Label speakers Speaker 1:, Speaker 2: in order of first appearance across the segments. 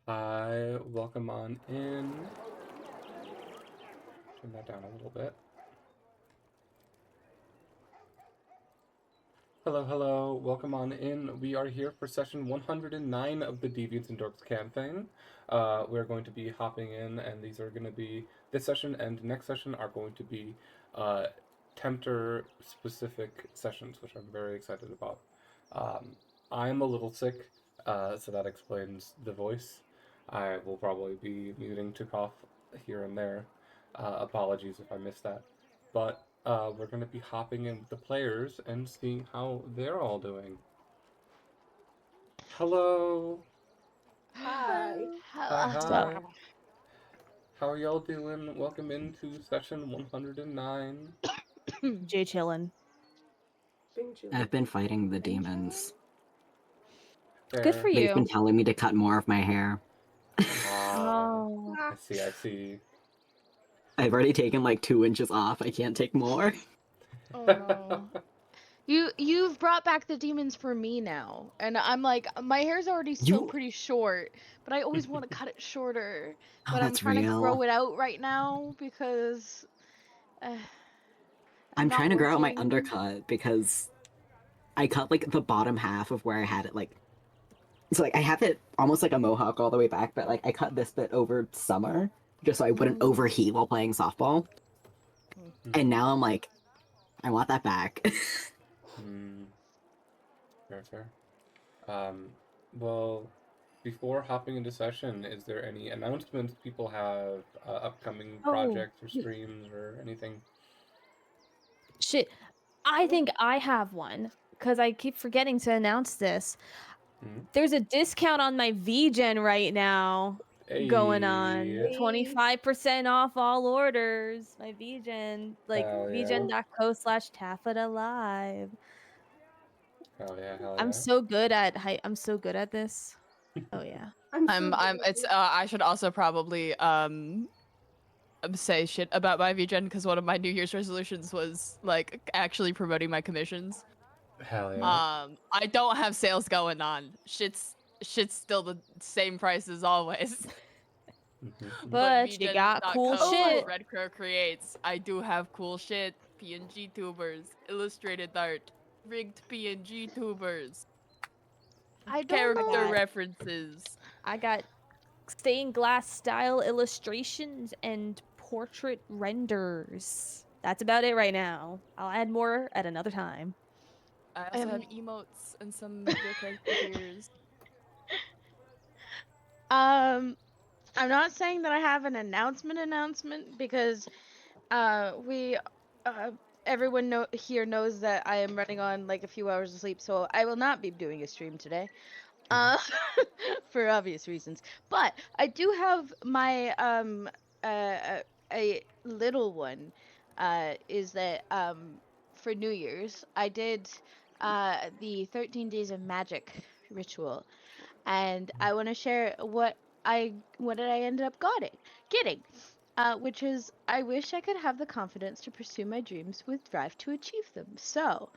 Speaker 1: I welcome on in. Turn that down a little bit. Hello, hello. Welcome on in. We are here for session 109 of the Deviants and Dorks campaign. We're going to be hopping in, and these are going to be this session and next session are going to be Tempter-specific sessions, which I'm very excited about. I'm a little sick, so that explains the voice. I will probably be muting to cough here and there. Apologies if I missed that. But we're going to be hopping in with the players and seeing how they're all doing. Hello.
Speaker 2: Hi.
Speaker 1: Hi,
Speaker 3: What's
Speaker 1: hi.
Speaker 3: up?
Speaker 1: How are y'all doing? Welcome into session 109.
Speaker 3: Jay chillin'.
Speaker 2: I've
Speaker 4: been fighting the demons.
Speaker 3: Good for
Speaker 1: Fair.
Speaker 4: They've been
Speaker 3: you.
Speaker 4: telling me to cut more of my hair.
Speaker 3: Oh.
Speaker 1: I see, I see.
Speaker 4: I've already taken like 2 inches off. I can't take more.
Speaker 2: Oh no. You've brought back the demons for me now. And I'm like, my hair's already still pretty short, but I always want to cut it shorter.
Speaker 4: Oh,
Speaker 2: But I'm
Speaker 4: that's
Speaker 2: trying to grow
Speaker 4: real.
Speaker 2: it out right now because
Speaker 4: I'm
Speaker 2: not
Speaker 4: trying to grow out my
Speaker 2: working.
Speaker 4: undercut because I cut like the bottom half of where I had it so like I have it almost like a mohawk all the way back, but like I cut this bit over summer just so I wouldn't overheat while playing softball. And now I'm like, I want that back.
Speaker 1: Fair, fair. Well, before hopping into session, is there any announcements people have, upcoming projects or streams or anything?
Speaker 3: Shit. I think I have one because I keep forgetting to announce this. There's a discount on my VGen right now going on. 25% off all orders. My VGen, like
Speaker 1: Hell yeah.
Speaker 3: vgen.co/taffeta live.
Speaker 1: Hell yeah, hell yeah.
Speaker 3: I'm so good at this. Oh yeah.
Speaker 5: I should also probably say shit about my VGen because one of my New Year's resolutions was like actually promoting my commissions.
Speaker 1: Hell yeah.
Speaker 5: I don't have sales going on. Shit's still the same price as always.
Speaker 3: But you got cool shit.
Speaker 5: Red Crow creates. I do have cool shit. PNG tubers, illustrated art, rigged PNG tubers, character references.
Speaker 3: I got stained glass style illustrations and portrait renders. That's about it right now. I'll add more at another time.
Speaker 5: I also have emotes and some video characters.
Speaker 2: I'm not saying that I have an announcement because everyone here knows that I am running on like a few hours of sleep, so I will not be doing a stream today. For obvious reasons. But I do have my a little one is that for New Year's I did the 13 days of magic ritual, and I want to share what did I end up getting, which is I wish I could have the confidence to pursue my dreams with drive to achieve them. So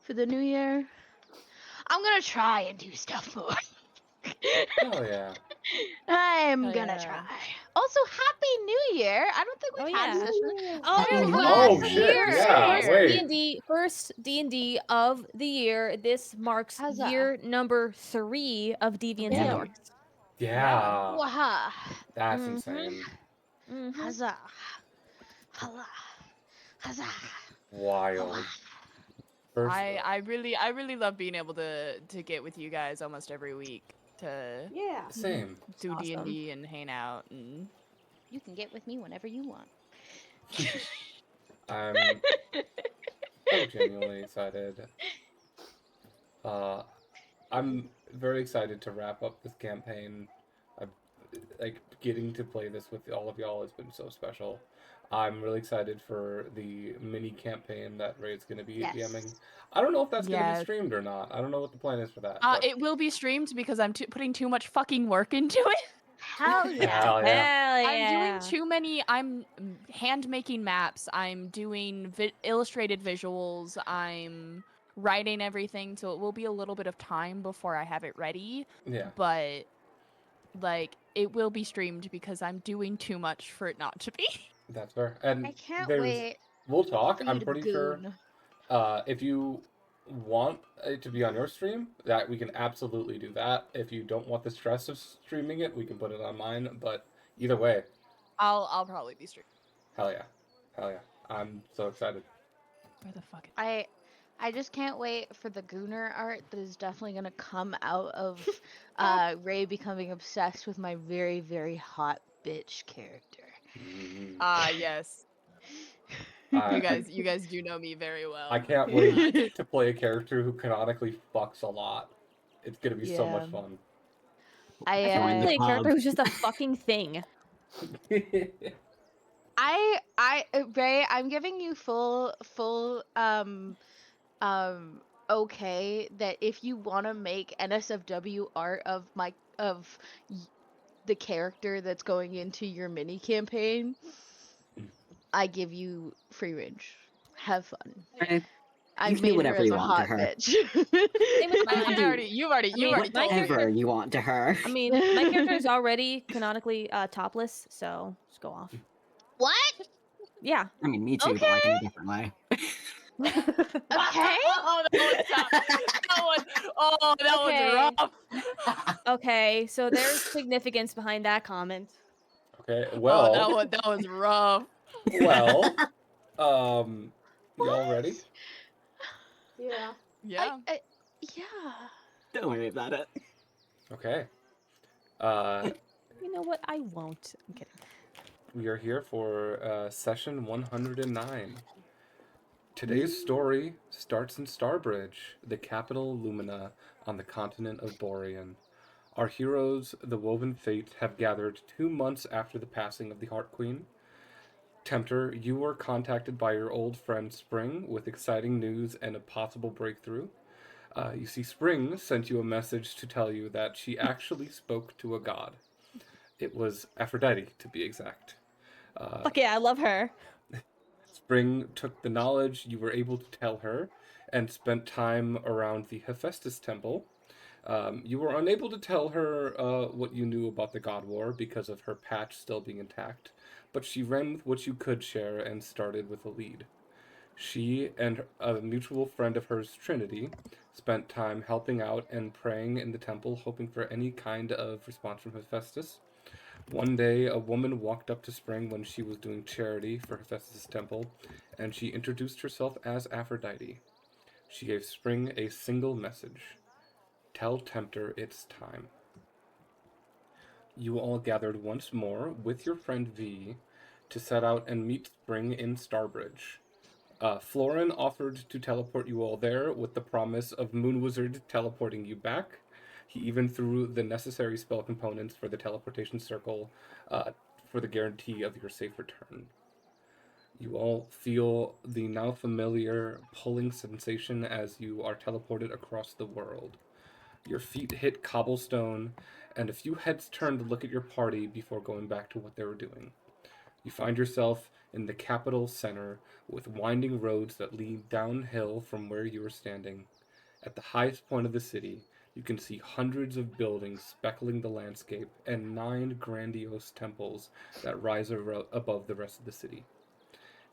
Speaker 2: for the new year, I'm gonna try and do stuff more.
Speaker 1: Hell yeah.
Speaker 2: I'm gonna try. Also, Happy New Year! I don't think we've had a session.
Speaker 1: Oh shit! Yeah. Wait.
Speaker 3: First D&D of the year. This marks year number 3 of Deviants and Dorks.
Speaker 1: Yeah.
Speaker 2: Waha.
Speaker 1: That's insane.
Speaker 2: Huzzah! Huzzah! Huzzah!
Speaker 1: Wild.
Speaker 5: I really love being able to get with you guys almost every week to
Speaker 1: same
Speaker 5: do D&D and hang out, and
Speaker 2: you can get with me whenever you want.
Speaker 1: I'm genuinely excited. I'm very excited to wrap up this campaign. Like getting to play this with all of y'all has been so special. I'm really excited for the mini campaign that Ray's going to be DMing. I don't know if that's going to be streamed or not. I don't know what the plan is for that.
Speaker 5: It will be streamed because I'm putting too much fucking work into it.
Speaker 2: Hell yeah.
Speaker 1: Hell yeah.
Speaker 5: I'm doing too many. I'm hand making maps. I'm doing illustrated visuals. I'm writing everything, so it will be a little bit of time before I have it ready.
Speaker 1: Yeah.
Speaker 5: But like it will be streamed because I'm doing too much for it not to be.
Speaker 1: That's fair. And
Speaker 2: I can't
Speaker 1: there's
Speaker 2: wait
Speaker 1: we'll talk.
Speaker 2: for you
Speaker 1: I'm
Speaker 2: to
Speaker 1: pretty sure
Speaker 2: goon.
Speaker 1: if you want it to be on your stream, that we can absolutely do that. If you don't want the stress of streaming it, we can put it on mine. But either way,
Speaker 5: I'll probably be streaming.
Speaker 1: hell yeah. Hell yeah. I'm so excited.
Speaker 5: Where the fuck?
Speaker 2: I just can't wait for the Gooner art that is definitely gonna come out of Ray becoming obsessed with my very, very hot bitch character.
Speaker 5: Yes.
Speaker 1: I,
Speaker 5: You guys do know me very well.
Speaker 1: I can't wait to play a character who canonically fucks a lot. It's gonna be so much
Speaker 2: Yeah.
Speaker 1: fun.
Speaker 3: I
Speaker 2: I
Speaker 3: want to play a character who's just a fucking thing.
Speaker 2: Ray, I'm giving you full okay that if you want to make NSFW art of the character that's going into your mini campaign, I give you free range. Have fun.
Speaker 4: Okay.
Speaker 2: I
Speaker 4: You can do
Speaker 2: made her
Speaker 4: whatever
Speaker 2: as
Speaker 4: you
Speaker 2: a
Speaker 4: want to
Speaker 2: hot
Speaker 4: her.
Speaker 2: bitch.
Speaker 3: Same with
Speaker 4: You can
Speaker 3: mine.
Speaker 4: do
Speaker 5: You've already
Speaker 3: my
Speaker 5: told me.
Speaker 4: whatever you want to her.
Speaker 3: I mean, my character is already canonically topless, so just go off.
Speaker 2: What?
Speaker 3: Yeah.
Speaker 4: I mean, me too, but like in a different way.
Speaker 2: Okay.
Speaker 5: That
Speaker 3: Okay.
Speaker 5: was rough.
Speaker 3: Okay, so there's significance behind that comment.
Speaker 1: Okay, well,
Speaker 5: that was rough.
Speaker 1: well, y'all ready?
Speaker 3: Yeah.
Speaker 5: Yeah.
Speaker 2: Yeah.
Speaker 4: Don't worry about it.
Speaker 1: Okay.
Speaker 3: You know what? I won't. I'm kidding.
Speaker 1: We are here for session 109. Today's story starts in Starbridge, the capital Lumina on the continent of Borean. Our heroes, the Woven Fate, have gathered 2 months after the passing of the Heart Queen. Tempter, you were contacted by your old friend Spring with exciting news and a possible breakthrough. You see, Spring sent you a message to tell you that she actually spoke to a god. It was Aphrodite, to be exact.
Speaker 3: Fuck yeah, I love her.
Speaker 1: Spring took the knowledge you were able to tell her and spent time around the Hephaestus temple. You were unable to tell her what you knew about the God War because of her patch still being intact, but she ran with what you could share and started with a lead. She and a mutual friend of hers, Trinity, spent time helping out and praying in the temple, hoping for any kind of response from Hephaestus. One day, a woman walked up to Spring when she was doing charity for Hephaestus' temple, and she introduced herself as Aphrodite. She gave Spring a single message: tell Tempter it's time. You all gathered once more with your friend V to set out and meet Spring in Starbridge. Florin offered to teleport you all there with the promise of Moonwizard teleporting you back. He even threw the necessary spell components for the teleportation circle for the guarantee of your safe return. You all feel the now familiar pulling sensation as you are teleported across the world. Your feet hit cobblestone, and a few heads turn to look at your party before going back to what they were doing. You find yourself in the capital center with winding roads that lead downhill from where you are standing. At the highest point of the city, you can see hundreds of buildings speckling the landscape and 9 grandiose temples that rise above the rest of the city.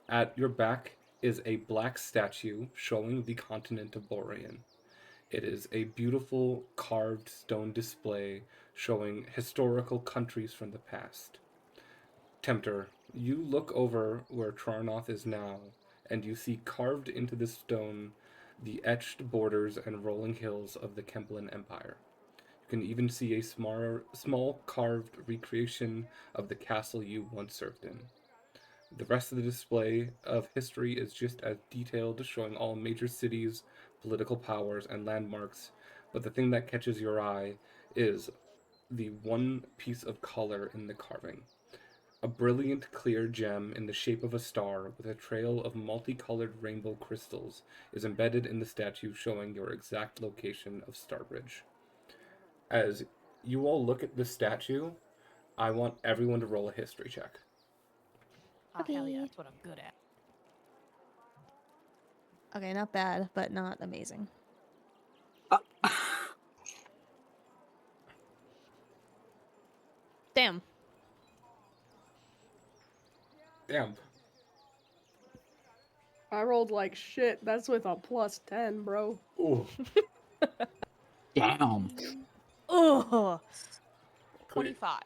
Speaker 1: At your back is a black statue showing the continent of Borean. It is a beautiful carved stone display showing historical countries from the past. Tempter, you look over where Trarnoth is now, and you see carved into the stone the etched borders and rolling hills of the Kemplan Empire. You can even see a small carved recreation of the castle you once served in. The rest of the display of history is just as detailed, showing all major cities, political powers, and landmarks, but the thing that catches your eye is the one piece of color in the carving. A brilliant clear gem in the shape of a star with a trail of multicolored rainbow crystals is embedded in the statue, showing your exact location of Starbridge. As you all look at this statue, I want everyone to roll a history check.
Speaker 5: Oh, hell yeah, that's what I'm good at.
Speaker 3: Okay, not bad, but not amazing. Damn.
Speaker 1: Damn.
Speaker 6: I rolled like shit. That's with a +10, bro.
Speaker 1: Ooh.
Speaker 4: Damn.
Speaker 3: Ugh.
Speaker 5: 25.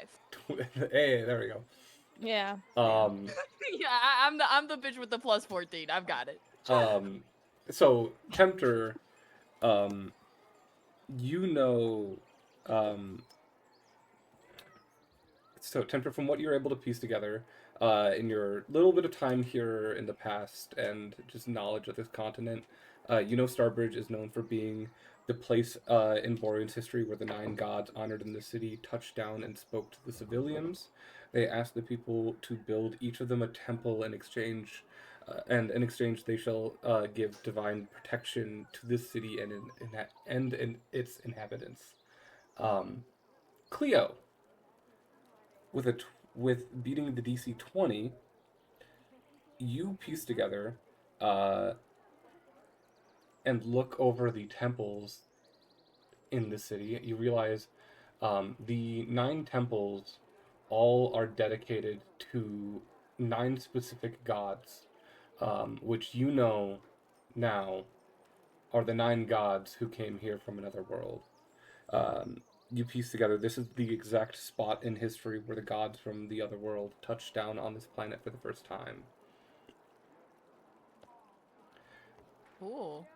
Speaker 1: Hey, there we go.
Speaker 3: Yeah.
Speaker 5: Yeah, I'm the bitch with the +14. I've got it.
Speaker 1: So Tempter, you know, so Tempter, from what you're able to piece together, in your little bit of time here in the past and just knowledge of this continent, you know Starbridge is known for being the place in Borean's history where the 9 gods honored in the city touched down and spoke to the civilians. They asked the people to build each of them a temple in exchange, and in exchange they shall give divine protection to this city and its inhabitants. Cleo, with beating the DC 20, you piece together and look over the temples in the city. You realize the 9 temples all are dedicated to 9 specific gods, which you know now are the 9 gods who came here from another world. You piece together, this is the exact spot in history where the gods from the other world touched down on this planet for the first time.
Speaker 5: Cool.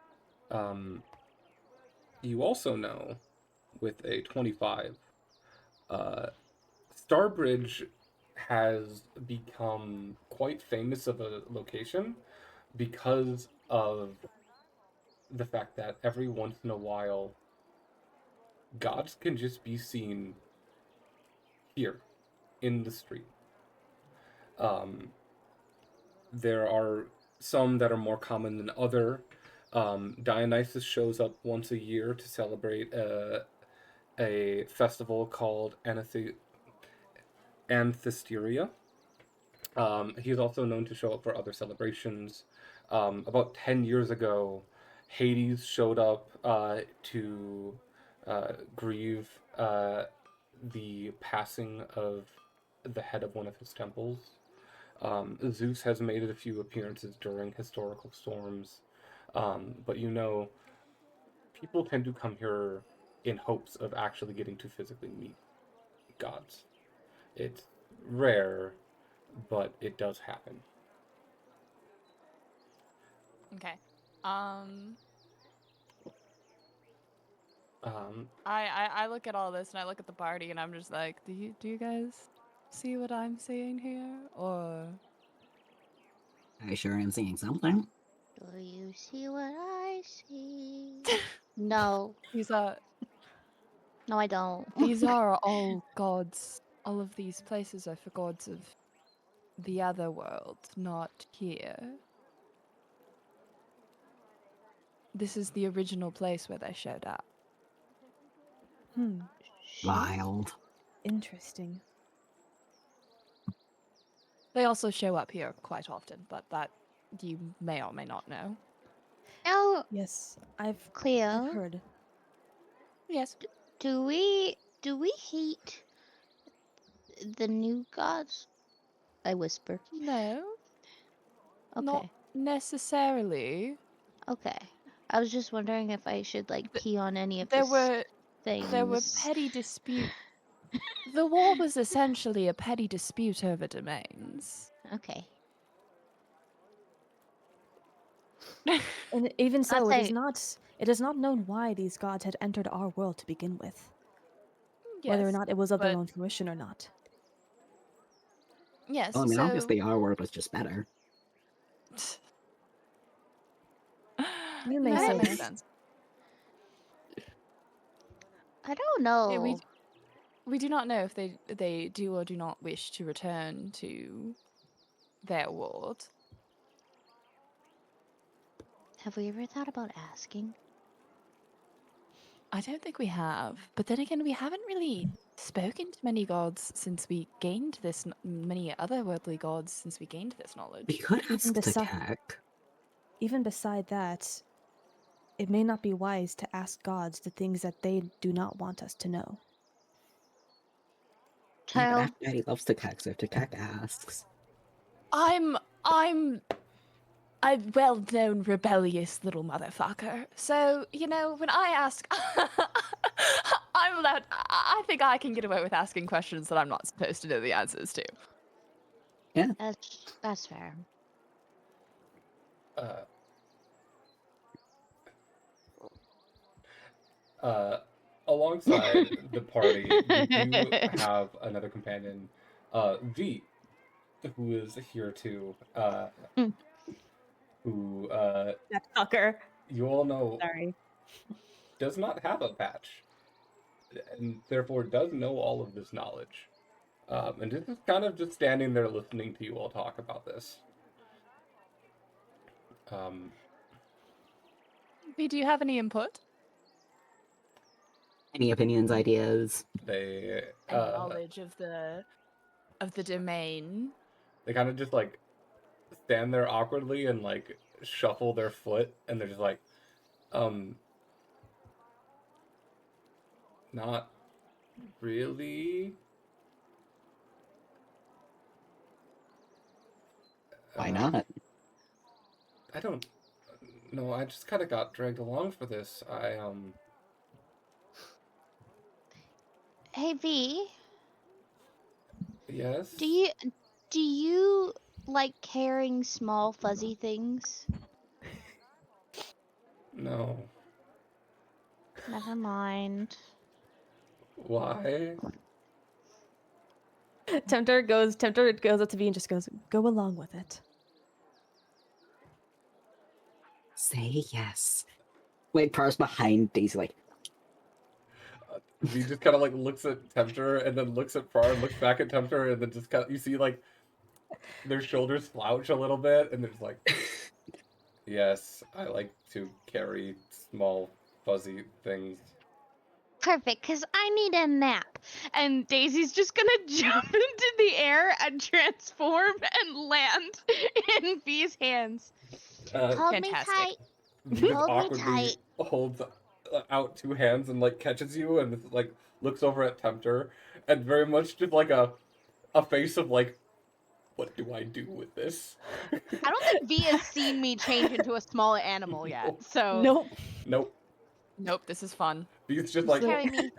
Speaker 1: You also know, with a 25, Starbridge has become quite famous of a location because of the fact that every once in a while, gods can just be seen here in the street. There are some that are more common than other. Dionysus shows up once a year to celebrate a festival called Anthesteria. He's also known to show up for other celebrations. About 10 years ago, Hades showed up to grieve the passing of the head of one of his temples. Zeus has made a few appearances during historical storms, but you know, people tend to come here in hopes of actually getting to physically meet gods. It's rare, but it does happen.
Speaker 5: Okay.
Speaker 1: Um,
Speaker 5: I look at all this and I look at the party and I'm just like, do you guys see what I'm seeing here? Or
Speaker 4: I sure am seeing something.
Speaker 2: Do you see what I see? No.
Speaker 5: these are
Speaker 2: No, I don't.
Speaker 5: these are all gods. All of these places are for gods of the other world, not here. This is the original place where they showed up.
Speaker 4: Wild.
Speaker 3: Interesting.
Speaker 5: They also show up here quite often, but that you may or may not know.
Speaker 2: Now,
Speaker 3: Yes, I've
Speaker 2: Cleo,
Speaker 3: heard.
Speaker 5: Yes.
Speaker 2: do we hate the new gods? I whisper.
Speaker 5: No,
Speaker 2: Okay.
Speaker 5: not necessarily.
Speaker 2: Okay. I was just wondering if I should like pee on any of
Speaker 5: There
Speaker 2: this
Speaker 5: were
Speaker 2: things.
Speaker 5: There were petty dispute. The war was essentially a petty dispute over domains.
Speaker 2: Okay.
Speaker 3: And even so,
Speaker 2: Not
Speaker 3: it is not known why these gods had entered our world to begin with. Whether or
Speaker 5: Yes,
Speaker 3: not it was of their
Speaker 5: but-
Speaker 3: own fruition or not.
Speaker 5: Yes,
Speaker 4: Well, I mean,
Speaker 5: so
Speaker 4: obviously our word was just better.
Speaker 3: You may
Speaker 5: that
Speaker 3: say
Speaker 5: makes
Speaker 3: that.
Speaker 5: sense.
Speaker 2: I don't
Speaker 5: Yeah,
Speaker 2: know.
Speaker 5: we do not know if they do or do not wish to return to their world.
Speaker 2: Have we ever thought about asking?
Speaker 5: I don't think we have. But then again, we haven't really spoken to many gods since we gained this, many otherworldly gods since we gained this knowledge.
Speaker 4: We could ask the
Speaker 3: besi-
Speaker 4: tech.
Speaker 3: Even beside that, it may not be wise to ask gods the things that they do not want us to know.
Speaker 4: Yeah, but
Speaker 2: Kyle.
Speaker 4: Daddy loves to cack, so Tic-Tac asks.
Speaker 5: I'm a well-known rebellious little motherfucker. So, you know, when I ask, I'm allowed. I think I can get away with asking questions that I'm not supposed to know the answers to.
Speaker 2: That's fair.
Speaker 1: Alongside the party, you do have another companion, V, who is here too. Who
Speaker 3: That fucker.
Speaker 1: you all know
Speaker 3: Sorry.
Speaker 1: does not have a patch, and therefore does know all of this knowledge. And is kind of just standing there listening to you all talk about this.
Speaker 5: V, do you have any input?
Speaker 4: Any opinions, ideas?
Speaker 1: They
Speaker 5: Any knowledge of the domain?
Speaker 1: they kind of just like stand there awkwardly and like shuffle their foot, and they're just like, not really.
Speaker 4: Why not?
Speaker 1: I don't know. I just kind of got dragged along for this.
Speaker 2: Hey V,
Speaker 1: Yes.
Speaker 2: do you like carrying small fuzzy things?
Speaker 1: No.
Speaker 2: Never mind.
Speaker 1: Why?
Speaker 3: Tempter goes up to V and just goes, go along with it.
Speaker 4: Say yes. Like, Par's behind Daisy, like,
Speaker 1: He just kind of like looks at Tempter and then looks at Far and looks back at Tempter and then just kind of, you see like their shoulders slouch a little bit and they're just like, yes, I like to carry small fuzzy things.
Speaker 2: Perfect, because I need a nap. And Daisy's just gonna jump into the air and transform and land in V's hands. Hold me
Speaker 5: Fantastic.
Speaker 2: tight.
Speaker 1: He just
Speaker 2: Hold me
Speaker 1: awkwardly
Speaker 2: tight.
Speaker 1: holds out two hands and like catches you and like looks over at Tempter and very much just like a face of like, what do I do with this?
Speaker 2: I don't think V has seen me change into a smaller animal yet, so...
Speaker 3: Nope.
Speaker 5: Nope, this is fun.
Speaker 1: He's just like,
Speaker 2: Carry me.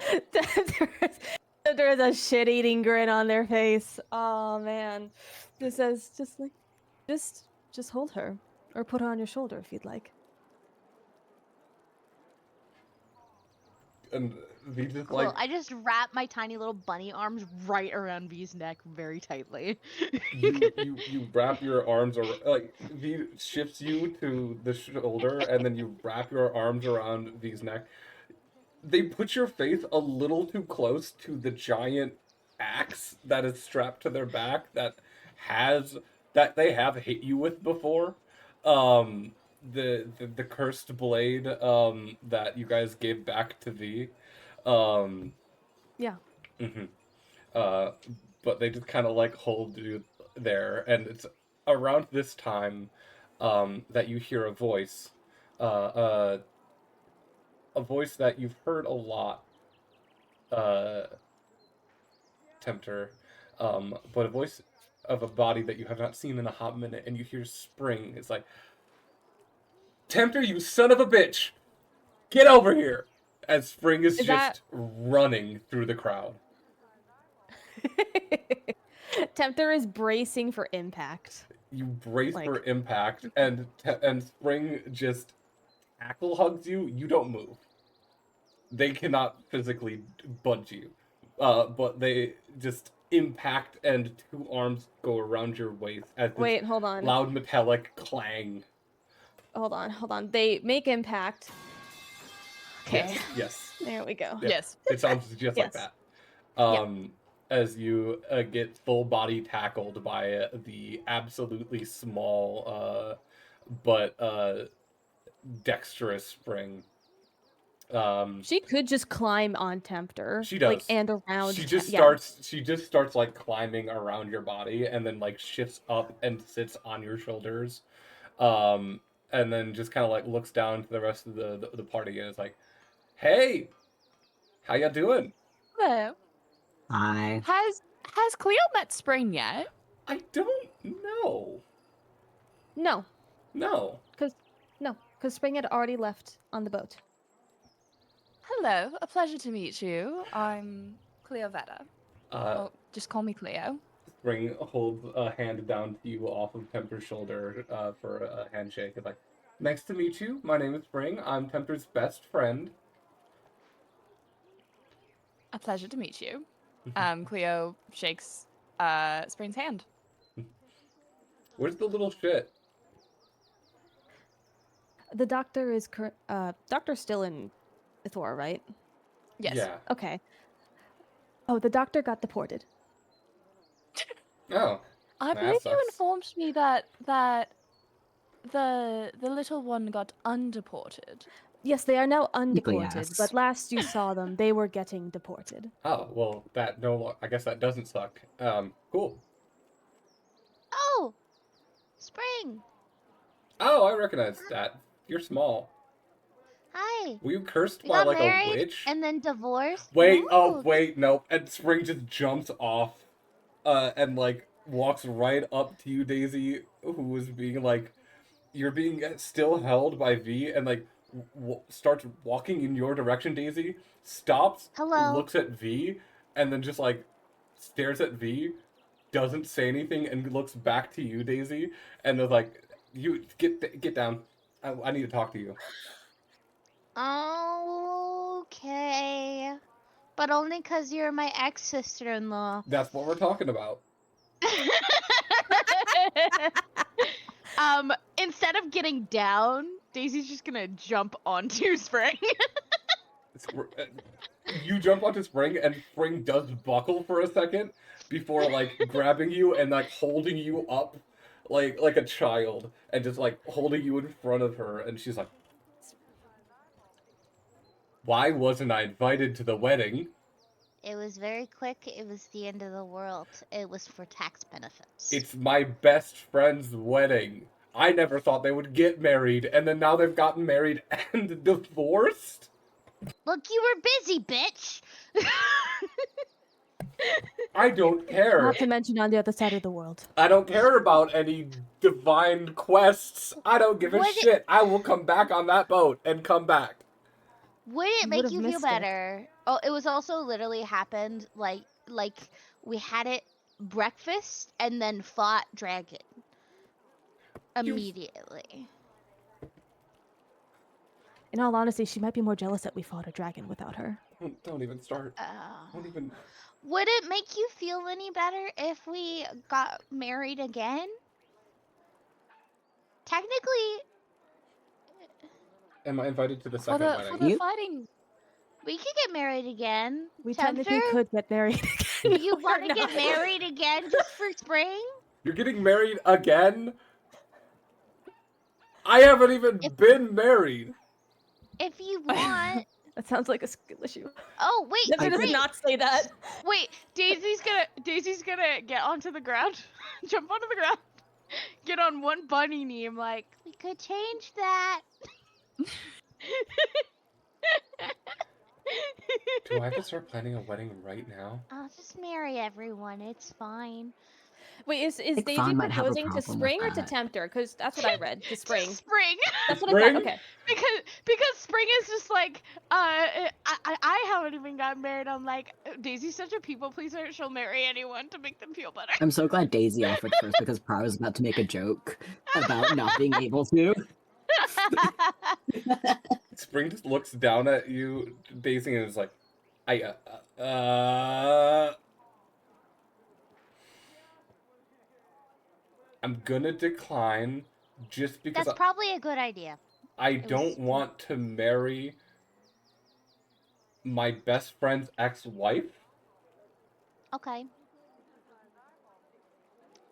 Speaker 3: There is a shit-eating grin on their face. Oh man, this says just hold her, or put her on your shoulder if you'd like.
Speaker 1: and he just
Speaker 2: Cool.
Speaker 1: like
Speaker 2: I just wrap my tiny little bunny arms right around V's neck very tightly.
Speaker 1: you wrap your arms around, like V shifts you to the shoulder and then you wrap your arms around V's neck. They put your face a little too close to the giant axe that is strapped to their back that they have hit you with before. The cursed blade that you guys gave back to V.
Speaker 3: Yeah.
Speaker 1: Mm-hmm. But they just kind of like hold you there, and it's around this time that you hear a voice, a voice that you've heard a lot, Tempter, but a voice of a body that you have not seen in a hot minute, and you hear Spring. It's like, Tempter, you son of a bitch, get over here! As Spring is just running through the crowd.
Speaker 3: Tempter is bracing for impact.
Speaker 1: You brace for impact, and Spring just tackle hugs you. You don't move. They cannot physically budge you, but they just impact, and two arms go around your waist as this
Speaker 3: Hold on.
Speaker 1: loud metallic clang.
Speaker 3: Hold on. They make impact. Okay.
Speaker 1: Yes.
Speaker 3: There we go.
Speaker 5: Yes.
Speaker 1: It sounds just like that. As you get full body tackled by the absolutely small but dexterous Spring.
Speaker 3: She could just climb on Tempter.
Speaker 1: She does.
Speaker 3: Like, and around.
Speaker 1: She just starts like climbing around your body and then like shifts up and sits on your shoulders. And then just kind of like looks down to the rest of the party and is like, "Hey, how ya doing?"
Speaker 5: Hello.
Speaker 4: Hi.
Speaker 5: Has Cleo met Spring yet?
Speaker 1: I don't know.
Speaker 3: No,
Speaker 1: No.
Speaker 3: because Spring had already left on the boat.
Speaker 5: Hello, a pleasure to meet you. I'm Cleo Vetta. Well, just call me Cleo.
Speaker 1: Spring holds a hand down to you off of Tempter's shoulder for a handshake. It's like, nice to meet you. My name is Spring. I'm Tempter's best friend.
Speaker 5: A pleasure to meet you. Cleo shakes Spring's hand.
Speaker 1: Where's the little shit?
Speaker 3: The doctor is doctor's still in Ithor, right?
Speaker 5: Yes.
Speaker 1: Yeah.
Speaker 3: Okay. Oh, the doctor got deported.
Speaker 1: Oh.
Speaker 5: I
Speaker 1: that
Speaker 5: believe you
Speaker 1: sucks.
Speaker 5: informed me that the little one got undeported.
Speaker 3: Yes, they are now undeported,
Speaker 4: yes.
Speaker 3: but last you saw them, they were getting deported.
Speaker 1: Oh, well, I guess that doesn't suck. Cool.
Speaker 2: Oh, Spring.
Speaker 1: Oh, I recognize that. You're small.
Speaker 2: Hi.
Speaker 1: Were you cursed
Speaker 2: We
Speaker 1: by
Speaker 2: got
Speaker 1: like
Speaker 2: married
Speaker 1: a witch?
Speaker 2: and then divorced.
Speaker 1: Wait,
Speaker 2: No.
Speaker 1: no. And Spring just jumps off, and like walks right up to you, Daisy, who is being like, you're being still held by V, and like starts walking in your direction, Daisy. Stops,
Speaker 2: Hello.
Speaker 1: looks at V, and then just like stares at V, doesn't say anything, and looks back to you, Daisy, and is like, "You get down. I need to talk to you."
Speaker 2: Okay. But only because you're my ex-sister-in-law.
Speaker 1: That's what we're talking about.
Speaker 2: Instead of getting down, Daisy's just gonna jump onto Spring.
Speaker 1: You jump onto Spring, and Spring does buckle for a second before like grabbing you and like holding you up like a child, and just like holding you in front of her, and she's like, "Why wasn't I invited to the wedding?"
Speaker 2: It was very quick. It was the end of the world. It was for tax benefits.
Speaker 1: It's my best friend's wedding. I never thought they would get married, and then now they've gotten married and divorced?
Speaker 2: Look, you were busy, bitch.
Speaker 1: I don't care.
Speaker 3: Not to mention on the other side of the world.
Speaker 1: I don't care about any divine quests. I don't give a
Speaker 2: Would it-
Speaker 1: shit. I will come back on that boat and come back.
Speaker 2: Would it
Speaker 3: You
Speaker 2: make
Speaker 3: would've
Speaker 2: you feel
Speaker 3: missed it.
Speaker 2: better? Oh, it was also literally happened like we had it breakfast and then fought dragon immediately.
Speaker 3: In all honesty, she might be more jealous that we fought a dragon without her.
Speaker 1: Don't even start.
Speaker 2: Oh.
Speaker 1: Don't even.
Speaker 2: Would it make you feel any better if we got married again? Technically,
Speaker 1: Am I invited to the
Speaker 5: For
Speaker 1: second
Speaker 5: the
Speaker 1: wedding?
Speaker 5: for the
Speaker 4: You-
Speaker 5: fighting.
Speaker 2: we could get married again.
Speaker 3: We
Speaker 2: Tempter?
Speaker 3: technically could get married again.
Speaker 2: You
Speaker 3: No,
Speaker 2: want
Speaker 3: we're
Speaker 2: to get
Speaker 3: not.
Speaker 2: married again just for spring?
Speaker 1: You're getting married again? I haven't even been married.
Speaker 2: If you want.
Speaker 3: That sounds like a skill issue.
Speaker 2: Oh wait,
Speaker 3: Never does
Speaker 2: Spring.
Speaker 3: not say that.
Speaker 2: Wait, Daisy's gonna get onto the ground, jump onto the ground, get on one bunny knee. I'm like, we could change that.
Speaker 1: Do I have to start planning a wedding right now?
Speaker 2: I'll just marry everyone. It's fine.
Speaker 3: Wait, is
Speaker 4: think
Speaker 3: Daisy
Speaker 4: Fawn might have a
Speaker 3: proposing to
Speaker 4: problem with
Speaker 3: Spring or to
Speaker 4: that.
Speaker 3: Tempter? Because that's what I read. To Spring.
Speaker 2: Spring.
Speaker 3: That's what I thought.
Speaker 1: Spring?
Speaker 3: Okay.
Speaker 2: because Spring is just like, I haven't even gotten married. I'm like, Daisy's such a people pleaser. She'll marry anyone to make them feel better.
Speaker 4: I'm so glad Daisy offered first because Pra was about to make a joke about not being able to.
Speaker 1: Spring just looks down at you, Daisy, and is like, I'm gonna decline just because
Speaker 2: That's probably a good idea.
Speaker 1: I
Speaker 2: was-
Speaker 1: don't want to marry my best friend's ex-wife.
Speaker 2: Okay.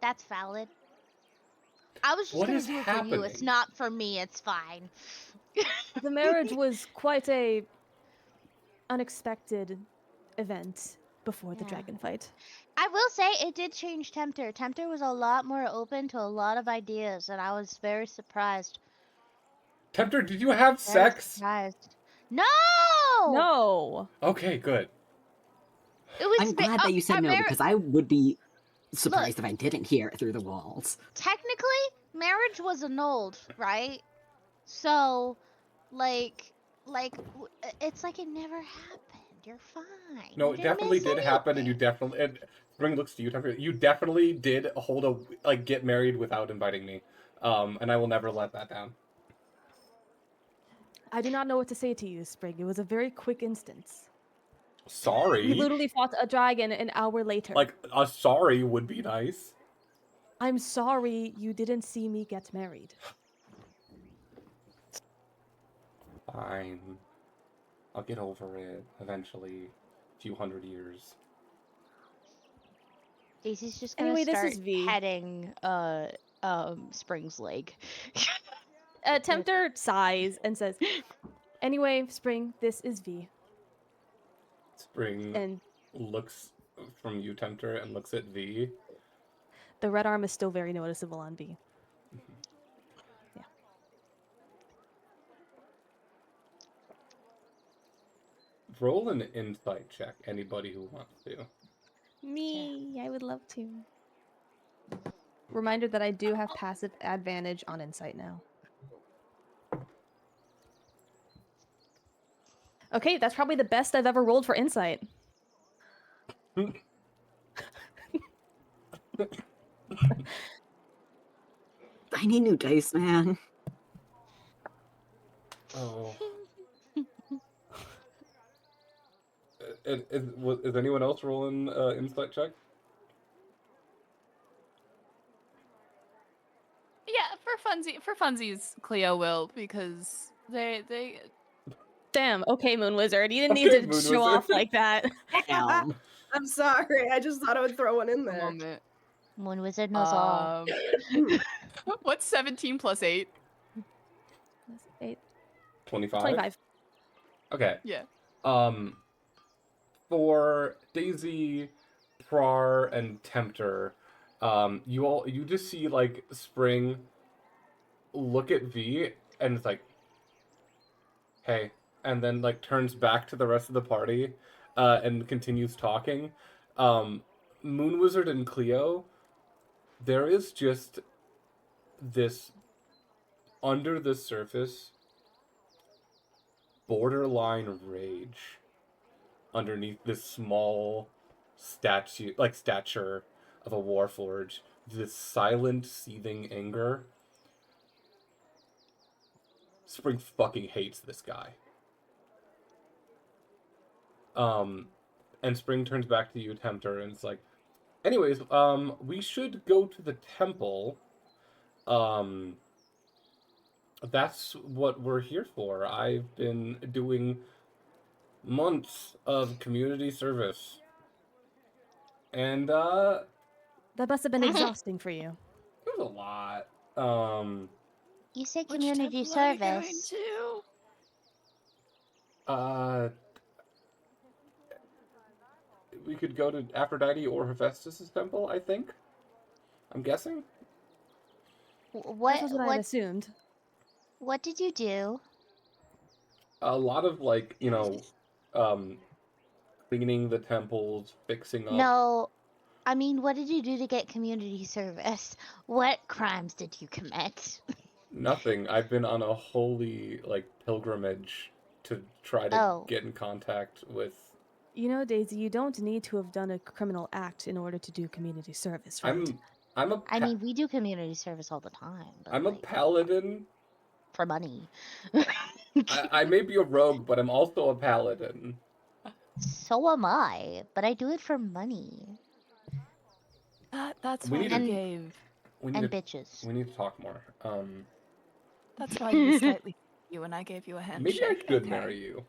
Speaker 2: That's valid. I was just
Speaker 1: What
Speaker 2: gonna
Speaker 1: is
Speaker 2: do it for you. It's
Speaker 1: happening?
Speaker 2: not for me. It's fine.
Speaker 3: The marriage was quite a unexpected event before the
Speaker 2: Yeah.
Speaker 3: dragon fight.
Speaker 2: I will say it did change Tempter. Tempter was a lot more open to a lot of ideas, and I was very surprised.
Speaker 1: Tempter, did you have
Speaker 2: Very
Speaker 1: sex?
Speaker 2: surprised. No.
Speaker 3: No.
Speaker 1: Okay, good.
Speaker 2: It was
Speaker 4: I'm glad that you said no, because I would be surprised if I didn't hear it through the walls.
Speaker 2: technically marriage was annulled, right? So, it's like it never happened. You're fine.
Speaker 1: No,
Speaker 2: You
Speaker 1: it
Speaker 2: didn't
Speaker 1: definitely
Speaker 2: miss
Speaker 1: did happen, and you
Speaker 2: anything.
Speaker 1: definitely. And Spring looks to you. You definitely did get married without inviting me, and I will never let that down.
Speaker 3: I do not know what to say to you, Sprig. It was a very quick instance.
Speaker 1: Sorry.
Speaker 3: We literally fought a dragon an hour later.
Speaker 1: Like, a sorry would be nice.
Speaker 3: I'm sorry you didn't see me get married.
Speaker 1: Fine. I'll get over it eventually. A few 100 years.
Speaker 2: Daisy's just gonna
Speaker 3: Anyway, this
Speaker 2: start
Speaker 3: is V.
Speaker 2: petting Spring's leg.
Speaker 3: Tempter sighs and says, "Anyway, Spring, this is V."
Speaker 1: Spring
Speaker 3: And
Speaker 1: looks from you, Tempter, and looks at V.
Speaker 3: the red arm is still very noticeable on V. Yeah.
Speaker 1: Roll an insight check, anybody who wants to.
Speaker 3: Me, I would love to. Reminder that I do have passive advantage on insight now. Okay, that's probably the best I've ever rolled for insight.
Speaker 4: I need new dice, man.
Speaker 1: Oh. Is anyone else rolling insight check?
Speaker 5: Yeah, for funsies, Cleo will, because they
Speaker 3: Damn, okay, Moon Wizard. You didn't
Speaker 1: Okay,
Speaker 3: need to
Speaker 1: Moon
Speaker 3: show
Speaker 1: Wizard.
Speaker 3: off like that.
Speaker 4: Damn.
Speaker 6: I'm sorry. I just thought I would throw one in
Speaker 5: a
Speaker 6: there.
Speaker 5: moment.
Speaker 2: Moon Wizard knows all.
Speaker 5: What's 17 plus 8?
Speaker 1: 25?
Speaker 3: 25.
Speaker 1: Okay.
Speaker 5: Yeah.
Speaker 1: For Daisy, Prar, and Tempter, you just see, like, Spring look at V, and it's like, hey, and then, like, turns back to the rest of the party, and continues talking. Moon Wizard and Cleo, there is just this, under the surface, borderline rage underneath this small stature of a warforged. This silent, seething anger. Spring fucking hates this guy. And Spring turns back to you, Tempter, and it's like, anyways, we should go to the temple. That's what we're here for. I've been doing months of community service. And,
Speaker 3: That must have been exhausting for you.
Speaker 1: it was a lot.
Speaker 2: You said
Speaker 5: Which
Speaker 2: community
Speaker 5: temple are you going
Speaker 2: service.
Speaker 5: to?
Speaker 1: We could go to Aphrodite or Hephaestus' temple, I think. I'm guessing.
Speaker 2: What
Speaker 3: That's what I had assumed.
Speaker 2: what did you do?
Speaker 1: A lot of, like, cleaning the temples, fixing up.
Speaker 2: No, I mean, what did you do to get community service? What crimes did you commit?
Speaker 1: Nothing. I've been on a holy, like, pilgrimage to try to get in contact with...
Speaker 3: You know, Daisy, you don't need to have done a criminal act in order to do community service, right?
Speaker 2: I mean, we do community service all the time. But
Speaker 1: I'm a paladin.
Speaker 2: For money.
Speaker 1: I may be a rogue, but I'm also a paladin.
Speaker 2: So am I, but I do it for money.
Speaker 5: That's
Speaker 1: We
Speaker 5: why
Speaker 1: need
Speaker 5: you
Speaker 1: to-
Speaker 5: gave.
Speaker 2: And bitches.
Speaker 1: We need to talk more.
Speaker 5: That's why you slightly you and I gave you a handshake.
Speaker 1: Maybe I could
Speaker 5: okay?
Speaker 1: marry you.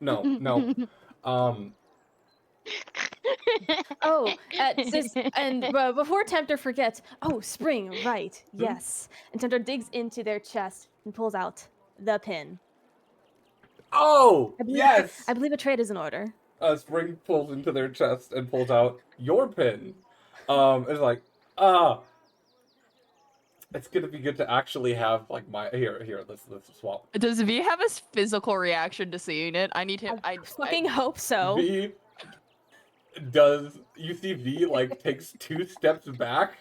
Speaker 1: No.
Speaker 3: Oh, before Tempter forgets, Spring, right, yes. And Tempter digs into their chest and pulls out the pin.
Speaker 1: Oh, yes!
Speaker 3: I believe a trade is in order.
Speaker 1: Spring pulls into their chest and pulls out your pin. It's like, it's gonna be good to actually have, like, my... Here, let's swap.
Speaker 5: Does V have a physical reaction to seeing it? I need him.
Speaker 3: I fucking hope so.
Speaker 1: V, you see V like takes 2 steps back,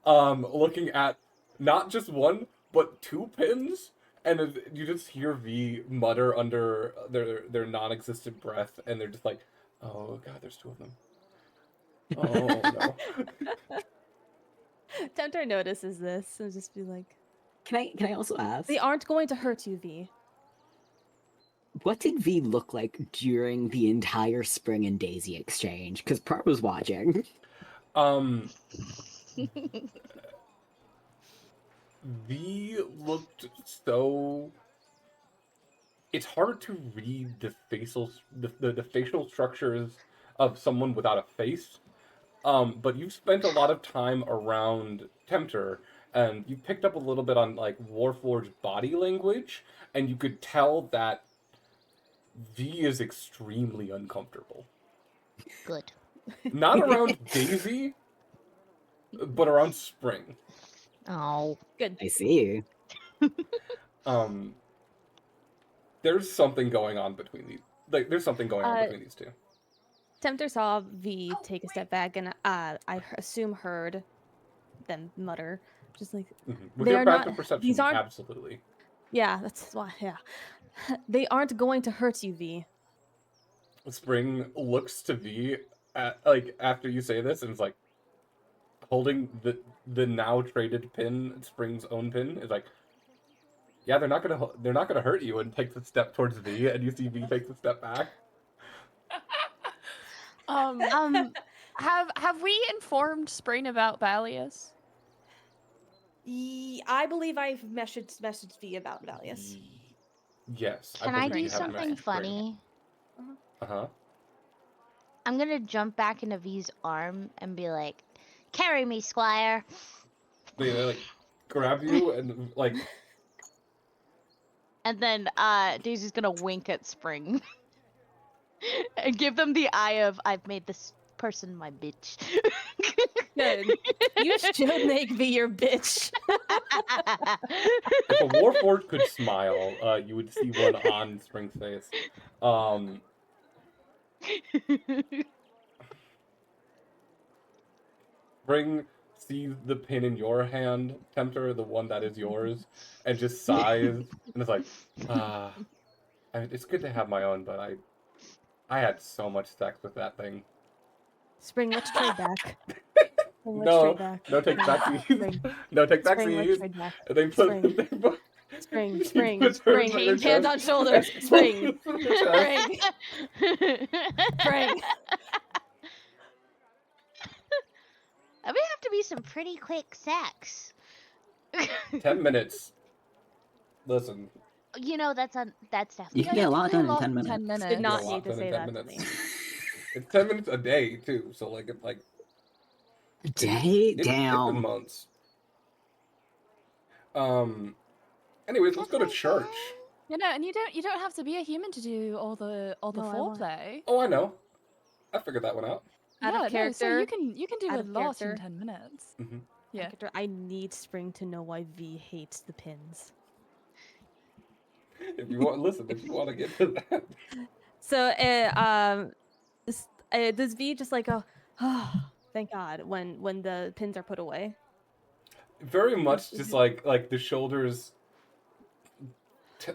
Speaker 1: looking at not just one but 2 pins, and you just hear V mutter under their non-existent breath, and they're just like, "Oh God, there's 2 of them. Oh no."
Speaker 3: Tempter notices this and just be like,
Speaker 4: Can I also ask?
Speaker 3: they aren't going to hurt you, V.
Speaker 4: What did V look like during the entire Spring and Daisy exchange? Because Prart was watching.
Speaker 1: V looked so. It's hard to read the facial structures of someone without a face. But you've spent a lot of time around Tempter, and you picked up a little bit on like Warforged body language, and you could tell that V is extremely uncomfortable.
Speaker 2: Good.
Speaker 1: Not around Daisy, but around Spring.
Speaker 2: Oh.
Speaker 3: Good.
Speaker 4: I see.
Speaker 1: There's something going on between these. Like, there's something going on between these 2.
Speaker 3: Tempter saw V take a step back and I assume heard them mutter, just like,
Speaker 1: With
Speaker 3: they
Speaker 1: your
Speaker 3: are
Speaker 1: passive
Speaker 3: not.
Speaker 1: perception,
Speaker 3: These aren't.
Speaker 1: absolutely.
Speaker 3: Yeah, that's why. Yeah, they aren't going to hurt you, V.
Speaker 1: Spring looks to V like after you say this, and is like holding the now traded pin, Spring's own pin, is like, yeah, they're not gonna hurt you, and takes a step towards V, and you see V takes a step back.
Speaker 5: Have we informed Spring about Valius?
Speaker 3: I believe I've messaged V about Valius.
Speaker 1: Yes.
Speaker 2: Can I
Speaker 1: believe
Speaker 2: do
Speaker 1: you have
Speaker 2: something
Speaker 1: messaged Spring.
Speaker 2: funny?
Speaker 1: Uh-huh.
Speaker 2: I'm gonna jump back into V's arm and be like, "Carry me, Squire."
Speaker 1: They like grab you and like.
Speaker 2: And then Daisy's gonna wink at Spring and give them the eye of, "I've made this person my bitch."
Speaker 3: Good. You should make V your bitch.
Speaker 1: If a Warforged could smile, you would see one on Spring's face. Spring sees the pin in your hand, Tempter, the one that is yours, and just sighs, and is like, it's good to have my own, but I had so much sex with that thing.
Speaker 3: Spring, let's trade back.
Speaker 1: No, no take backsies. No take
Speaker 3: Spring, let's
Speaker 1: backsies.
Speaker 3: trade back.
Speaker 1: And they put,
Speaker 3: Spring.
Speaker 1: they put,
Speaker 3: Spring,
Speaker 1: he
Speaker 3: spring,
Speaker 1: puts
Speaker 3: spring.
Speaker 1: hers on your
Speaker 3: Hands on
Speaker 1: chest.
Speaker 3: shoulders. Spring,
Speaker 1: On your chest.
Speaker 3: spring, spring.
Speaker 2: That would have to be some pretty quick sex.
Speaker 1: 10 minutes. Listen.
Speaker 2: You know, that's definitely.
Speaker 4: You can get a lot done in 10 minutes.
Speaker 5: 10 minutes.
Speaker 3: Did not
Speaker 1: Get a lot
Speaker 3: need to
Speaker 1: done in
Speaker 3: say
Speaker 1: 10
Speaker 3: that to
Speaker 1: minutes.
Speaker 3: me.
Speaker 1: It's 10 minutes a day too, so like it's like
Speaker 4: Day?
Speaker 1: it's been
Speaker 4: Damn.
Speaker 1: months. Anyways, let's go to church.
Speaker 5: You know, and you don't have to be a human to do all the
Speaker 3: No, I won't.
Speaker 5: foreplay.
Speaker 1: Oh, I know. I figured that one out.
Speaker 3: Out
Speaker 5: Yeah,
Speaker 3: of
Speaker 5: no, so
Speaker 3: character.
Speaker 5: you can do
Speaker 3: Out
Speaker 5: a
Speaker 3: of
Speaker 5: lot in
Speaker 3: character.
Speaker 5: 10 minutes.
Speaker 1: Mm-hmm.
Speaker 5: Yeah.
Speaker 3: I need Spring to know why V hates the pins.
Speaker 1: If you want, listen. If you want to get to that,
Speaker 3: So, does V just like go, oh, thank God, when the pins are put away?
Speaker 1: very much just like the shoulders,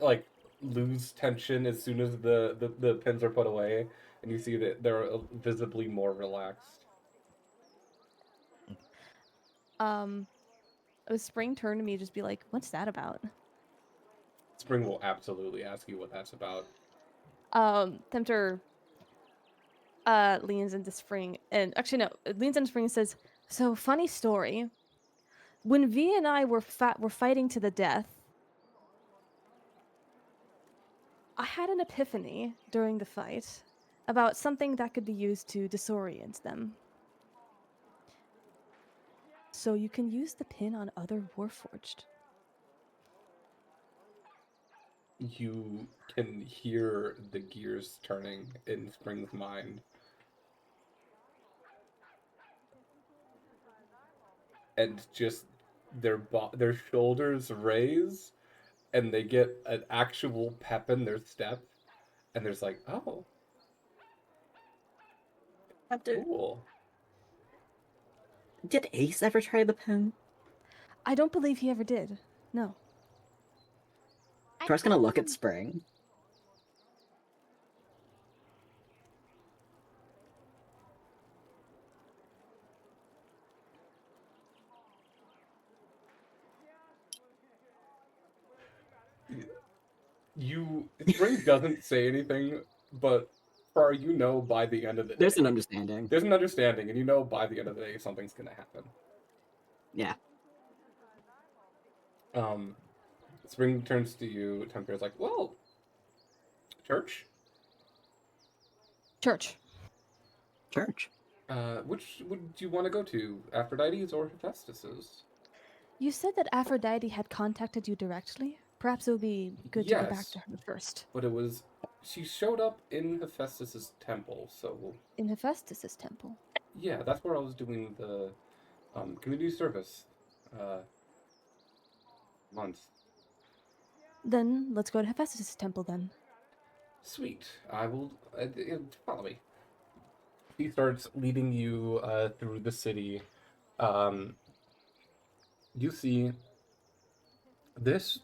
Speaker 1: like lose tension as soon as the pins are put away, and you see that they're visibly more relaxed.
Speaker 3: Would Spring turn to me and just be like, what's that about?
Speaker 1: Spring will absolutely ask you what that's about.
Speaker 3: Tempter leans into Spring, and actually no, leans into Spring and says, so funny story. When V and I were fighting to the death, I had an epiphany during the fight about something that could be used to disorient them. So you can use the pin on other Warforged.
Speaker 1: You can hear the gears turning in Spring's mind. And just their shoulders raise, and they get an actual pep in their step, and there's like, oh,
Speaker 4: After,
Speaker 1: Cool.
Speaker 4: did Ace ever try the pen?
Speaker 3: I don't believe he ever did. No.
Speaker 4: Troy's gonna look at Spring.
Speaker 1: Spring doesn't say anything, but Far, you know by the end of the day.
Speaker 4: There's an understanding.
Speaker 1: There's an understanding, and you know by the end of the day something's gonna happen.
Speaker 4: Yeah.
Speaker 1: Spring turns to you, Tempere's like, well, church?
Speaker 3: Church.
Speaker 4: Church.
Speaker 1: Which would you want to go to, Aphrodite's or Hephaestus's?
Speaker 3: You said that Aphrodite had contacted you directly. Perhaps it would be good to go back to her first.
Speaker 1: But she showed up in Hephaestus's temple, so...
Speaker 3: In Hephaestus's temple?
Speaker 1: Yeah, that's where I was doing the community service month.
Speaker 3: Then let's go to Hephaestus's temple then.
Speaker 1: Sweet. I will... follow me. He starts leading you through the city. You see, this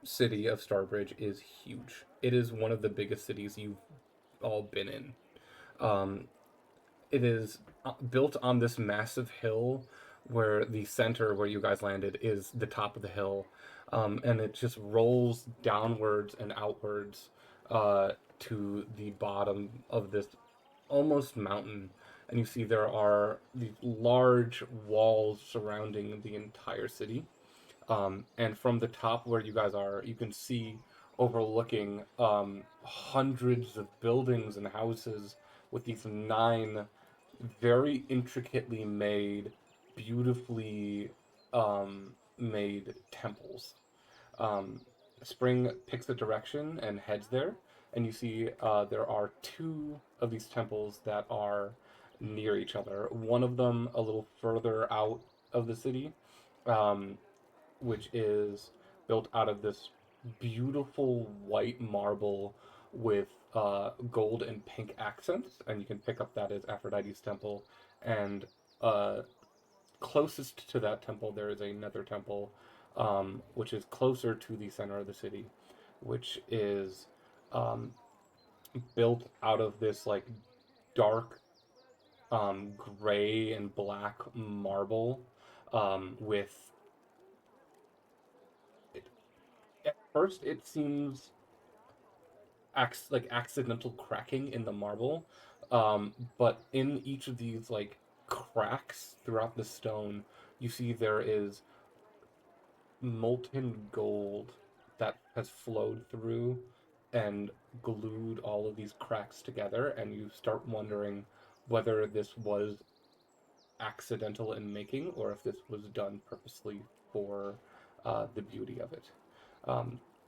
Speaker 1: city of Starbridge is huge. It is one of the biggest cities you've all been in. It is built on this massive hill where the center where you guys landed is the top of the hill. And it just rolls downwards and outwards to the bottom of this almost mountain. And you see there are these large walls surrounding the entire city. And from the top where you guys are, you can see overlooking hundreds of buildings and houses with these 9 very intricately made, beautifully made temples. Spring picks a direction and heads there, and you see there are 2 of these temples that are near each other. One of them a little further out of the city, which is built out of this beautiful white marble with gold and pink accents, and you can pick up that as Aphrodite's temple. And closest to that temple, there is another temple, which is closer to the center of the city, which is built out of this like dark gray and black marble with... At first, it seems like accidental cracking in the marble, but in each of these like cracks throughout the stone, you see there is molten gold that has flowed through and glued all of these cracks together, and you start wondering whether this was accidental in making or if this was done purposely for the beauty of it.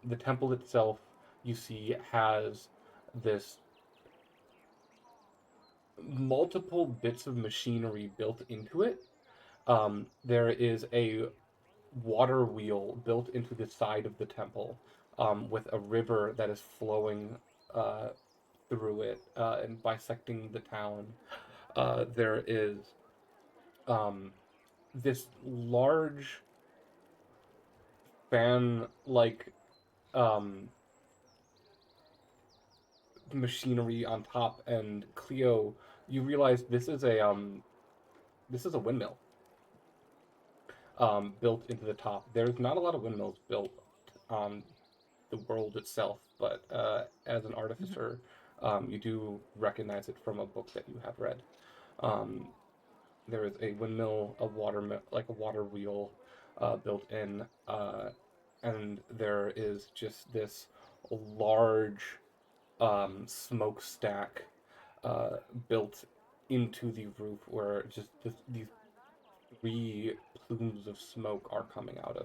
Speaker 1: The temple itself, you see, has this multiple bits of machinery built into it. There is a water wheel built into the side of the temple, with a river that is flowing through it and bisecting the town. There is this large fan-like machinery on top, and Cleo, you realize this is a windmill built into the top. There's not a lot of windmills built on the world itself, but as an artificer, you do recognize it from a book that you have read. There is a windmill, a water wheel built in, and there is just this large smokestack built into the roof, where just these 3 plumes of smoke are coming out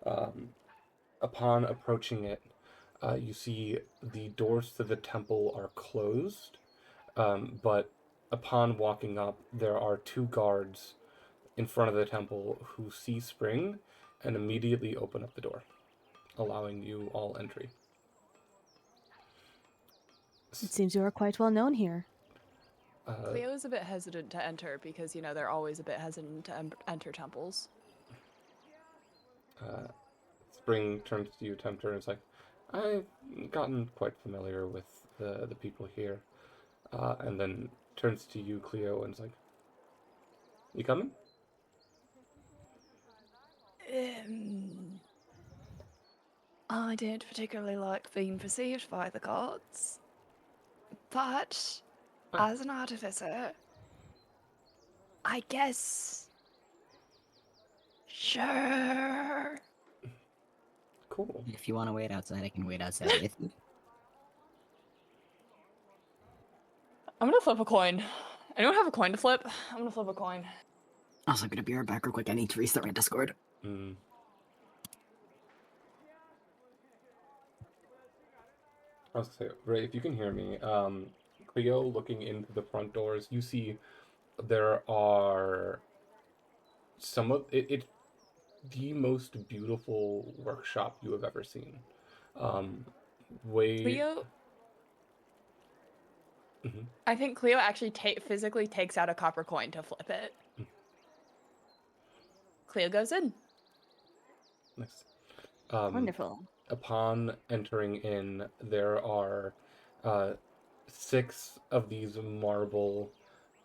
Speaker 1: of. Upon approaching it, you see the doors to the temple are closed, but upon walking up, there are 2 guards in front of the temple who see Spring and immediately open up the door, allowing you all entry.
Speaker 3: It seems you are quite well known here.
Speaker 5: Cleo's a bit hesitant to enter because, you know, they're always a bit hesitant to enter temples.
Speaker 1: Spring turns to you, Tempter, and is like, I've gotten quite familiar with the people here. And then turns to you, Cleo, and is like, you coming?
Speaker 5: I don't particularly like being perceived by the gods, but as an artificer, I guess. Sure.
Speaker 1: Cool.
Speaker 4: If you want to wait outside, I can wait outside with you.
Speaker 5: I'm gonna flip a coin. Anyone have a coin to flip? I'm gonna flip a coin.
Speaker 4: Also, gonna be right back real quick. I need to restart my Discord.
Speaker 1: Mm. I was gonna say, Ray, if you can hear me, Cleo, looking into the front doors, you see there are some of it. It's the most beautiful workshop you have ever seen.
Speaker 5: Cleo.
Speaker 1: Mhm.
Speaker 5: I think Cleo actually physically takes out a copper coin to flip it. Cleo goes in.
Speaker 1: Nice.
Speaker 3: Wonderful.
Speaker 1: Upon entering in, there are 6 of these marble,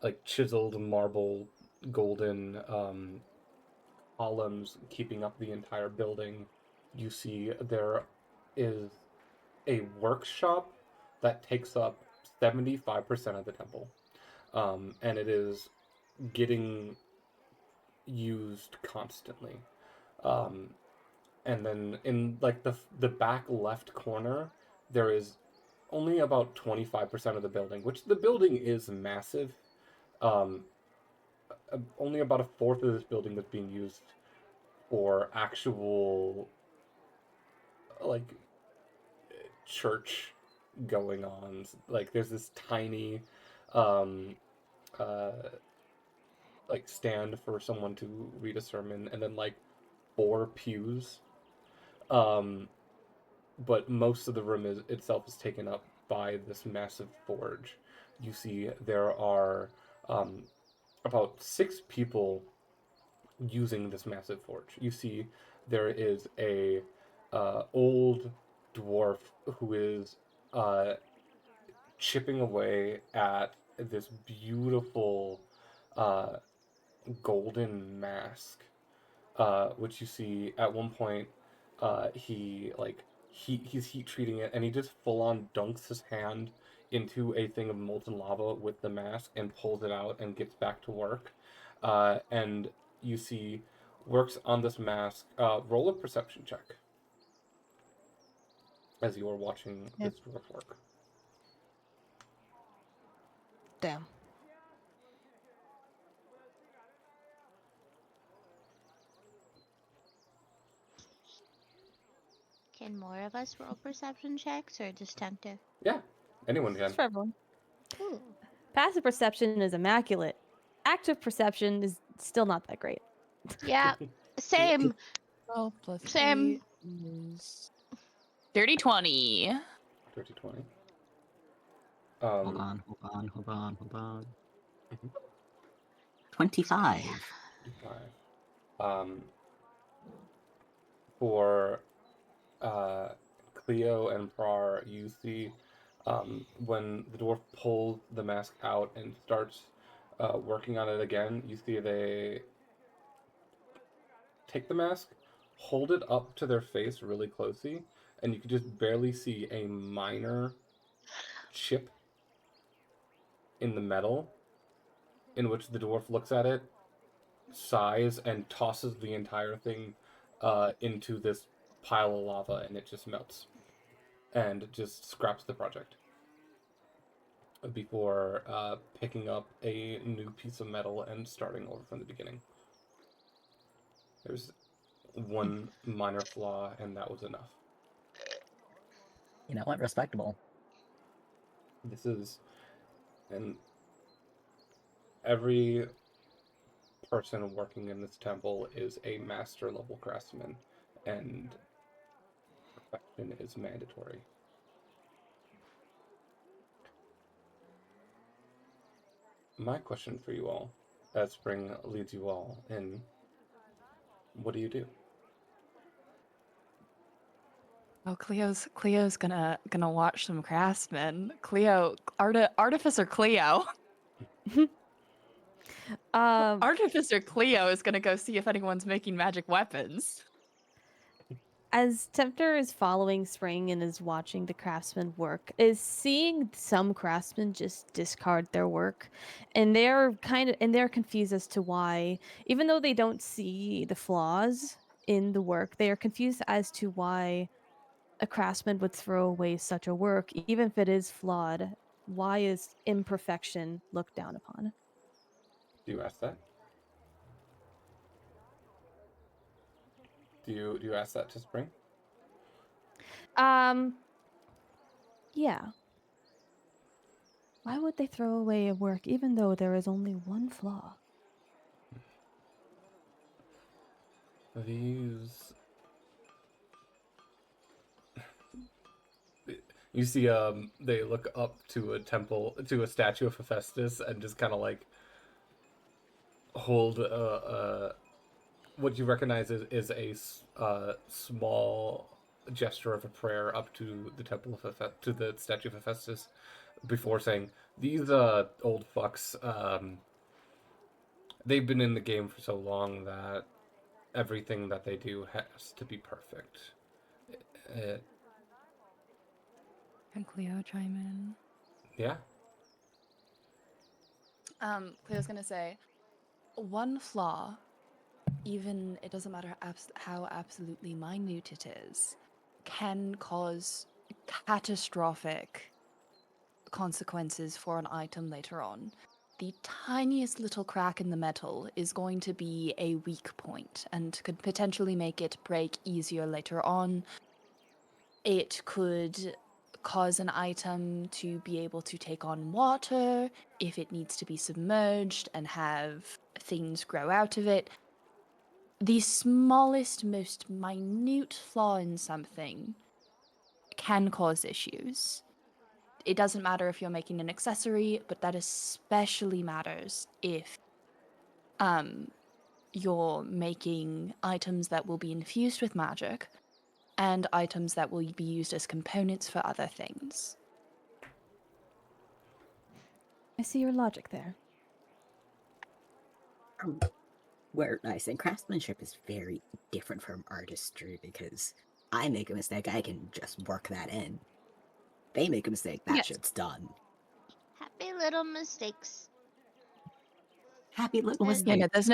Speaker 1: like chiseled marble, golden columns keeping up the entire building. You see there is a workshop that takes up 75% of the temple, and it is getting used constantly. And then in like the back left corner, there is only about 25% of the building, which the building is massive. Um, Only about a fourth of this building is being used for actual like church going on. Like there's this tiny um uh like stand for someone to read a sermon, and then like 4 pews. But most of the room itself is taken up by this massive forge. You see there are about 6 people using this massive forge. You see there is a old dwarf who is chipping away at this beautiful uh, golden mask, which you see at one point he's heat treating it, and he just full on dunks his hand into a thing of molten lava with the mask and pulls it out and gets back to work. And you see works on this mask. Roll a perception check as you are watching
Speaker 3: Yep.
Speaker 1: this dwarf work.
Speaker 3: Damn.
Speaker 2: Can more of us roll perception checks or just Tempter?
Speaker 1: Yeah, anyone can.
Speaker 3: It's for everyone.
Speaker 2: Ooh.
Speaker 3: Passive perception is immaculate. Active perception is still not that great.
Speaker 2: Yeah. Same.
Speaker 5: 12 plus
Speaker 2: Same.
Speaker 5: 8 is... Dirty 20.
Speaker 1: 30-20.
Speaker 4: Hold on.
Speaker 1: Mhm.
Speaker 4: 25.
Speaker 1: 25. For Cleo and Prar, you see when the dwarf pulls the mask out and starts working on it again, you see they take the mask, hold it up to their face really closely, and you can just barely see a minor chip in the metal, in which the dwarf looks at it, sighs, and tosses the entire thing into this pile of lava, and it just melts and just scraps the project before picking up a new piece of metal and starting over from the beginning. There's one minor flaw, and that was enough.
Speaker 4: You know what? Respectable.
Speaker 1: This is, and every person working in this temple is a master level craftsman, and perfection is mandatory. my question for you all, as spring leads you all in, what do you do?
Speaker 5: Oh, Cleo's gonna watch some craftsmen. Artificer Cleo. Artificer Cleo is gonna go see if anyone's making magic weapons.
Speaker 3: As Tempter is following Spring and is watching the craftsmen work, is seeing some craftsmen just discard their work, and they're confused as to why, even though they don't see the flaws in the work, they are confused as to why a craftsman would throw away such a work, even if it is flawed. Why is imperfection looked down upon?
Speaker 1: Do you ask that? Do you ask that to Spring?
Speaker 3: Yeah. Why would they throw away a work even though there is only one flaw?
Speaker 1: These. You see, they look up to a statue of Hephaestus, and just kind of like hold what you recognize is a small gesture of a prayer up to the to the statue of Hephaestus, before saying, "These old fucks, they've been in the game for so long that everything that they do has to be perfect."
Speaker 5: Can Cleo chime in?
Speaker 1: Yeah.
Speaker 5: Cleo's gonna say, one flaw, even it doesn't matter how absolutely minute it is, can cause catastrophic consequences for an item later on. The tiniest little crack in the metal is going to be a weak point and could potentially make it break easier later on. It could cause an item to be able to take on water if it needs to be submerged and have things grow out of it. The smallest, most minute flaw in something can cause issues. It doesn't matter if you're making an accessory, but that especially matters if you're making items that will be infused with magic and items that will be used as components for other things.
Speaker 3: I see your logic there.
Speaker 4: Where I say craftsmanship is very different from artistry, because I make a mistake, I can just work that in. They make a mistake, that
Speaker 5: Yes.
Speaker 4: shit's done.
Speaker 2: Happy little mistakes.
Speaker 4: Happy little
Speaker 2: Yeah,
Speaker 4: mistake.
Speaker 5: Yeah, no, there's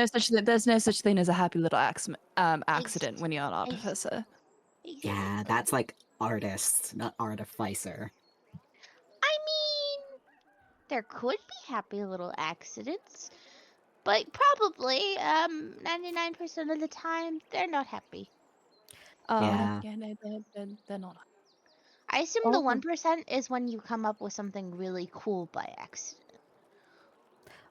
Speaker 5: no such thing as a happy little accident when you're an artificer.
Speaker 4: Yeah, that's like artist, not artificer.
Speaker 2: I mean, there could be happy little accidents, but probably 99% of the time they're not happy.
Speaker 4: Yeah.
Speaker 5: Yeah, no, they're not.
Speaker 2: I assume
Speaker 3: All
Speaker 2: the
Speaker 3: of-
Speaker 2: 1% is when you come up with something really cool by accident.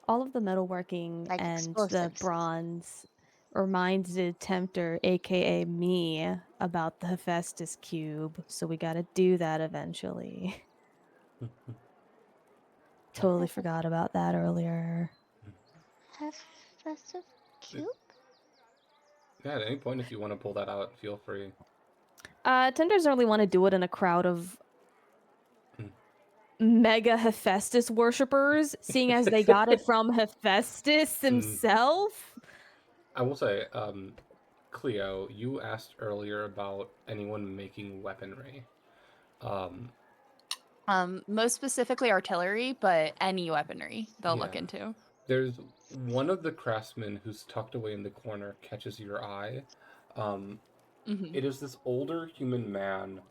Speaker 3: All of the metalworking
Speaker 2: Like
Speaker 3: and the
Speaker 2: explosives.
Speaker 3: bronze reminded Tempter, aka me, about the Hephaestus cube, so we gotta do that eventually. Totally forgot about that earlier.
Speaker 2: Hephaestus cube?
Speaker 1: Yeah, at any point, if you want to pull that out, feel free.
Speaker 3: Tenders only want to do it in a crowd of mega Hephaestus worshippers, seeing as they got it from Hephaestus himself.
Speaker 1: I will say, Cleo, you asked earlier about anyone making weaponry.
Speaker 5: Most specifically artillery, but any weaponry they'll look
Speaker 1: Yeah.
Speaker 5: into.
Speaker 1: There's one of the craftsmen who's tucked away in the corner catches your eye. It is this older human man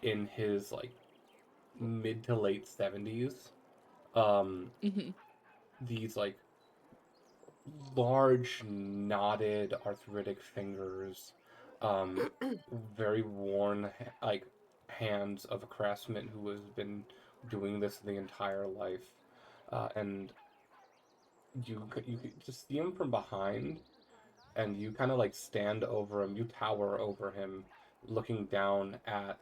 Speaker 1: in his like mid to late 70s. These like large knotted arthritic fingers, very worn like hands of a craftsman who has been doing this the entire life, and you just see him from behind, and you kind of like stand over him, you tower over him, looking down at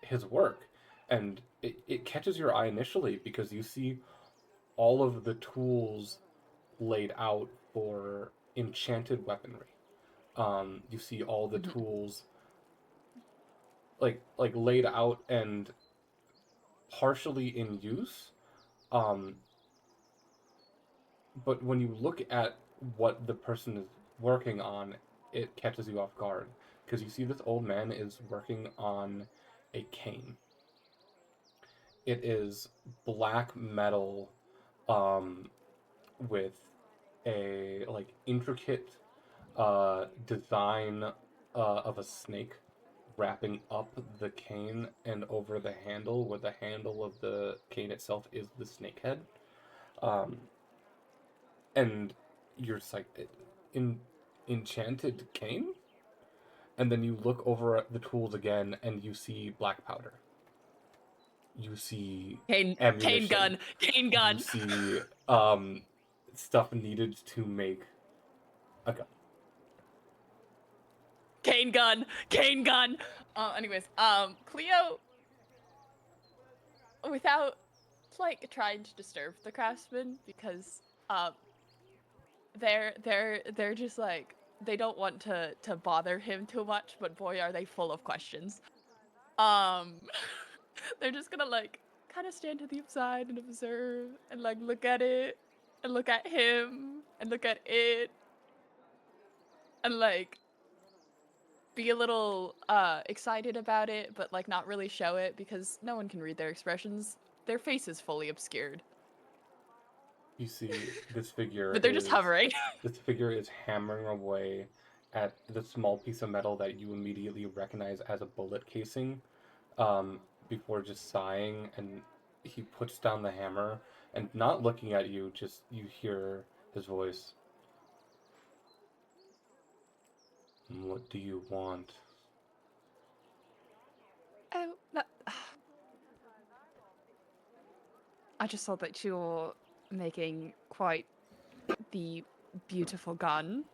Speaker 1: his work, and it catches your eye initially because you see all of the tools laid out for enchanted weaponry. You see all the tools like laid out and partially in use. But when you look at what the person is working on, it catches you off guard because you see this old man is working on a cane. It is black metal, with a like intricate design of a snake wrapping up the cane and over the handle, where the handle of the cane itself is the snake head. And you're just like, enchanted cane? And then you look over at the tools again and you see black powder. You see
Speaker 5: Cane gun.
Speaker 1: You see stuff needed to make a gun.
Speaker 5: Cane gun. Anyways, Cleo, without like trying to disturb the craftsmen, because they're just like, they don't want to bother him too much, but boy are they full of questions. They're just gonna like kind of stand to the side and observe and like look at it and look at him and look at it and like be a little excited about it, but like not really show it because no one can read their expressions. Their face is fully obscured.
Speaker 1: You see this figure
Speaker 5: But they're just hovering.
Speaker 1: This figure is hammering away at the small piece of metal that you immediately recognize as a bullet casing, before just sighing, and he puts down the hammer and not looking at you, just you hear his voice. What do you want?
Speaker 5: Oh, no. I just saw that you're making quite the beautiful gun.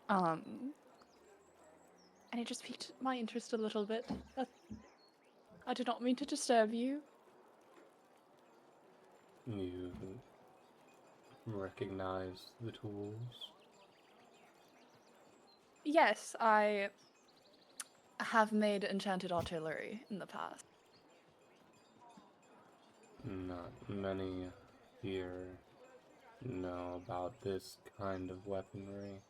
Speaker 5: And it just piqued my interest a little bit. I did not mean to disturb you.
Speaker 1: You recognize the tools?
Speaker 5: Yes, I have made enchanted artillery in the past.
Speaker 1: Not many here know about this kind of weaponry.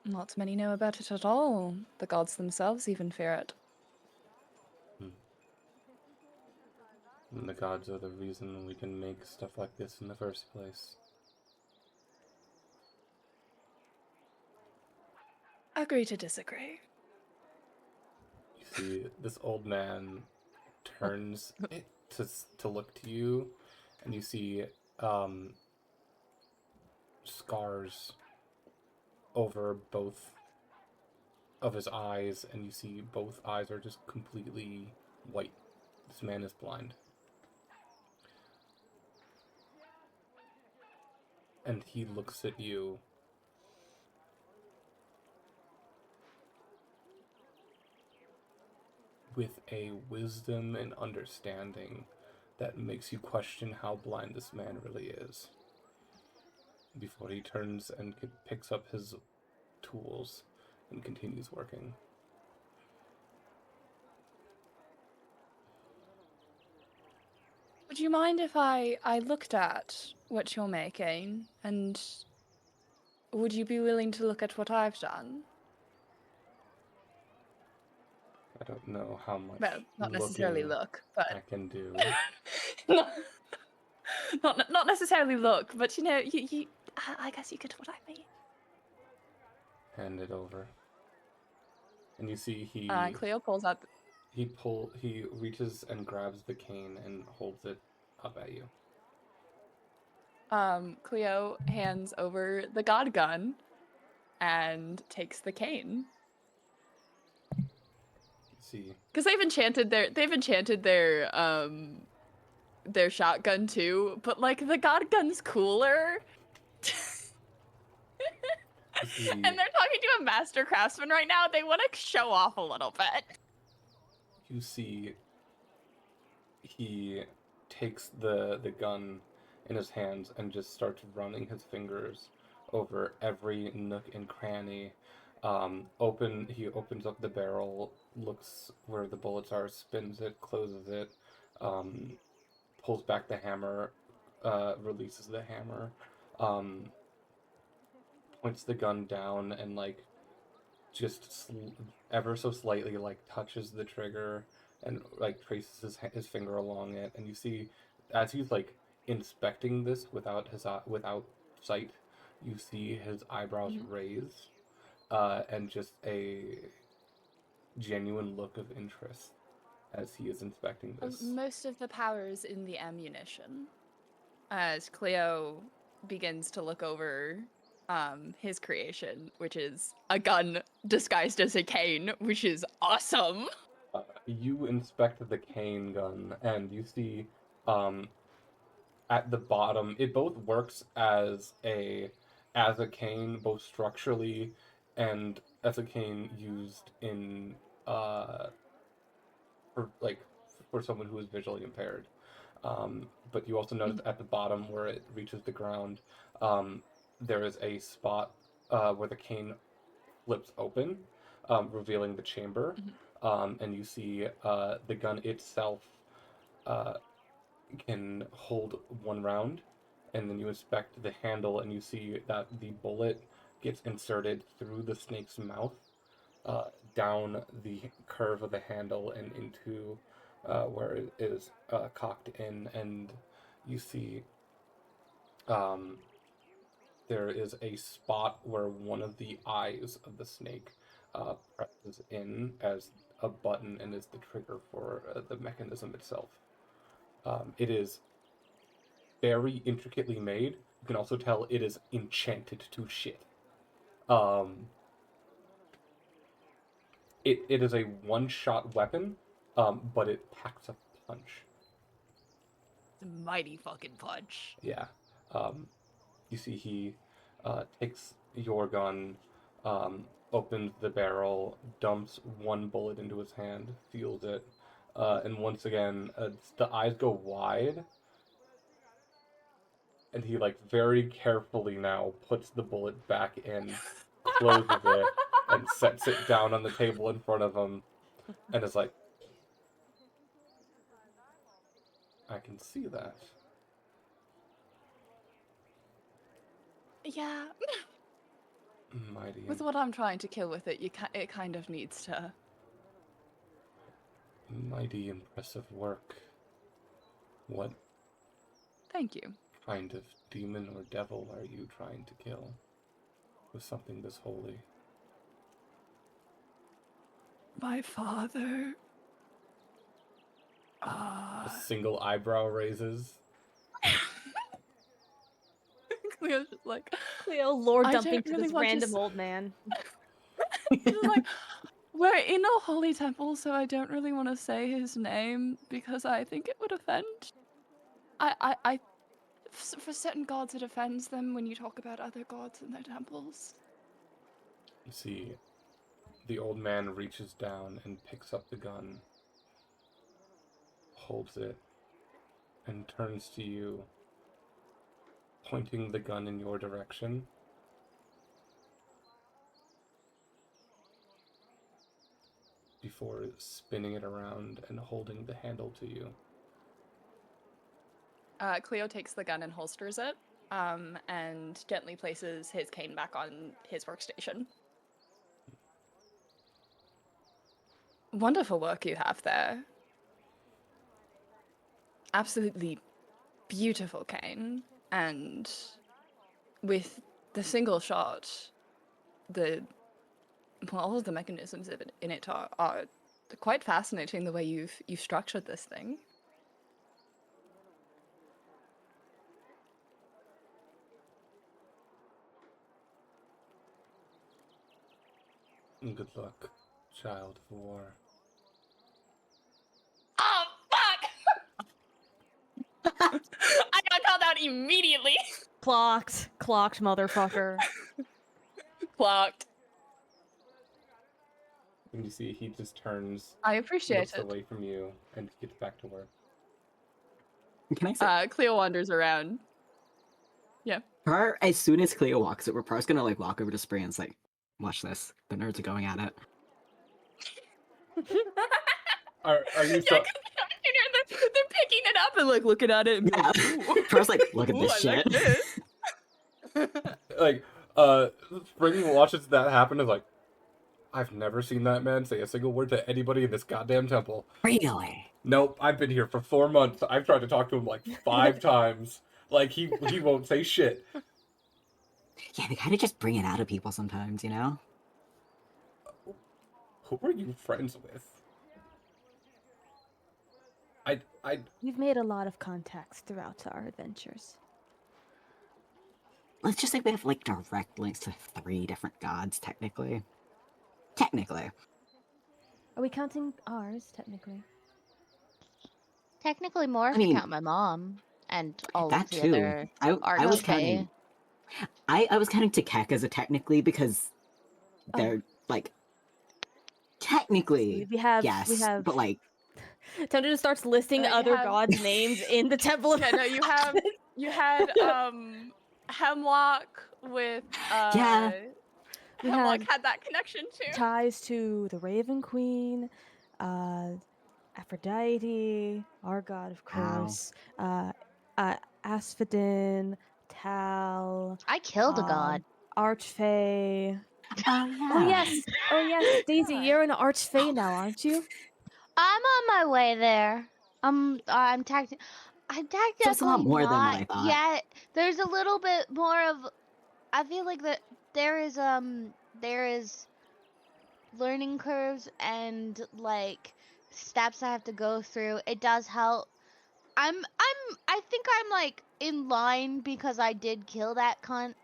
Speaker 5: Not many know about it at all. The gods themselves even fear it.
Speaker 1: And the gods are the reason we can make stuff like this in the first place.
Speaker 5: Agree to disagree.
Speaker 1: You see, this old man turns to look to you, and you see scars over both of his eyes, and you see both eyes are just completely white. This man is blind. And he looks at you. With a wisdom and understanding that makes you question how blind this man really is. Before he turns and picks up his tools and continues working.
Speaker 5: Would you mind if I looked at what you're making, and would you be willing to look at what I've done?
Speaker 1: I don't know how much
Speaker 5: Well, not necessarily look, but
Speaker 1: I can do.
Speaker 5: not necessarily look, but you know, you I guess you get what I mean.
Speaker 1: Hand it over. And you see
Speaker 5: Cleo pulls out.
Speaker 1: He reaches and grabs the cane and holds it up at you.
Speaker 5: Cleo hands over the god gun and takes the cane.
Speaker 1: See,
Speaker 5: because they've enchanted their shotgun too, but like the god gun's cooler. And they're talking to a master craftsman right now. They want to show off a little bit.
Speaker 1: You see, he takes the gun in his hands and just starts running his fingers over every nook and cranny. He opens up the barrel, looks where the bullets are, spins it, closes it, pulls back the hammer, releases the hammer, um, points the gun down and like just ever so slightly like touches the trigger and like traces his finger along it, and you see as he's like inspecting this without sight, you see his eyebrows raise, and just a genuine look of interest as he is inspecting this.
Speaker 5: Most of the power is in the ammunition. As Cleo begins to look over his creation, which is a gun disguised as a cane, which is awesome.
Speaker 1: You inspect the cane gun, and you see at the bottom, it both works as a cane, both structurally and as a cane used in for like for someone who is visually impaired. But you also notice at the bottom where it reaches the ground, there is a spot where the cane flips open, revealing the chamber, and you see the gun itself can hold one round, and then you inspect the handle and you see that the bullet gets inserted through the snake's mouth, down the curve of the handle and into where it is cocked in, and you see there is a spot where one of the eyes of the snake presses in as a button and is the trigger for the mechanism itself. It is very intricately made. You can also tell it is enchanted to shit. It is a one-shot weapon, but it packs a punch.
Speaker 5: It's a mighty fucking punch.
Speaker 1: Yeah. You see he takes your gun, opens the barrel, dumps one bullet into his hand, feels it, and once again, the eyes go wide, and he like very carefully now puts the bullet back in, closes it, and sets it down on the table in front of him, and is like, I can see that.
Speaker 5: Yeah.
Speaker 1: Mighty.
Speaker 5: With what I'm trying to kill with it, it kind of needs to.
Speaker 1: Mighty impressive work. What
Speaker 5: Thank you.
Speaker 1: kind of demon or devil are you trying to kill with something this holy?
Speaker 5: My father.
Speaker 1: A single eyebrow raises.
Speaker 5: Cleo's just like,
Speaker 3: Cleo lord
Speaker 5: I
Speaker 3: dumping
Speaker 5: don't
Speaker 3: to
Speaker 5: really
Speaker 3: this
Speaker 5: want to
Speaker 3: random old man.
Speaker 5: She's like, we're in a holy temple, so I don't really want to say his name because I think it would offend. For certain gods, it offends them when you talk about other gods in their temples.
Speaker 1: You see, the old man reaches down and picks up the gun, holds it, and turns to you, pointing the gun in your direction. Before spinning it around and holding the handle to you.
Speaker 5: Cleo takes the gun and holsters it, and gently places his cane back on his workstation. Wonderful work you have there. Absolutely beautiful cane, and with the single shot, all of the mechanisms in it are quite fascinating. The way you've structured this thing.
Speaker 1: Good luck, child of war.
Speaker 5: Oh, fuck! I got called out immediately.
Speaker 3: Clocked, motherfucker.
Speaker 5: Clocked.
Speaker 1: And you see he just turns,
Speaker 5: I appreciate
Speaker 1: looks
Speaker 5: it.
Speaker 1: away from you, and gets back to work.
Speaker 4: Can I say?
Speaker 5: Cleo wanders around. Yeah.
Speaker 4: Her, as soon as Cleo walks over, Par's gonna like walk over to Spring and it's like, watch this. The nerds are going at it.
Speaker 1: Are you
Speaker 5: Yeah, they're picking it up and like looking at it. And
Speaker 4: Yeah. Par's like, look at
Speaker 5: ooh,
Speaker 4: this
Speaker 5: I
Speaker 4: shit.
Speaker 5: like this.
Speaker 1: like Spring watches that happen is like, I've never seen that man say a single word to anybody in this goddamn temple.
Speaker 4: Really?
Speaker 1: Nope, I've been here for 4 months. I've tried to talk to him like 5 times. Like he won't say shit.
Speaker 4: Yeah, they gotta just bring it out of people sometimes, you know?
Speaker 1: Who are you friends with?
Speaker 3: We've made a lot of contacts throughout our adventures.
Speaker 4: Let's just say we have like direct links to 3 different gods, technically. Technically.
Speaker 3: Are we counting ours, technically?
Speaker 2: Technically more if
Speaker 4: I mean,
Speaker 2: you count my mom and all
Speaker 4: that
Speaker 2: of the
Speaker 4: too.
Speaker 2: other
Speaker 4: I was
Speaker 2: Archfey.
Speaker 4: counting. I was counting Tekek as a technically because they're like technically
Speaker 3: We have
Speaker 4: yes, but like
Speaker 3: Tundra just starts listing
Speaker 5: You
Speaker 3: other
Speaker 5: have-
Speaker 3: gods' names in the Temple of
Speaker 5: Yeah, no, you had Hemlock with
Speaker 4: Yeah.
Speaker 3: We
Speaker 5: Hemlock
Speaker 3: had
Speaker 5: had that connection too.
Speaker 3: ties to the Raven Queen, Aphrodite, our god of
Speaker 4: Wow.
Speaker 3: course, Asphodin, Tal,
Speaker 2: I killed a god.
Speaker 3: Archfey.
Speaker 4: Oh yeah.
Speaker 3: Oh yes, Daisy,
Speaker 5: God.
Speaker 3: you're an Archfey now, aren't you?
Speaker 2: I'm on my way there. I'm technically
Speaker 4: So it's a lot more than what I
Speaker 2: not
Speaker 4: thought.
Speaker 2: yet. There's a little bit more of. I feel like that there is learning curves and like steps I have to go through. It does help. I think I'm like in line because I did kill that cunt.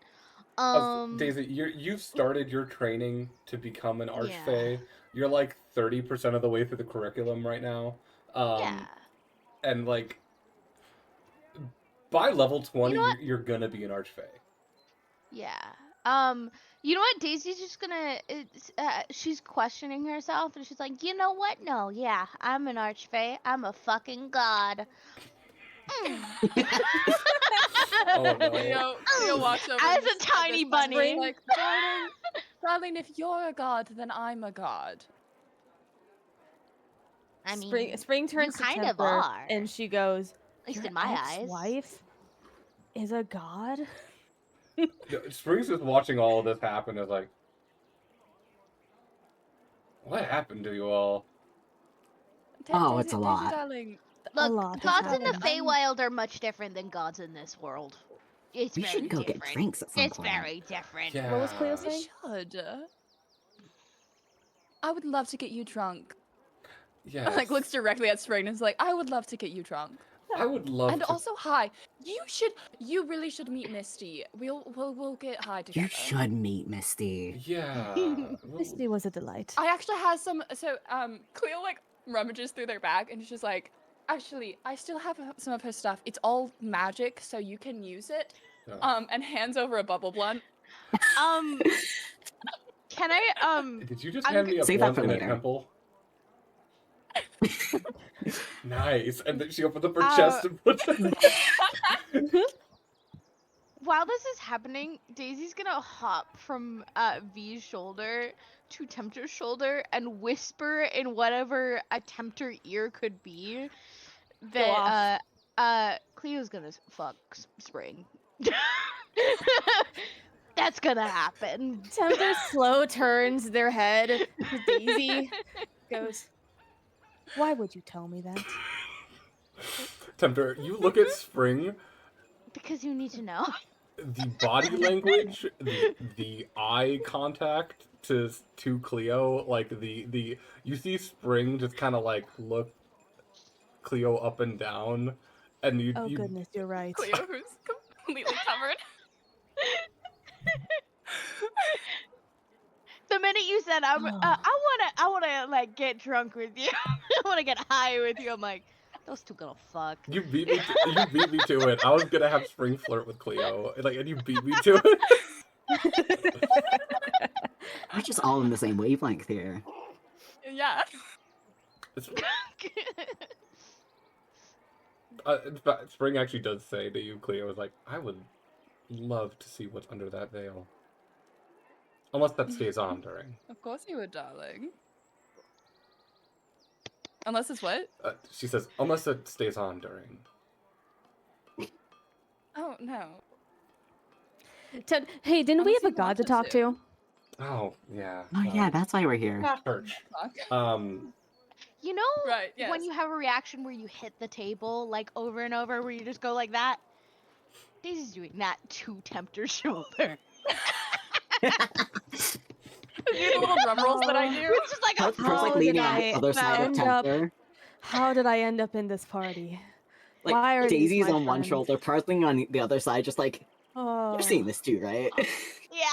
Speaker 1: Daisy, you've started your training to become an
Speaker 2: Yeah.
Speaker 1: Archfey. You're like 30% of the way through the curriculum right now.
Speaker 2: Yeah.
Speaker 1: And like by level 20,
Speaker 2: You know what?
Speaker 1: you're gonna be an Archfey.
Speaker 2: Yeah. You know what? Daisy's just gonna. She's questioning herself, and she's like, you know what? No, yeah, I'm an archfey. I'm a fucking god.
Speaker 1: Oh no.
Speaker 5: Cleo walks over.
Speaker 2: As
Speaker 5: and just
Speaker 2: a
Speaker 5: says
Speaker 2: tiny
Speaker 5: this
Speaker 2: bunny.
Speaker 5: funny, like, darling, if you're a god, then I'm a god.
Speaker 2: I mean,
Speaker 3: Spring turns
Speaker 2: you
Speaker 3: to
Speaker 2: kind of
Speaker 3: Temper,
Speaker 2: are.
Speaker 3: and she goes,
Speaker 2: At least
Speaker 3: "Your
Speaker 2: in my eyes.
Speaker 3: ex-wife is a god?"
Speaker 1: Spring's just watching all of this happen is like, what happened to you all?
Speaker 4: Oh, it's a
Speaker 5: Daisy,
Speaker 4: lot.
Speaker 5: darling,
Speaker 3: A
Speaker 2: Look,
Speaker 3: lot has
Speaker 2: gods in the
Speaker 3: happened.
Speaker 2: Feywild are much different than gods in this world. It's
Speaker 4: We
Speaker 2: very
Speaker 4: should go
Speaker 2: different.
Speaker 4: get drinks at some
Speaker 2: It's
Speaker 4: point.
Speaker 2: very different.
Speaker 1: Yeah.
Speaker 3: What was Cleo
Speaker 5: we
Speaker 3: saying?
Speaker 5: should. I would love to get you drunk.
Speaker 1: Yeah.
Speaker 5: Like looks directly at Spring and is like, I would love to get you drunk.
Speaker 1: I would love
Speaker 5: And
Speaker 1: to.
Speaker 5: also, hi. You really should meet Misty. We'll get high together.
Speaker 4: You should meet Misty.
Speaker 1: Yeah.
Speaker 3: Misty was a delight.
Speaker 5: I actually have some. So Cleo like rummages through their bag and she's like, actually, I still have some of her stuff. It's all magic, so you can use it.
Speaker 1: Yeah.
Speaker 5: And hands over a bubble blunt.
Speaker 2: Can I
Speaker 1: Did you just
Speaker 2: I'm
Speaker 1: hand me a
Speaker 4: Save that
Speaker 1: blunt
Speaker 4: for
Speaker 1: in a
Speaker 4: later.
Speaker 1: temple? Nice. And then she opened up her chest and put
Speaker 2: while this is happening, Daisy's gonna hop from V's shoulder to Tempter's shoulder and whisper in whatever a Tempter ear could be that Cleo's gonna fuck Spring. That's gonna happen.
Speaker 3: Tempter slow turns their head to Daisy. Goes, "Why would you tell me that?"
Speaker 1: Tempter, you look at Spring,
Speaker 2: Because you need to know.
Speaker 1: the body language, the eye contact to Cleo, like the you see Spring just kind of like look Cleo up and down, and you
Speaker 3: Oh goodness, you're right.
Speaker 5: Cleo, who's completely covered.
Speaker 2: The minute you said I wanna like get drunk with you, I wanna get high with you, I'm like, those two gonna fuck.
Speaker 1: You beat me to it. I was gonna have Spring flirt with Cleo, like, and you beat me to it.
Speaker 4: We're just all in the same wavelength here.
Speaker 5: Yeah.
Speaker 1: It's- In fact, Spring actually does say to you, Cleo, is like, I would love to see what's under that veil. Unless that stays on during.
Speaker 5: Of course you would, darling. Unless it's what?
Speaker 1: She says, unless it stays on during.
Speaker 5: Oh, no.
Speaker 3: Ted, hey, didn't we
Speaker 5: Unless
Speaker 3: have a
Speaker 5: you
Speaker 3: god to
Speaker 5: wanted
Speaker 3: talk to?
Speaker 1: Oh, yeah.
Speaker 4: Oh yeah, that's why we're here.
Speaker 1: Church.
Speaker 5: Fuck.
Speaker 2: You know
Speaker 5: Right, yes.
Speaker 2: when you have a reaction where you hit the table like over and over, where you just go like that? Daisy's doing that to Tempter's shoulder.
Speaker 5: Do the little drum rolls that I do?
Speaker 2: It's just like
Speaker 4: Pro's
Speaker 3: How
Speaker 4: like
Speaker 3: did
Speaker 4: leaning on
Speaker 3: I
Speaker 4: the other side of
Speaker 3: end up-
Speaker 4: Tempter.
Speaker 3: How did I end up in this party?
Speaker 4: Like
Speaker 3: Why are these
Speaker 4: Daisy's
Speaker 3: my
Speaker 4: on one
Speaker 3: friends?
Speaker 4: shoulder, Pro's leaning on the other side, just like
Speaker 3: Oh,
Speaker 4: you're seeing this too, right?
Speaker 2: yeah.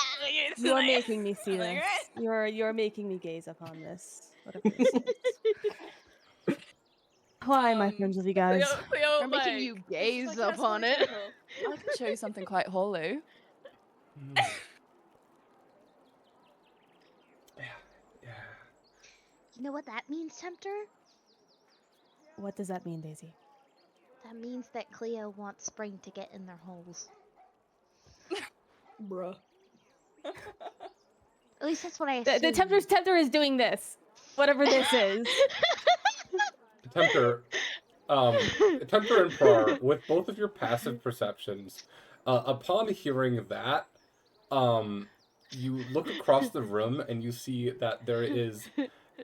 Speaker 3: you're making me see
Speaker 5: Like,
Speaker 3: this. You're making me gaze upon this. Whatever this is. Why am I friends with you guys?
Speaker 5: Cleo,
Speaker 2: We're making you
Speaker 5: it's
Speaker 2: gaze
Speaker 5: like, yes,
Speaker 2: upon
Speaker 5: really
Speaker 2: it.
Speaker 5: gentle. I can show you something quite holy.
Speaker 1: Yeah. Yeah.
Speaker 2: You know what that means, Tempter?
Speaker 3: What does that mean, Daisy?
Speaker 2: That means that Cleo wants Spring to get in their holes.
Speaker 6: Bruh.
Speaker 2: At least that's what I
Speaker 3: The
Speaker 2: assumed.
Speaker 3: tempter is doing this. Whatever this is.
Speaker 1: Tempter, Tempter and Prar, with both of your passive perceptions, upon hearing that, you look across the room and you see that there is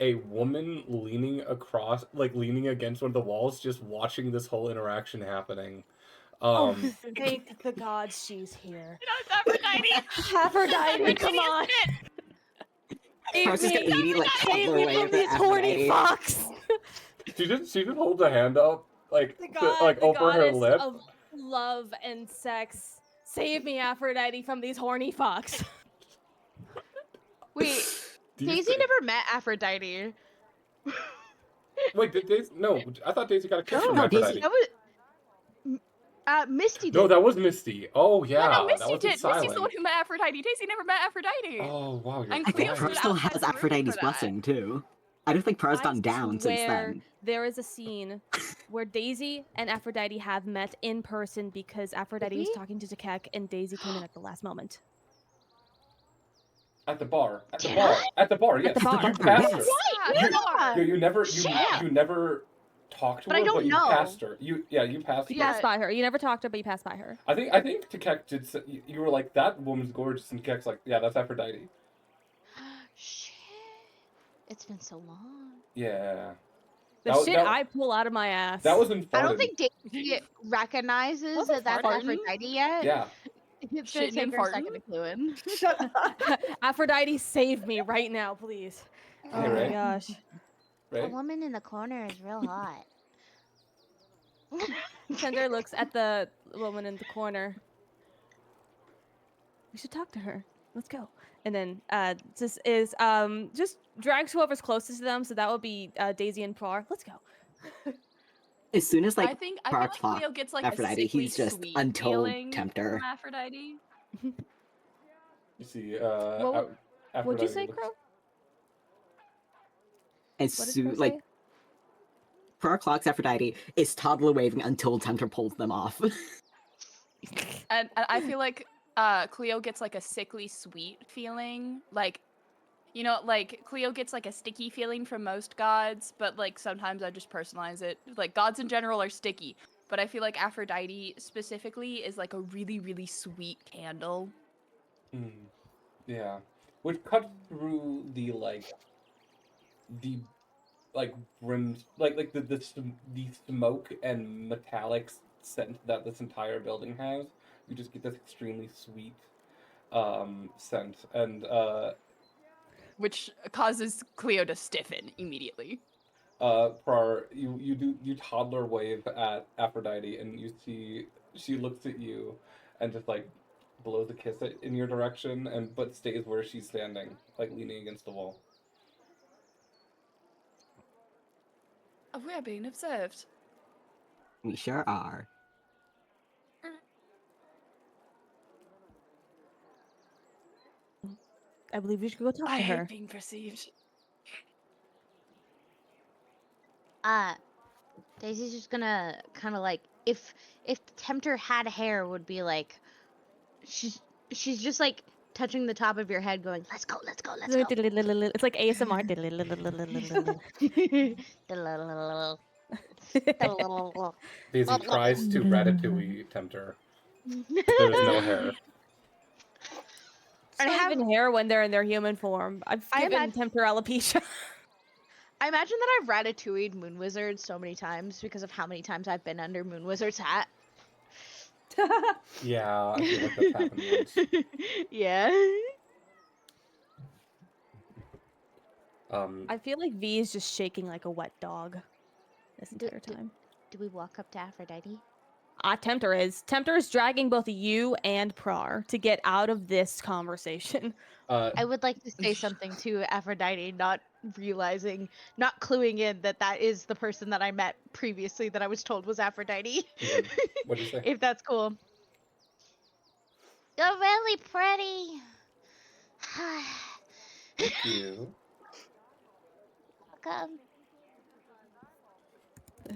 Speaker 1: a woman leaning across, like leaning against one of the walls, just watching this whole interaction happening.
Speaker 3: Oh, thank the gods she's here.
Speaker 5: It's Aphrodite!
Speaker 3: Aphrodite, come on!
Speaker 4: Pro's just gonna immediately like
Speaker 3: Save
Speaker 4: toddler
Speaker 3: me
Speaker 4: away
Speaker 3: from
Speaker 4: with
Speaker 3: these horny
Speaker 4: Aphrodite.
Speaker 3: fucks!
Speaker 1: She just holds a hand up, like like
Speaker 3: The
Speaker 1: over her
Speaker 3: goddess
Speaker 1: lip.
Speaker 3: of love and sex. Save me, Aphrodite, from these horny fucks.
Speaker 2: Wait,
Speaker 1: Do you
Speaker 2: Daisy
Speaker 1: say-
Speaker 2: never met Aphrodite.
Speaker 1: Wait, did Daisy? No, I thought Daisy got a kiss
Speaker 2: No,
Speaker 1: from
Speaker 4: no, Daisy-
Speaker 1: Aphrodite.
Speaker 2: That was Misty did.
Speaker 1: No, that was Misty. Oh yeah,
Speaker 5: no,
Speaker 1: that
Speaker 5: Misty
Speaker 1: was
Speaker 5: did. Misty's
Speaker 1: silent.
Speaker 5: the one who met Aphrodite. Daisy never met Aphrodite.
Speaker 1: Oh wow, you're
Speaker 5: And
Speaker 4: I think
Speaker 5: Cleo
Speaker 1: right.
Speaker 4: Pro
Speaker 5: stood
Speaker 4: still
Speaker 5: outside
Speaker 4: has
Speaker 5: the room
Speaker 4: Aphrodite's
Speaker 5: for that.
Speaker 4: blessing too. I don't think Pro's
Speaker 3: I
Speaker 4: gone down since
Speaker 3: swear
Speaker 4: then.
Speaker 3: there is a scene where Daisy and Aphrodite have met in person because Aphrodite was
Speaker 2: Really?
Speaker 3: talking to Takek and Daisy came in at the last moment.
Speaker 1: At the bar. At the
Speaker 2: Did
Speaker 1: bar.
Speaker 2: I?
Speaker 1: At the bar. Yes.
Speaker 3: the bar.
Speaker 1: You passed her.
Speaker 2: Right,
Speaker 1: You,
Speaker 2: yeah.
Speaker 1: you never.
Speaker 2: Shit.
Speaker 1: You never talked to
Speaker 2: But I
Speaker 1: her,
Speaker 2: don't
Speaker 1: but you
Speaker 2: know.
Speaker 1: passed her. You passed
Speaker 3: You
Speaker 1: her.
Speaker 3: passed by her. You never talked to her, but you passed by her.
Speaker 1: I think Takek did. You were like, that woman's gorgeous, and Takek's like, yeah, that's Aphrodite.
Speaker 2: Shit. It's been so long.
Speaker 1: Yeah.
Speaker 3: The
Speaker 1: That-
Speaker 3: shit
Speaker 1: that-
Speaker 3: I pull out of my ass.
Speaker 1: That was in
Speaker 2: I don't
Speaker 1: Farted.
Speaker 2: think Daisy recognizes
Speaker 5: Wasn't
Speaker 2: that that's
Speaker 5: farting?
Speaker 2: Aphrodite yet.
Speaker 1: Yeah.
Speaker 2: It's gonna
Speaker 5: Shitting
Speaker 2: take
Speaker 5: and
Speaker 2: her a
Speaker 5: farting?
Speaker 2: second to clue in.
Speaker 3: Aphrodite, save me right now, please. Oh
Speaker 1: Yeah,
Speaker 3: my
Speaker 1: right?
Speaker 3: gosh.
Speaker 2: The
Speaker 1: Right.
Speaker 2: woman in the corner is real hot.
Speaker 3: Tender looks at the woman in the corner. We should talk to her. Let's go. And then just drags whoever's closest to them. So that would be Daisy and Prar. Let's go.
Speaker 4: As soon as
Speaker 5: I
Speaker 4: like
Speaker 5: feel
Speaker 4: Prar
Speaker 5: like
Speaker 4: clocked
Speaker 5: Cleo gets like
Speaker 4: Aphrodite,
Speaker 5: a sickly
Speaker 4: he's just
Speaker 5: sweet
Speaker 4: untold
Speaker 5: feeling
Speaker 4: tempter.
Speaker 5: from Aphrodite.
Speaker 1: You see,
Speaker 3: What'd you
Speaker 1: Aphrodite
Speaker 3: say,
Speaker 1: looks-
Speaker 3: Crow?
Speaker 4: as
Speaker 3: What did
Speaker 4: soon
Speaker 3: Crow
Speaker 4: like
Speaker 3: say?
Speaker 4: Prar clocks Aphrodite is toddler waving until Tempter pulls them off.
Speaker 5: And I feel like Cleo gets like a sickly sweet feeling. Like, you know, like Cleo gets like a sticky feeling from most gods, but like sometimes I just personalize it. Like gods in general are sticky, but I feel like Aphrodite specifically is like a really, really sweet candle.
Speaker 1: Mm. Yeah. Which cuts through the brims, the smoke and metallic scent that this entire building has. You just get this extremely sweet scent, and
Speaker 5: Which causes Cleo to stiffen immediately.
Speaker 1: Prar, you toddler wave at Aphrodite, and you see she looks at you, and just like blows a kiss in your direction, but stays where she's standing, like leaning against the wall.
Speaker 5: Oh, we are being observed.
Speaker 4: We sure are.
Speaker 3: I believe we should go talk
Speaker 5: I
Speaker 3: to her.
Speaker 5: hate being perceived.
Speaker 2: Daisy's just gonna kind of like if Tempter had hair, would be like she's just like touching the top of your head, going, "Let's go, let's go, let's go."
Speaker 3: It's like ASMR.
Speaker 1: Daisy tries to ratatouille Tempter. There's no hair.
Speaker 3: It's not even hair when they're in their human form. I've
Speaker 2: I
Speaker 3: given
Speaker 2: imagine-
Speaker 3: Tempter alopecia.
Speaker 2: I imagine that I've ratatouilleed Moon Wizard so many times because of how many times I've been under Moon Wizard's hat.
Speaker 1: Yeah, I feel like that's happened once.
Speaker 2: Yeah.
Speaker 3: I feel like V is just shaking like a wet dog this entire
Speaker 2: do-
Speaker 3: time.
Speaker 2: Do we walk up to Aphrodite?
Speaker 3: Tempter is. Tempter is dragging both you and Prar to get out of this conversation.
Speaker 2: I would like to say something to Aphrodite, not realizing, not cluing in that that is the person that I met previously that I was told was Aphrodite.
Speaker 1: What'd you say?
Speaker 2: If that's cool. You're really pretty.
Speaker 1: Thank you.
Speaker 2: Welcome.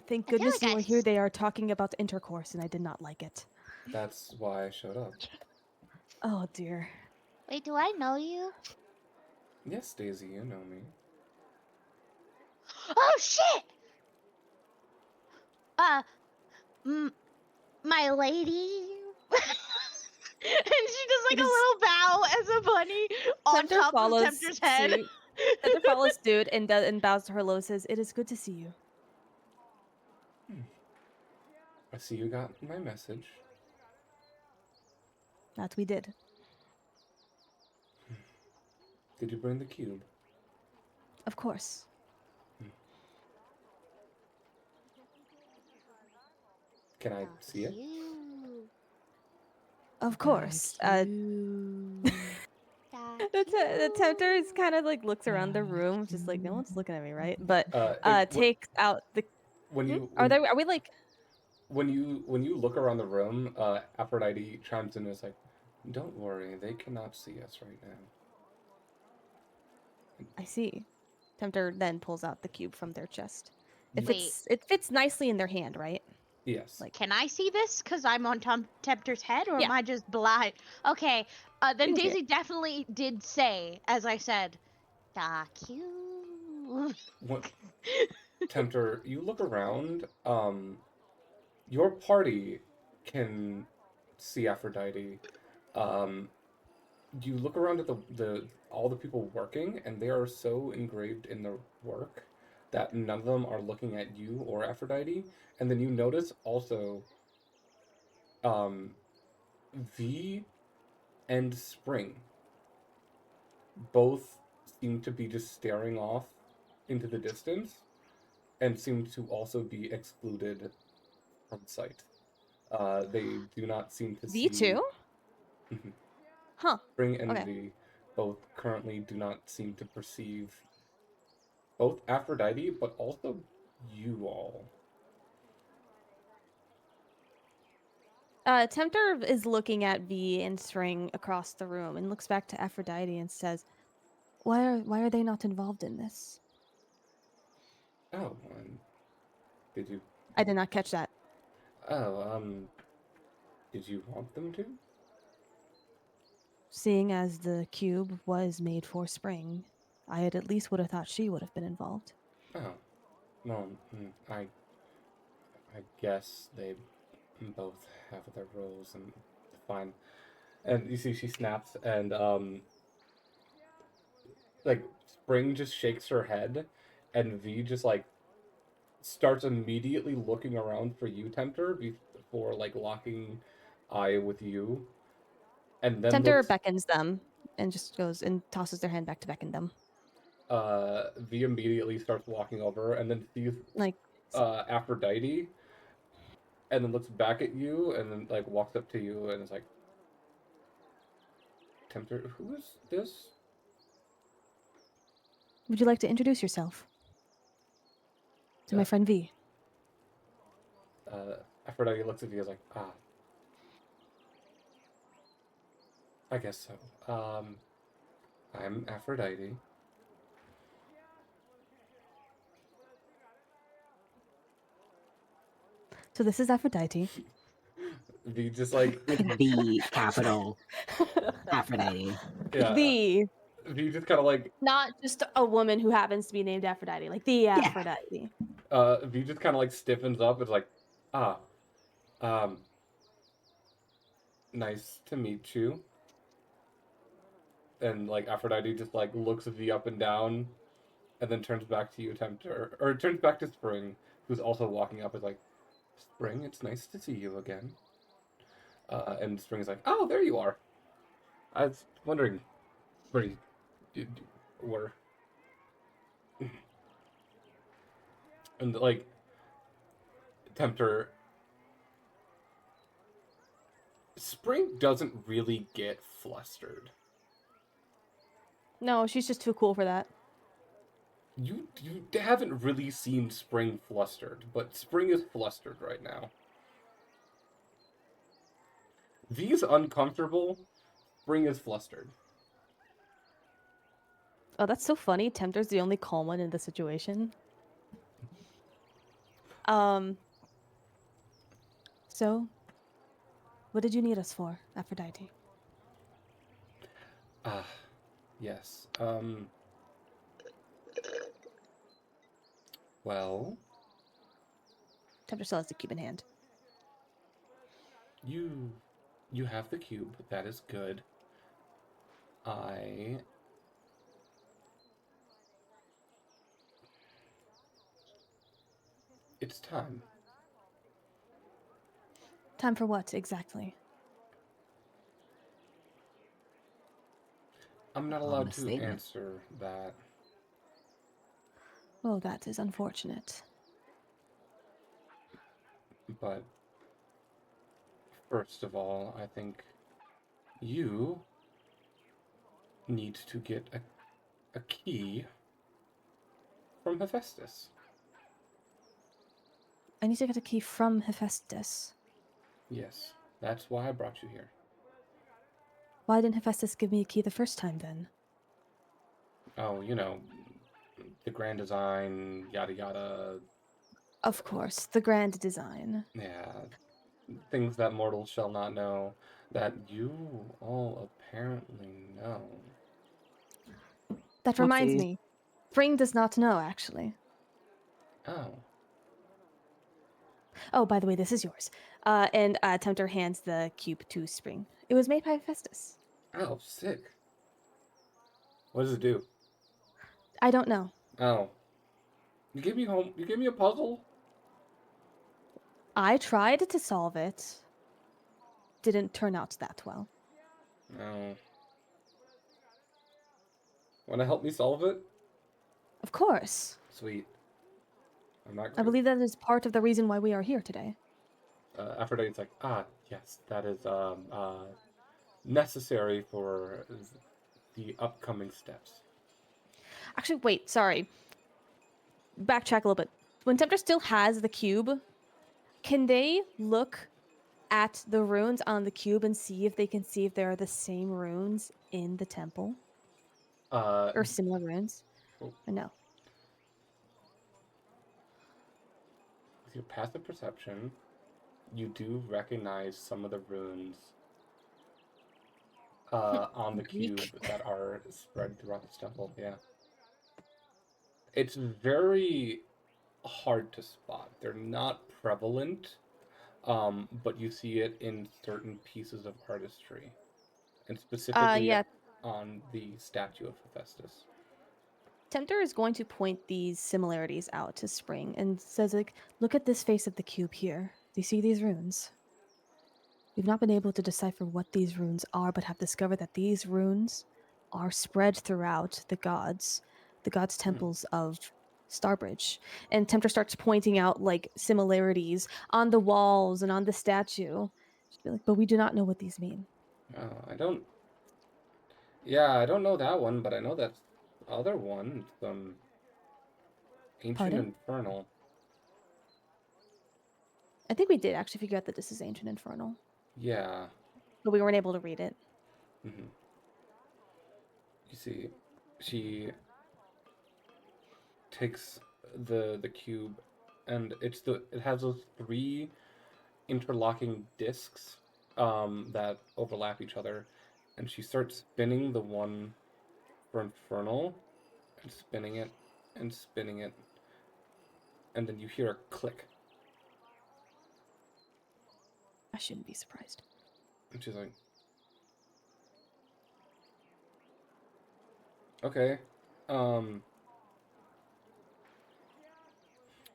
Speaker 3: Thank
Speaker 2: I feel
Speaker 3: goodness
Speaker 2: like
Speaker 3: you
Speaker 2: I
Speaker 3: were here. They are talking about intercourse, and I did not like it.
Speaker 1: That's why I showed up.
Speaker 3: Oh dear.
Speaker 2: Wait, do I know you?
Speaker 1: Yes, Daisy, you know me.
Speaker 2: Oh shit! My lady. And she does like a little bow as a bunny on
Speaker 3: Tempter
Speaker 2: top of
Speaker 3: follows
Speaker 2: Tempter's head.
Speaker 3: suit. Tempter follows suit and bows to her low. Says, "It is good to see you."
Speaker 1: I see you got my message.
Speaker 3: That we did.
Speaker 1: Did you bring the cube?
Speaker 3: Of course.
Speaker 1: Can I see it?
Speaker 3: Of course. The tempter is kind of like looks around the room, just like no one's looking at me, right? But takes out the.
Speaker 1: When you
Speaker 3: Are we like?
Speaker 1: When you look around the room, Aphrodite chimes in and is like, "Don't worry, they cannot see us right now."
Speaker 3: I see. Tempter then pulls out the cube from their chest.
Speaker 2: Wait.
Speaker 3: It fits nicely in their hand, right?
Speaker 1: Yes.
Speaker 3: Like,
Speaker 2: can I see this? Because I'm on Tempter's head, or
Speaker 3: Yeah.
Speaker 2: am I just blind? Okay. Then
Speaker 3: You can see
Speaker 2: Daisy definitely did say, as I said, the cube.
Speaker 1: Tempter, you look around. Your party can see Aphrodite. You look around at the all the people working, and they are so engraved in their work that none of them are looking at you or Aphrodite. And then you notice also, V and Spring both seem to be just staring off into the distance, and seem to also be excluded from sight. They do not seem to see.
Speaker 3: V2? Huh.
Speaker 1: Spring and
Speaker 3: Okay.
Speaker 1: V both currently do not seem to perceive both Aphrodite, but also you all.
Speaker 3: Tempter is looking at V and String across the room and looks back to Aphrodite and says, why are they not involved in this?"
Speaker 1: Oh, did you?
Speaker 3: I did not catch that.
Speaker 1: Oh, did you want them to?
Speaker 3: Seeing as the cube was made for Spring, I had at least would have thought she would have been involved.
Speaker 1: Oh, well, I guess they both have their roles and fine. And you see, she snaps, and like Spring just shakes her head, and V just like starts immediately looking around for you, Tempter, before like locking eye with you. And then
Speaker 3: Tempter beckons them and just goes and tosses their hand back to beckon them.
Speaker 1: V immediately starts walking over and then sees
Speaker 3: Like
Speaker 1: Aphrodite, and then looks back at you and then like walks up to you and is like, "Tempter, who is this?"
Speaker 3: Would you like to introduce yourself to my friend V?
Speaker 1: Aphrodite looks at you and is like, I guess so. I'm Aphrodite.
Speaker 3: So this is Aphrodite.
Speaker 1: V just like
Speaker 4: Like the capital Aphrodite.
Speaker 1: yeah.
Speaker 3: The
Speaker 1: V just kind of like
Speaker 3: not just a woman who happens to be named Aphrodite, like the
Speaker 4: Yeah.
Speaker 3: Aphrodite.
Speaker 1: V just kind of like stiffens up. It's like, ah, um, nice to meet you. And like Aphrodite just like looks V up and down, and then turns back to you, Tempter, or turns back to Spring, who's also walking up. Is like, Spring, it's nice to see you again. And Spring is like, oh, there you are. I was wondering where you were. And like, Tempter, Spring doesn't really get flustered.
Speaker 3: No, she's just too cool for that.
Speaker 1: You haven't really seen Spring flustered, but Spring is flustered right now. V's uncomfortable. Spring is flustered.
Speaker 3: Oh, that's so funny. Tempter's the only calm one in the situation. So, what did you need us for, Aphrodite?
Speaker 1: Ah, yes. Well,
Speaker 3: Tempter still has the cube in hand.
Speaker 1: you have the cube. That is good. It's time.
Speaker 3: Time for what, exactly?
Speaker 1: I'm not allowed
Speaker 4: Ominous
Speaker 1: to
Speaker 4: statement.
Speaker 1: answer that.
Speaker 3: Oh, that is unfortunate.
Speaker 1: But first of all, I think you need to get a key from Hephaestus.
Speaker 3: I need to get a key from Hephaestus.
Speaker 1: Yes, that's why I brought you here.
Speaker 3: Why didn't Hephaestus give me a key the first time, then?
Speaker 1: Oh, you know, the grand design, yada yada.
Speaker 3: Of course, the grand design.
Speaker 1: Yeah, things that mortals shall not know, that you all apparently know.
Speaker 3: That reminds
Speaker 4: Whoopsies.
Speaker 3: me. Spring does not know, actually.
Speaker 1: Oh,
Speaker 3: Oh, by the way, this is yours. And Tempter hands the cube to Spring. It was made by Hephaestus.
Speaker 1: oh, sick. What does it do?
Speaker 3: I don't know.
Speaker 1: Oh, you gave me home. You gave me a puzzle.
Speaker 3: I tried to solve it. Didn't turn out that well.
Speaker 1: Oh. Want to help me solve it?
Speaker 3: Of course.
Speaker 1: Sweet. I'm not.
Speaker 3: I believe that is part of the reason why we are here today.
Speaker 1: Aphrodite's like, yes, that is necessary for the upcoming steps.
Speaker 3: Actually, wait, sorry. Backtrack a little bit. When Tempter still has the cube, can they look at the runes on the cube and see if they can see if there are the same runes in the temple? Or similar runes?
Speaker 1: Oh.
Speaker 3: Or no?
Speaker 1: With your passive perception, you do recognize some of the runes on the cube
Speaker 3: Geek.
Speaker 1: that are spread throughout this temple. Yeah. It's very hard to spot. They're not prevalent, but you see it in certain pieces of artistry, and specifically
Speaker 3: Yeah.
Speaker 1: on the statue of Hephaestus.
Speaker 3: Tempter is going to point these similarities out to Spring and says, like, look at this face of the cube here. Do you see these runes? We've not been able to decipher what these runes are, but have discovered that these runes are spread throughout the gods' temples of Starbridge. And Tempter starts pointing out like similarities on the walls and on the statue. She'd be like, but we do not know what these mean.
Speaker 1: I don't. Yeah, I don't know that one, but I know that other one, Ancient
Speaker 3: Pardon?
Speaker 1: Infernal.
Speaker 3: I think we did actually figure out that this is Ancient Infernal,
Speaker 1: Yeah.
Speaker 3: but we weren't able to read it.
Speaker 1: Mm-hmm. You see, she takes the cube, and it has those three interlocking discs that overlap each other, and she starts spinning the one for Infernal, and spinning it, and spinning it, and then you hear a click.
Speaker 3: I shouldn't be surprised.
Speaker 1: And she's like, okay,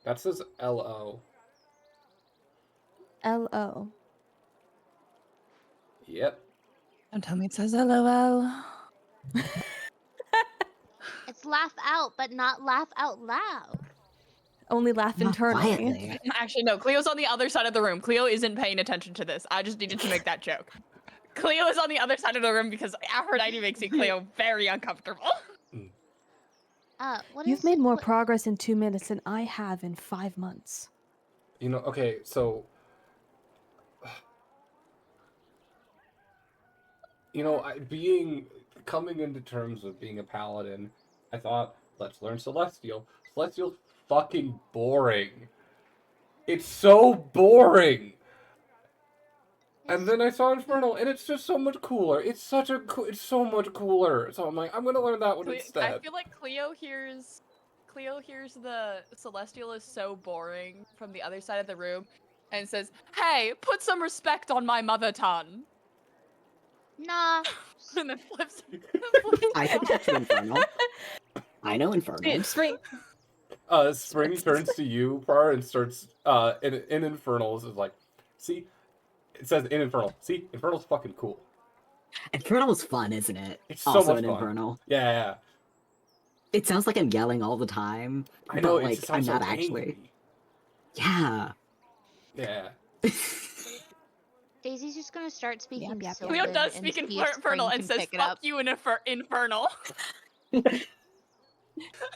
Speaker 1: that says LO.
Speaker 3: LO.
Speaker 1: Yep.
Speaker 5: Don't tell me it says LOL.
Speaker 2: It's laugh out, but not laugh out loud.
Speaker 3: Only laugh
Speaker 4: Not
Speaker 3: internally.
Speaker 4: quietly.
Speaker 5: Actually, no. Cleo's on the other side of the room. Cleo isn't paying attention to this. I just needed to make that joke. Cleo is on the other side of the room because Aphrodite makes Cleo very uncomfortable.
Speaker 2: What
Speaker 3: You've
Speaker 2: is
Speaker 3: made more
Speaker 2: what-
Speaker 3: progress in 2 minutes than I have in 5 months.
Speaker 1: You know, okay, so you know, coming into terms with being a paladin, I thought, let's learn Celestial. Celestial's fucking boring. It's so boring. And then I saw Infernal, and it's just so much cooler. It's so much cooler. So I'm like, I'm gonna learn that one
Speaker 5: I
Speaker 1: instead.
Speaker 5: feel like Cleo hears the Celestial is so boring from the other side of the room and says, "Hey, put some respect on my mother tongue."
Speaker 2: Nah.
Speaker 5: And then flips.
Speaker 4: I can touch Infernal. I know Infernal.
Speaker 3: Spring.
Speaker 1: Spring turns to you, Par, and starts in Infernals is like, see, it says in Infernal. See, Infernal's fucking cool.
Speaker 4: Infernal's fun, isn't it?
Speaker 1: It's so
Speaker 4: Also
Speaker 1: much
Speaker 4: an
Speaker 1: fun.
Speaker 4: Infernal.
Speaker 1: Yeah.
Speaker 4: It sounds like I'm yelling all the time.
Speaker 1: I know,
Speaker 4: but,
Speaker 1: it
Speaker 4: like,
Speaker 1: just
Speaker 4: I'm
Speaker 1: sounds
Speaker 4: not
Speaker 1: so
Speaker 4: actually.
Speaker 1: angry.
Speaker 4: Yeah.
Speaker 1: Yeah.
Speaker 2: Daisy's just gonna start speaking
Speaker 3: yep,
Speaker 2: Sylvan
Speaker 5: Cleo does
Speaker 2: and
Speaker 5: speak in
Speaker 2: see if
Speaker 5: Infernal
Speaker 2: Spring
Speaker 5: and
Speaker 2: can
Speaker 5: says,
Speaker 2: pick it
Speaker 5: "Fuck
Speaker 2: up.
Speaker 5: you, Infernal."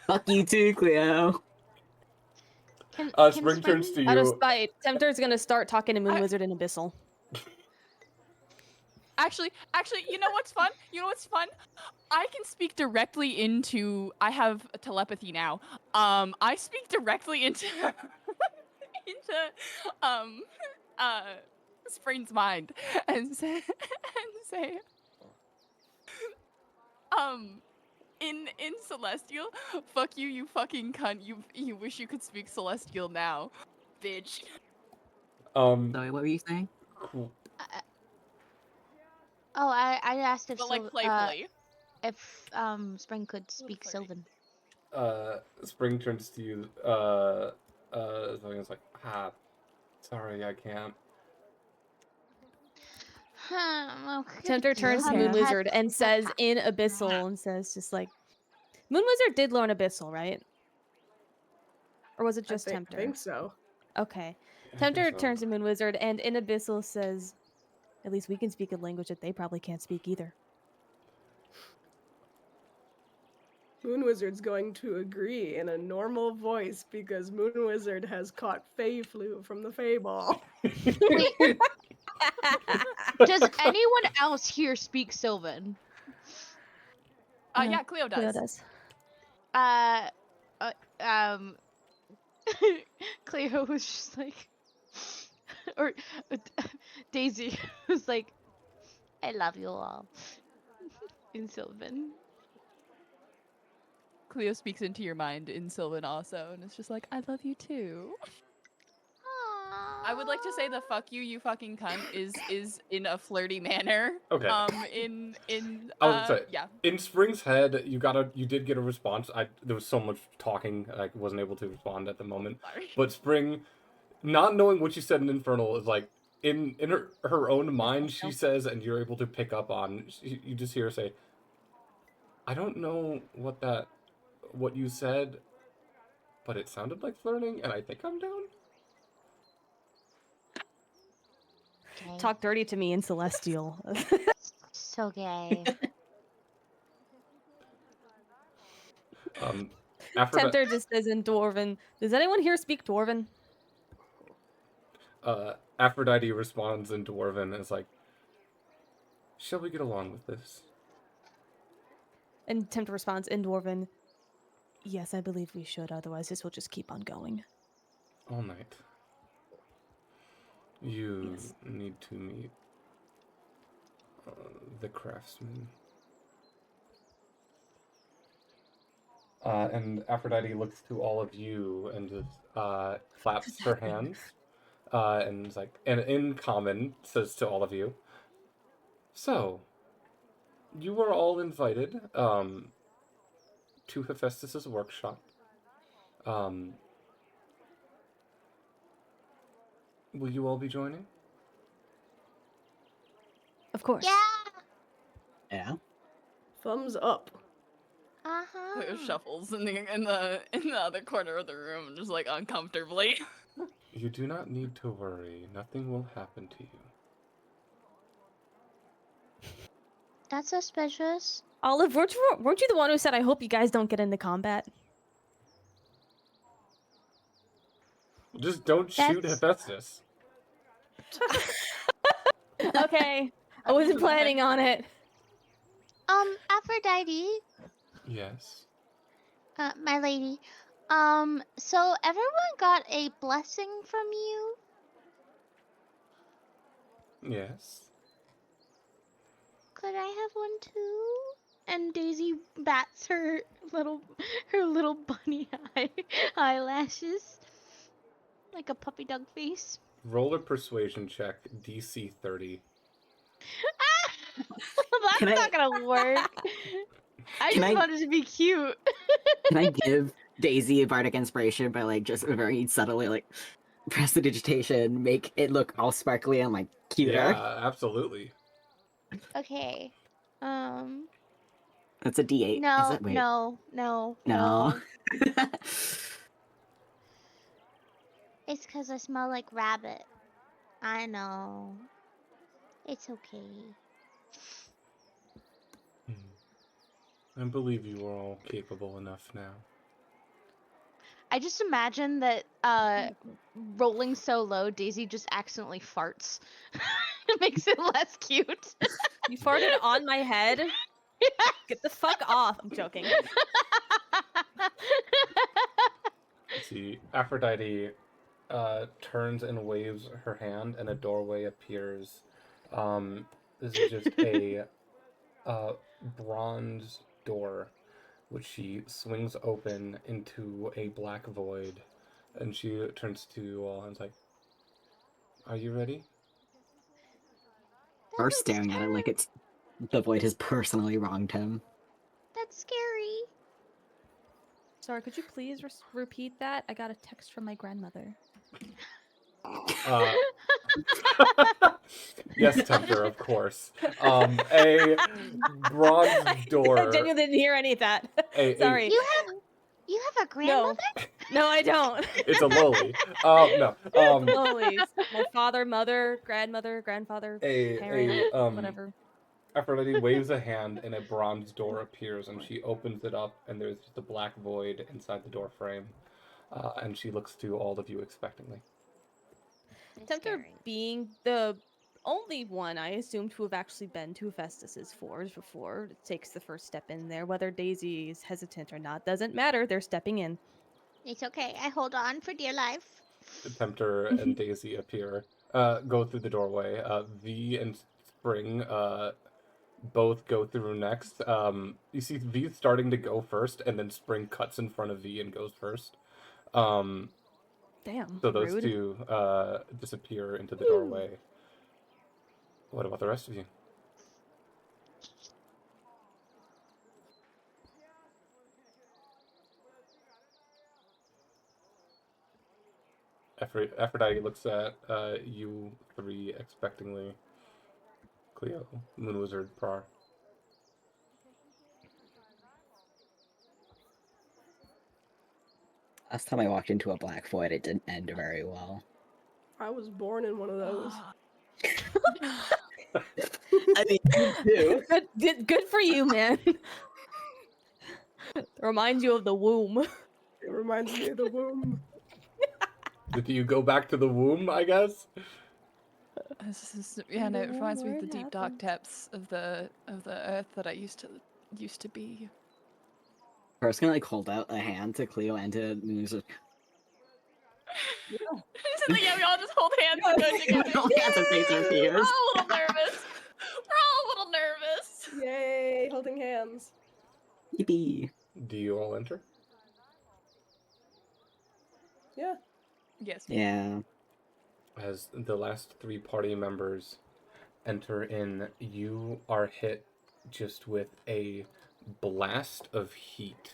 Speaker 4: Fuck you too, Cleo.
Speaker 2: Can
Speaker 1: Spring turns to
Speaker 3: Out of
Speaker 1: you.
Speaker 3: spite, Tempter's gonna start talking to Moon
Speaker 5: I-
Speaker 3: Wizard and Abyssal.
Speaker 5: Actually, you know what's fun? I can speak directly into. I have telepathy now. I speak directly into um Spring's mind and say in Celestial, fuck you, you fucking cunt. You wish you could speak Celestial now, bitch.
Speaker 4: Sorry, what were you saying?
Speaker 1: Cool.
Speaker 2: I asked if
Speaker 5: But like playfully.
Speaker 2: if Spring could speak
Speaker 5: flirty.
Speaker 2: Sylvan.
Speaker 1: Spring turns to you. It's like, sorry, I can't.
Speaker 3: Tempter turns to
Speaker 5: Okay.
Speaker 3: Moon Wizard and says in Abyssal and says just like, Moon Wizard did learn Abyssal, right? Or was it just
Speaker 6: I
Speaker 3: Tempter?
Speaker 6: think so.
Speaker 3: Okay.
Speaker 1: I
Speaker 3: Tempter
Speaker 1: think so.
Speaker 3: turns to Moon Wizard and in Abyssal says, at least we can speak a language that they probably can't speak either.
Speaker 6: Moon Wizard's going to agree in a normal voice because Moon Wizard has caught Fey Flu from the Fey Ball.
Speaker 2: Wait, does anyone else here speak Sylvan?
Speaker 5: Yeah, Cleo does.
Speaker 3: Cleo does.
Speaker 2: Cleo was just like, or Daisy was like, I love you all in Sylvan.
Speaker 5: Cleo speaks into your mind in Sylvan also, and it's just like, I love you too. I would like to say the "fuck you, you fucking cunt" is in a flirty manner.
Speaker 1: Okay.
Speaker 5: In
Speaker 1: I would say,
Speaker 5: yeah.
Speaker 1: in Spring's head, you did get a response. There was so much talking, I wasn't able to respond at the moment.
Speaker 5: Sorry.
Speaker 1: But Spring, not knowing what you said in Infernal, is like in her own mind, she says, and you're able to pick up on. You just hear her say, "I don't know what you said, but it sounded like flirting, and I think I'm down."
Speaker 2: Okay.
Speaker 3: Talk dirty to me in Celestial.
Speaker 2: So gay.
Speaker 1: After
Speaker 3: Tempter just says in Dwarven, does anyone here speak Dwarven?
Speaker 1: Aphrodite responds in Dwarven and is like, "Shall we get along with this?"
Speaker 3: And Tempter responds in Dwarven, yes, I believe we should, otherwise this will just keep on going.
Speaker 1: All night. You
Speaker 3: Yes.
Speaker 1: need to meet the craftsman. And Aphrodite looks to all of you and just claps her hands and is like, and in common says to all of you, "So, you were all invited to Hephaestus's workshop. Um, will you all be joining?"
Speaker 3: Of course.
Speaker 4: Yeah.
Speaker 6: Thumbs up.
Speaker 5: Cleo shuffles in the other corner of the room, just like uncomfortably.
Speaker 1: You do not need to worry. Nothing will happen to you.
Speaker 2: That's suspicious.
Speaker 3: Olive, weren't you the one who said, I hope you guys don't get into combat?
Speaker 1: Just don't shoot
Speaker 2: That's-
Speaker 1: Hephaestus.
Speaker 3: Okay. I wasn't planning on it.
Speaker 2: Aphrodite,
Speaker 1: Yes.
Speaker 2: my lady. So everyone got a blessing from you?
Speaker 1: Yes.
Speaker 2: Could I have one too? And Daisy bats her little bunny eyelashes like a puppy dog face.
Speaker 1: Roll a persuasion check, DC 30.
Speaker 2: That's
Speaker 4: Can I-
Speaker 2: not gonna work. I
Speaker 4: Can
Speaker 2: just
Speaker 4: I-
Speaker 2: wanted to be cute.
Speaker 4: Can I give Daisy a bardic inspiration by like just very subtly like prestidigitation, make it look all sparkly and like cuter?
Speaker 1: Yeah, absolutely.
Speaker 2: Okay.
Speaker 4: That's a D8. Is
Speaker 2: No,
Speaker 4: it? Wait.
Speaker 2: no.
Speaker 4: No.
Speaker 2: It's because I smell like rabbit. I know. It's okay.
Speaker 1: I believe you are all capable enough now.
Speaker 2: I just imagine that rolling so low, Daisy just accidentally farts. It makes it less cute.
Speaker 3: You farted on my head? Get the fuck off. I'm joking.
Speaker 1: See, Aphrodite turns and waves her hand, and a doorway appears. This is just a bronze door, which she swings open into a black void, and she turns to you all and is like, "Are you ready?"
Speaker 4: Or staring at it like it's the void has personally wronged him.
Speaker 2: That's scary.
Speaker 3: Sorry, could you please repeat that? I got a text from my grandmother.
Speaker 1: Yes, Tempter, of course. A bronze door.
Speaker 3: I genuinely didn't hear any of that. Sorry.
Speaker 2: You have a grandmother?
Speaker 3: No, I don't.
Speaker 1: It's a lowly. No.
Speaker 3: Lowlies. My father, mother, grandmother, grandfather, parent, whatever.
Speaker 1: Aphrodite waves a hand and a bronze door appears, and she opens it up, and there's just a black void inside the door frame. And she looks to all of you expectantly.
Speaker 3: Tempter being the only one I assumed to have actually been to Hephaestus's forge before takes the first step in there. Whether Daisy is hesitant or not doesn't matter. They're stepping in.
Speaker 2: It's okay. I hold on for dear life.
Speaker 1: Tempter and Daisy appear, go through the doorway. V and Spring both go through next. You see V starting to go first, and then Spring cuts in front of V and goes first.
Speaker 3: Damn.
Speaker 1: So those
Speaker 3: rude.
Speaker 1: two disappear into the doorway. What about the rest of you? Aphrodite looks at you three expectingly. Cleo, Moon Wizard, Prar.
Speaker 4: Last time I walked into a black void, it didn't end very well.
Speaker 6: I was born in one of those.
Speaker 4: I mean, you too.
Speaker 3: Good for you, man. Reminds you of the womb.
Speaker 6: It reminds me of the womb.
Speaker 1: Did you go back to the womb, I guess?
Speaker 5: Yeah, no, it
Speaker 3: The
Speaker 5: reminds me of
Speaker 3: word
Speaker 5: the deep dark
Speaker 3: happened.
Speaker 5: depths of the earth that I used to be.
Speaker 4: I was gonna like hold out a hand to Cleo and to Moon.
Speaker 5: She's like, yeah, we all just hold hands and go together.
Speaker 4: We all have to face our fears.
Speaker 5: We're all a little nervous. We're all a little nervous.
Speaker 6: Yay, holding hands.
Speaker 4: Yippee.
Speaker 1: Do you all enter?
Speaker 6: Yeah.
Speaker 5: Yes.
Speaker 4: Yeah.
Speaker 1: As the last 3 party members enter in, you are hit just with a blast of heat.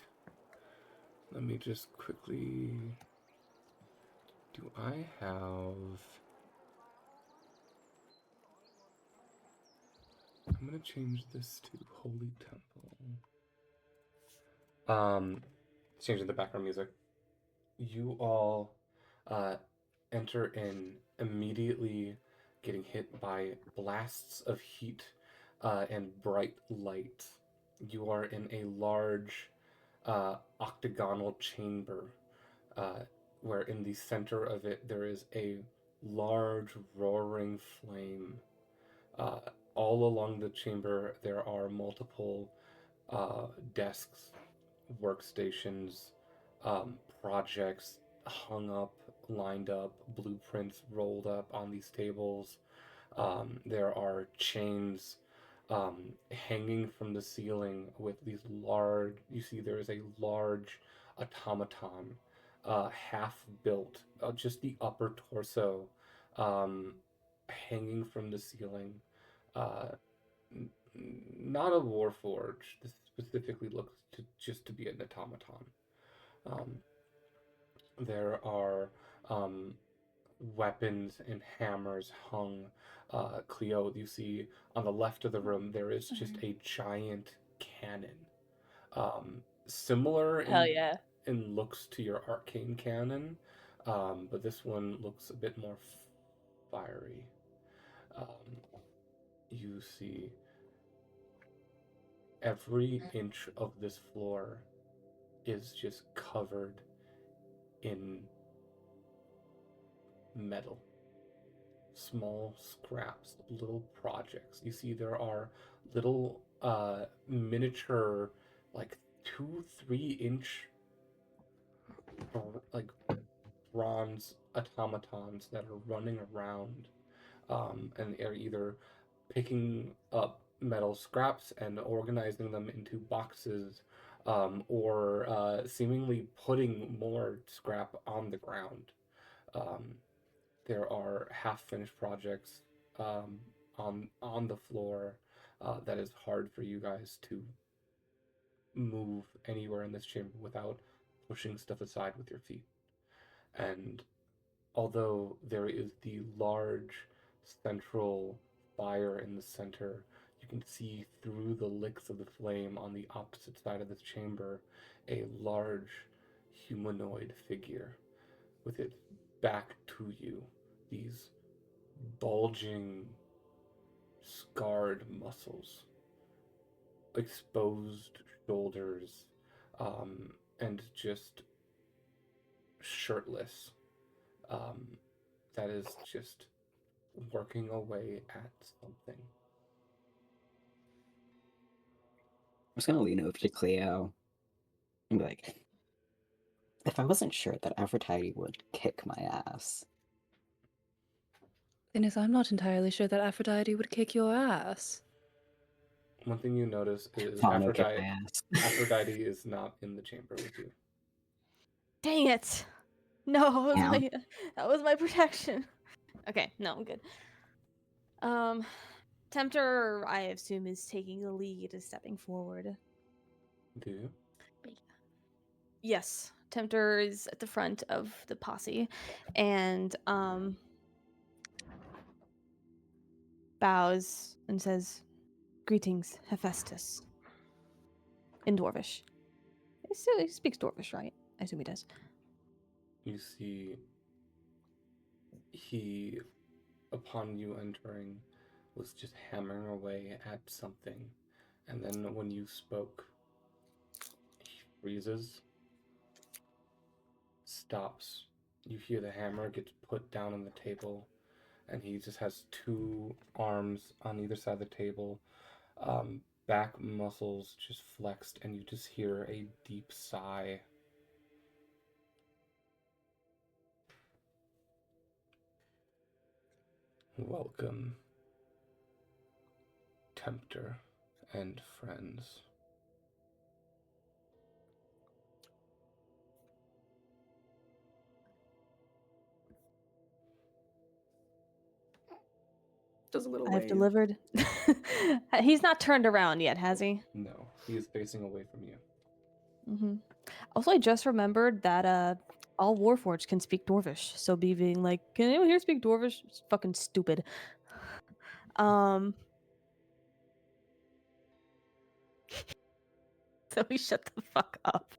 Speaker 1: Let me just quickly... Do I have... I'm gonna change this to Holy Temple. Changing the background music. You all enter in, immediately getting hit by blasts of heat and bright light. You are in a large octagonal chamber where in the center of it there is a large roaring flame. All along the chamber there are multiple desks, workstations, projects hung up, lined up, blueprints rolled up on these tables. There are chains hanging from the ceiling with these large, you see there is a large automaton, half built, just the upper torso, hanging from the ceiling. Uh, Not a warforge. This specifically looks just to be an automaton. Um, there are weapons and hammers hung. Cleo, you see on the left of the room there is just a giant cannon. Similar
Speaker 5: Hell yeah.
Speaker 1: in looks to your arcane cannon, but this one looks a bit more fiery. You see every inch of this floor is just covered in metal. Small scraps, little projects. You see there are little miniature, like 2-3 inch like bronze automatons that are running around and are either picking up metal scraps and organizing them into boxes, or seemingly putting more scrap on the ground. There are half-finished projects on the floor that is hard for you guys to move anywhere in this chamber without pushing stuff aside with your feet. And although there is the large central fire in the center, you can see through the licks of the flame on the opposite side of this chamber a large humanoid figure with its back to you. These bulging, scarred muscles, exposed shoulders, and just shirtless. That is just working away at something.
Speaker 4: I'm just gonna lean over to Cleo and be like, if I wasn't sure that Aphrodite would kick my ass.
Speaker 5: Thing is, I'm not entirely sure that Aphrodite would kick your ass.
Speaker 1: One thing you notice is
Speaker 4: Fano kick my ass.
Speaker 1: Aphrodite is not in the chamber with you.
Speaker 3: Dang it! No,
Speaker 4: Ow.
Speaker 3: that was my protection. Okay, no, I'm good. Tempter, I assume, is taking the lead, is stepping forward.
Speaker 1: Do you?
Speaker 3: Yes, Tempter is at the front of the posse, and bows and says, "Greetings, Hephaestus." In Dwarvish. He speaks Dwarvish, right? I assume he does.
Speaker 1: You see, he, upon you entering, was just hammering away at something. And then when you spoke, he freezes, stops. You hear the hammer gets put down on the table, and he just has 2 arms on either side of the table. Back muscles just flexed, and you just hear a deep sigh. Welcome, Tempter and friends.
Speaker 6: Does a little
Speaker 3: I've
Speaker 6: wave.
Speaker 3: delivered. He's not turned around yet, has he?
Speaker 1: No, he is facing away from you.
Speaker 3: Mm-hmm. Also, I just remembered that all Warforged can speak Dwarvish. So being like, can anyone here speak Dwarvish? It's fucking stupid. So we shut the fuck up.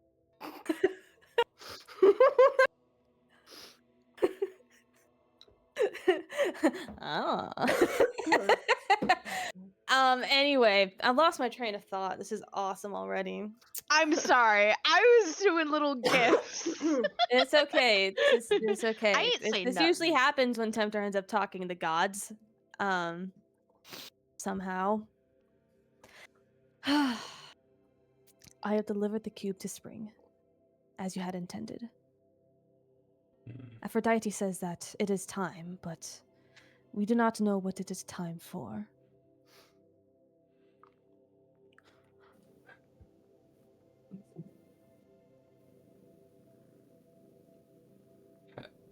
Speaker 3: Anyway, I lost my train of thought. This is awesome already.
Speaker 2: I'm sorry. I was doing little gifts.
Speaker 3: It's okay. It's okay.
Speaker 2: I ain't say
Speaker 3: this
Speaker 2: nothing.
Speaker 3: usually happens when Tempter ends up talking to the gods. Somehow. I have delivered the cube to Spring, as you had intended. Aphrodite says that it is time, but we do not know what it is time for.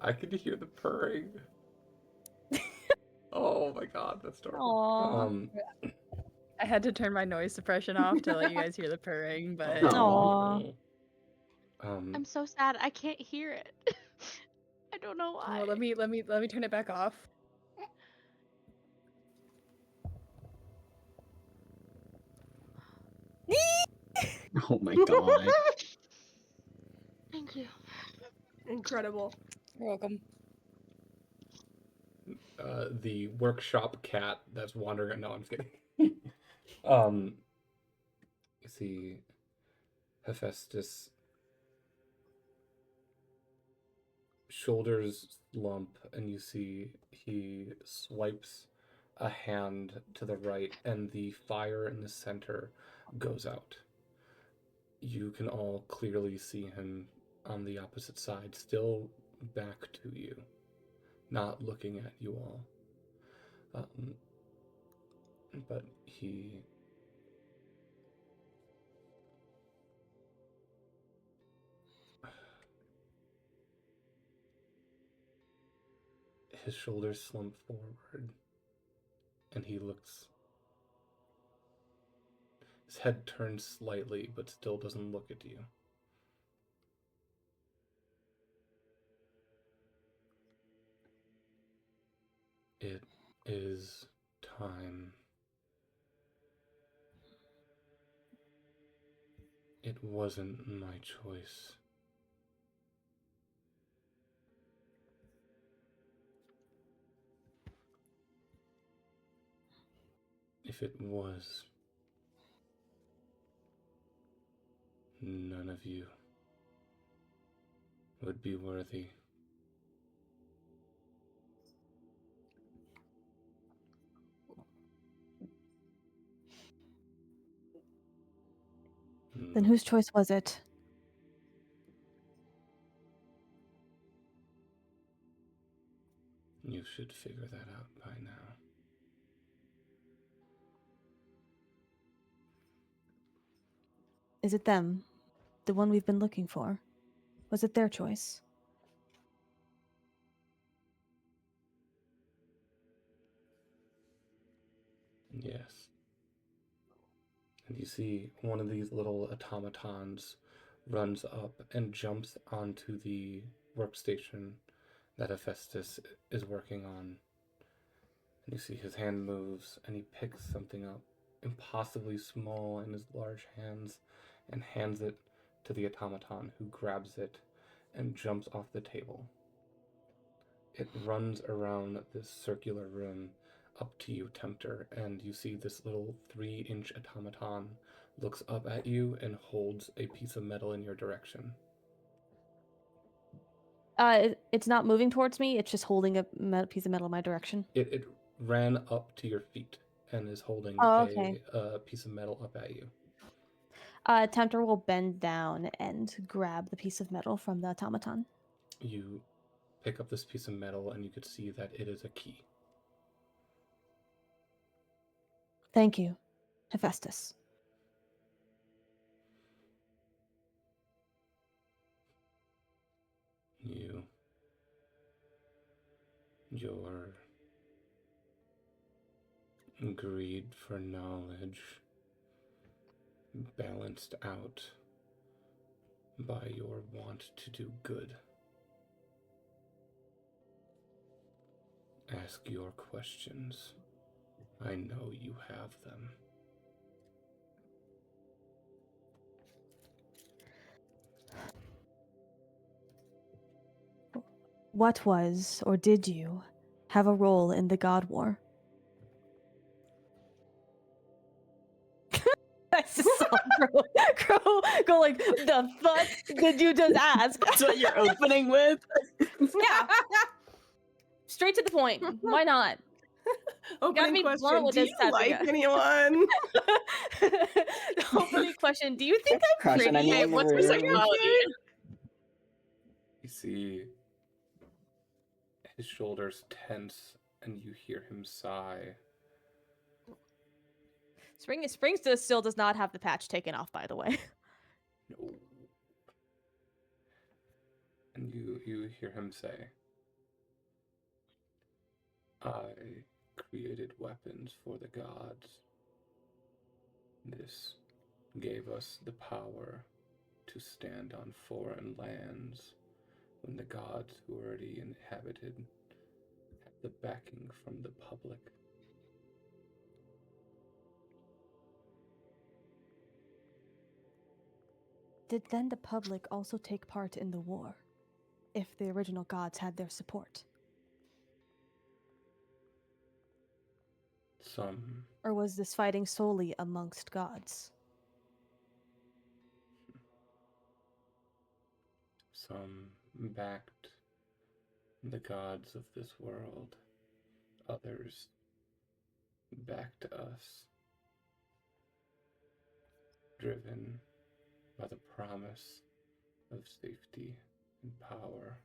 Speaker 1: I could hear the purring. Oh my god, that's adorable.
Speaker 3: Aww.
Speaker 5: I had to turn my noise suppression off to let you guys hear the purring, but
Speaker 3: Aww.
Speaker 2: I'm so sad. I can't hear it. I don't know why.
Speaker 5: well, let me turn it back off.
Speaker 4: Oh my god.
Speaker 2: Thank you.
Speaker 6: Incredible.
Speaker 5: You're welcome.
Speaker 1: The workshop cat that's wandering. No, I'm just kidding. You see Hephaestus' shoulders lump, and you see he swipes a hand to the right, and the fire in the center goes out. You can all clearly see him on the opposite side, still back to you, not looking at you all. But his shoulders slump forward, and he looks. His head turns slightly, but still doesn't look at you. It is time. It wasn't my choice. If it was, none of you would be worthy.
Speaker 3: Then whose choice was it?
Speaker 1: You should figure that out by now.
Speaker 3: Is it them? The one we've been looking for? Was it their choice?
Speaker 1: Yes. And you see one of these little automatons runs up and jumps onto the workstation that Hephaestus is working on. And you see his hand moves, and he picks something up, impossibly small in his large hands, and hands it to the automaton, who grabs it and jumps off the table. It runs around this circular room up to you, Tempter, and you see this little 3-inch automaton looks up at you and holds a piece of metal in your direction.
Speaker 3: It's not moving towards me. It's just holding a piece of metal in my direction.
Speaker 1: It ran up to your feet and is holding a piece of metal up at you.
Speaker 3: Tempter will bend down and grab the piece of metal from the automaton.
Speaker 1: You pick up this piece of metal, and you could see that it is a key.
Speaker 3: Thank you, Hephaestus.
Speaker 1: Your greed for knowledge balanced out by your want to do good. Ask your questions. I know you have them.
Speaker 3: What was, or did you, have a role in the God War? I just saw Crow go like, the fuck did you just ask?
Speaker 4: That's what you're opening with?
Speaker 3: Yeah. Straight to the point. Why not?
Speaker 6: Opening
Speaker 3: be
Speaker 6: question:
Speaker 3: blunt with
Speaker 6: do
Speaker 3: this
Speaker 6: you
Speaker 3: type of
Speaker 6: like
Speaker 3: guy.
Speaker 6: anyone?
Speaker 3: The opening question, do you think I'm
Speaker 4: Crush on
Speaker 3: pretty?
Speaker 4: anyone in the
Speaker 5: What's your
Speaker 4: room?
Speaker 5: sexuality?
Speaker 1: You see his shoulders tense, and you hear him sigh.
Speaker 3: Springs still does not have the patch taken off, by the way.
Speaker 1: No. And you hear him say, I created weapons for the gods. This gave us the power to stand on foreign lands when the gods who already inhabited had the backing from the public.
Speaker 3: Did then the public also take part in the war, if the original gods had their support?
Speaker 1: Some
Speaker 3: Or was this fighting solely amongst gods?
Speaker 1: backed the gods of this world. Others backed us, driven by the promise of safety and power.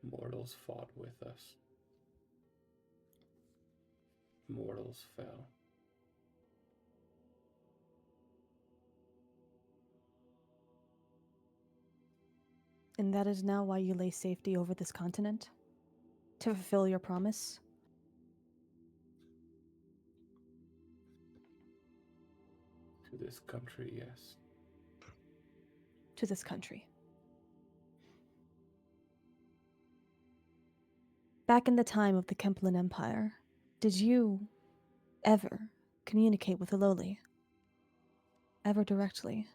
Speaker 1: Mortals fought with us. Mortals fell.
Speaker 3: And that is now why you lay safety over this continent? To fulfill your promise?
Speaker 1: To this country, yes.
Speaker 3: To this country. Back in the time of the Kemplin Empire, did you ever communicate with Aloli? Ever directly?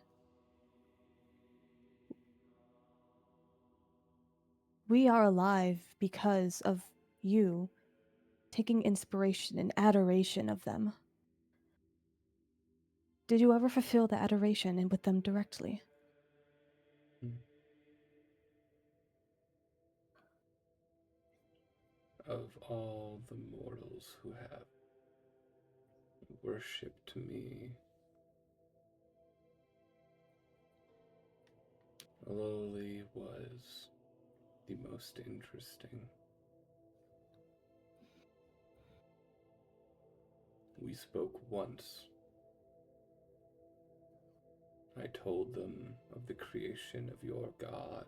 Speaker 3: We are alive because of you taking inspiration and adoration of them. Did you ever fulfill the adoration and with them directly?
Speaker 1: Of all the mortals who have worshipped me, Lowly was the most interesting. We spoke once. I told them of the creation of your god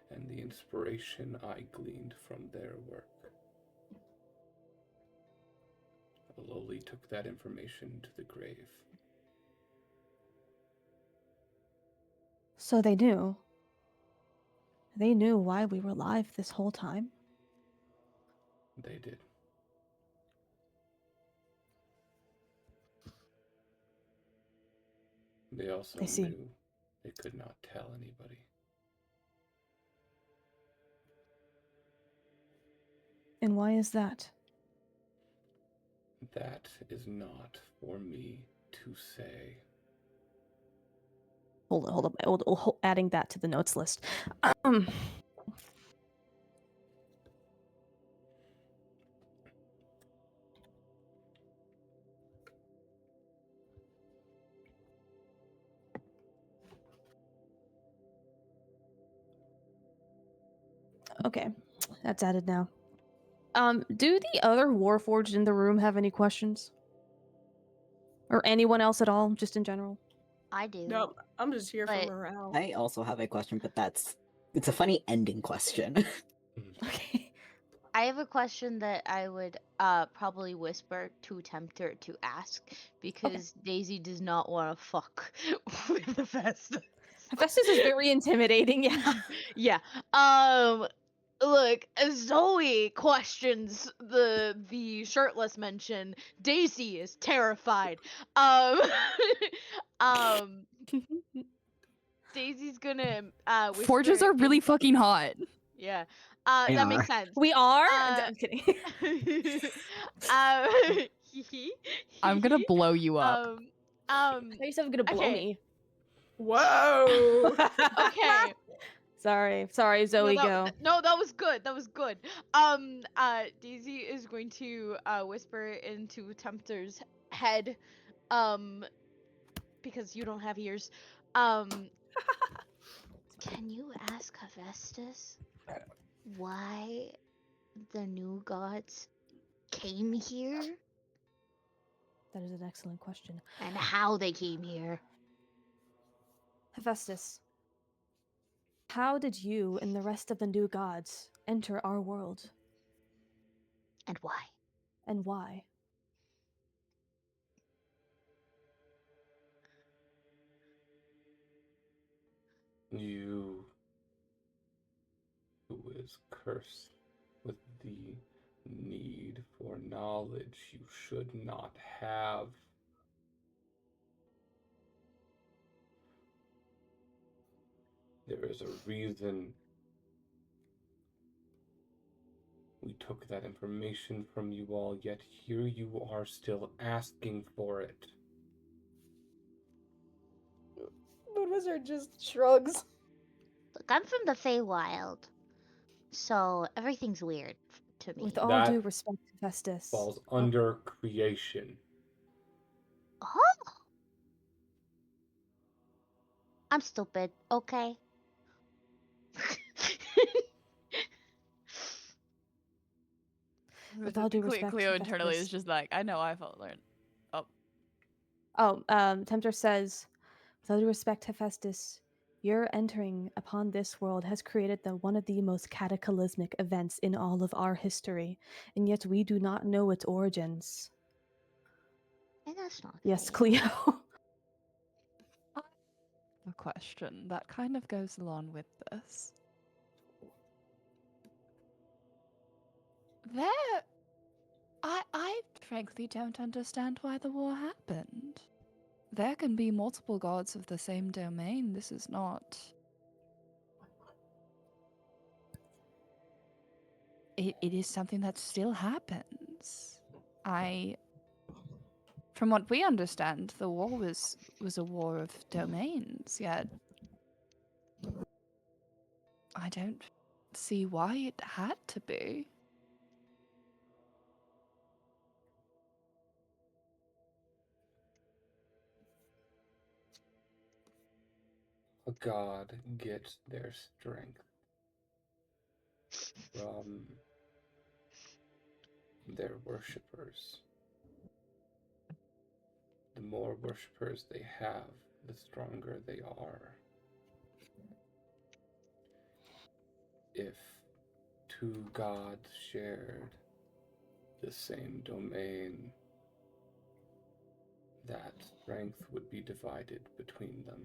Speaker 1: and the inspiration I gleaned from their work. Lowly took that information to the grave.
Speaker 3: So they knew. They knew why we were alive this whole time.
Speaker 1: They did. They also
Speaker 3: I see.
Speaker 1: knew they could not tell anybody.
Speaker 3: And why is that?
Speaker 1: That is not for me to say.
Speaker 3: Hold up. Adding that to the notes list. Okay, that's added now. Do the other Warforged in the room have any questions? Or anyone else at all, just in general?
Speaker 2: I do.
Speaker 6: No, I'm just here for
Speaker 2: But-
Speaker 6: morale.
Speaker 4: I also have a question, but it's a funny ending question.
Speaker 3: Okay.
Speaker 2: I have a question that I would probably whisper to Tempter to ask because Daisy does not want to fuck with Hephaestus.
Speaker 3: Hephaestus is very intimidating, yeah.
Speaker 2: Yeah. Look, Zoe questions the shirtless mention. Daisy is terrified. Um Daisy's gonna whisper
Speaker 5: Forges are really
Speaker 2: in-
Speaker 5: fucking hot.
Speaker 2: Yeah.
Speaker 4: They
Speaker 2: That makes
Speaker 4: are.
Speaker 2: sense.
Speaker 3: We are?
Speaker 2: Uh,
Speaker 3: I'm kidding.
Speaker 5: I'm gonna blow you up.
Speaker 3: I thought you said gonna blow
Speaker 2: okay.
Speaker 3: me.
Speaker 6: Whoa!
Speaker 2: Okay.
Speaker 3: Sorry, Zoe, go.
Speaker 2: No, that was good. That was good. Daisy is going to whisper into Tempter's head, because you don't have ears. Can you ask Hephaestus why the new gods came here
Speaker 3: That is an excellent question.
Speaker 2: and how they came here?
Speaker 3: Hephaestus, how did you and the rest of the new gods enter our world,
Speaker 2: And why?
Speaker 3: and why?
Speaker 1: You, who is cursed with the need for knowledge you should not have. There is a reason we took that information from you all, yet here you are still asking for it.
Speaker 6: The wizard just shrugs.
Speaker 2: Look, I'm from the Feywild, so everything's weird to me.
Speaker 3: With all
Speaker 1: That
Speaker 3: due respect, Hephaestus.
Speaker 1: Falls under creation.
Speaker 2: Oh! I'm stupid, okay?
Speaker 3: With all due respect,
Speaker 5: Cleo internally is
Speaker 3: Hephaestus.
Speaker 5: just like, I know I've learned.
Speaker 3: Tempter says, with all due respect, Hephaestus, your entering upon this world has created one of the most cataclysmic events in all of our history, and yet we do not know its origins.
Speaker 2: And that's not
Speaker 3: Yes,
Speaker 2: fair.
Speaker 3: Cleo.
Speaker 5: A question that kind of goes along with this. I frankly don't understand why the war happened. There can be multiple gods of the same domain. This is not. It is something that still happens. From what we understand, the war was a war of domains, yet I don't see why it had to be.
Speaker 1: A god gets their strength from their worshippers. The more worshippers they have, the stronger they are. If two gods shared the same domain, that strength would be divided between them.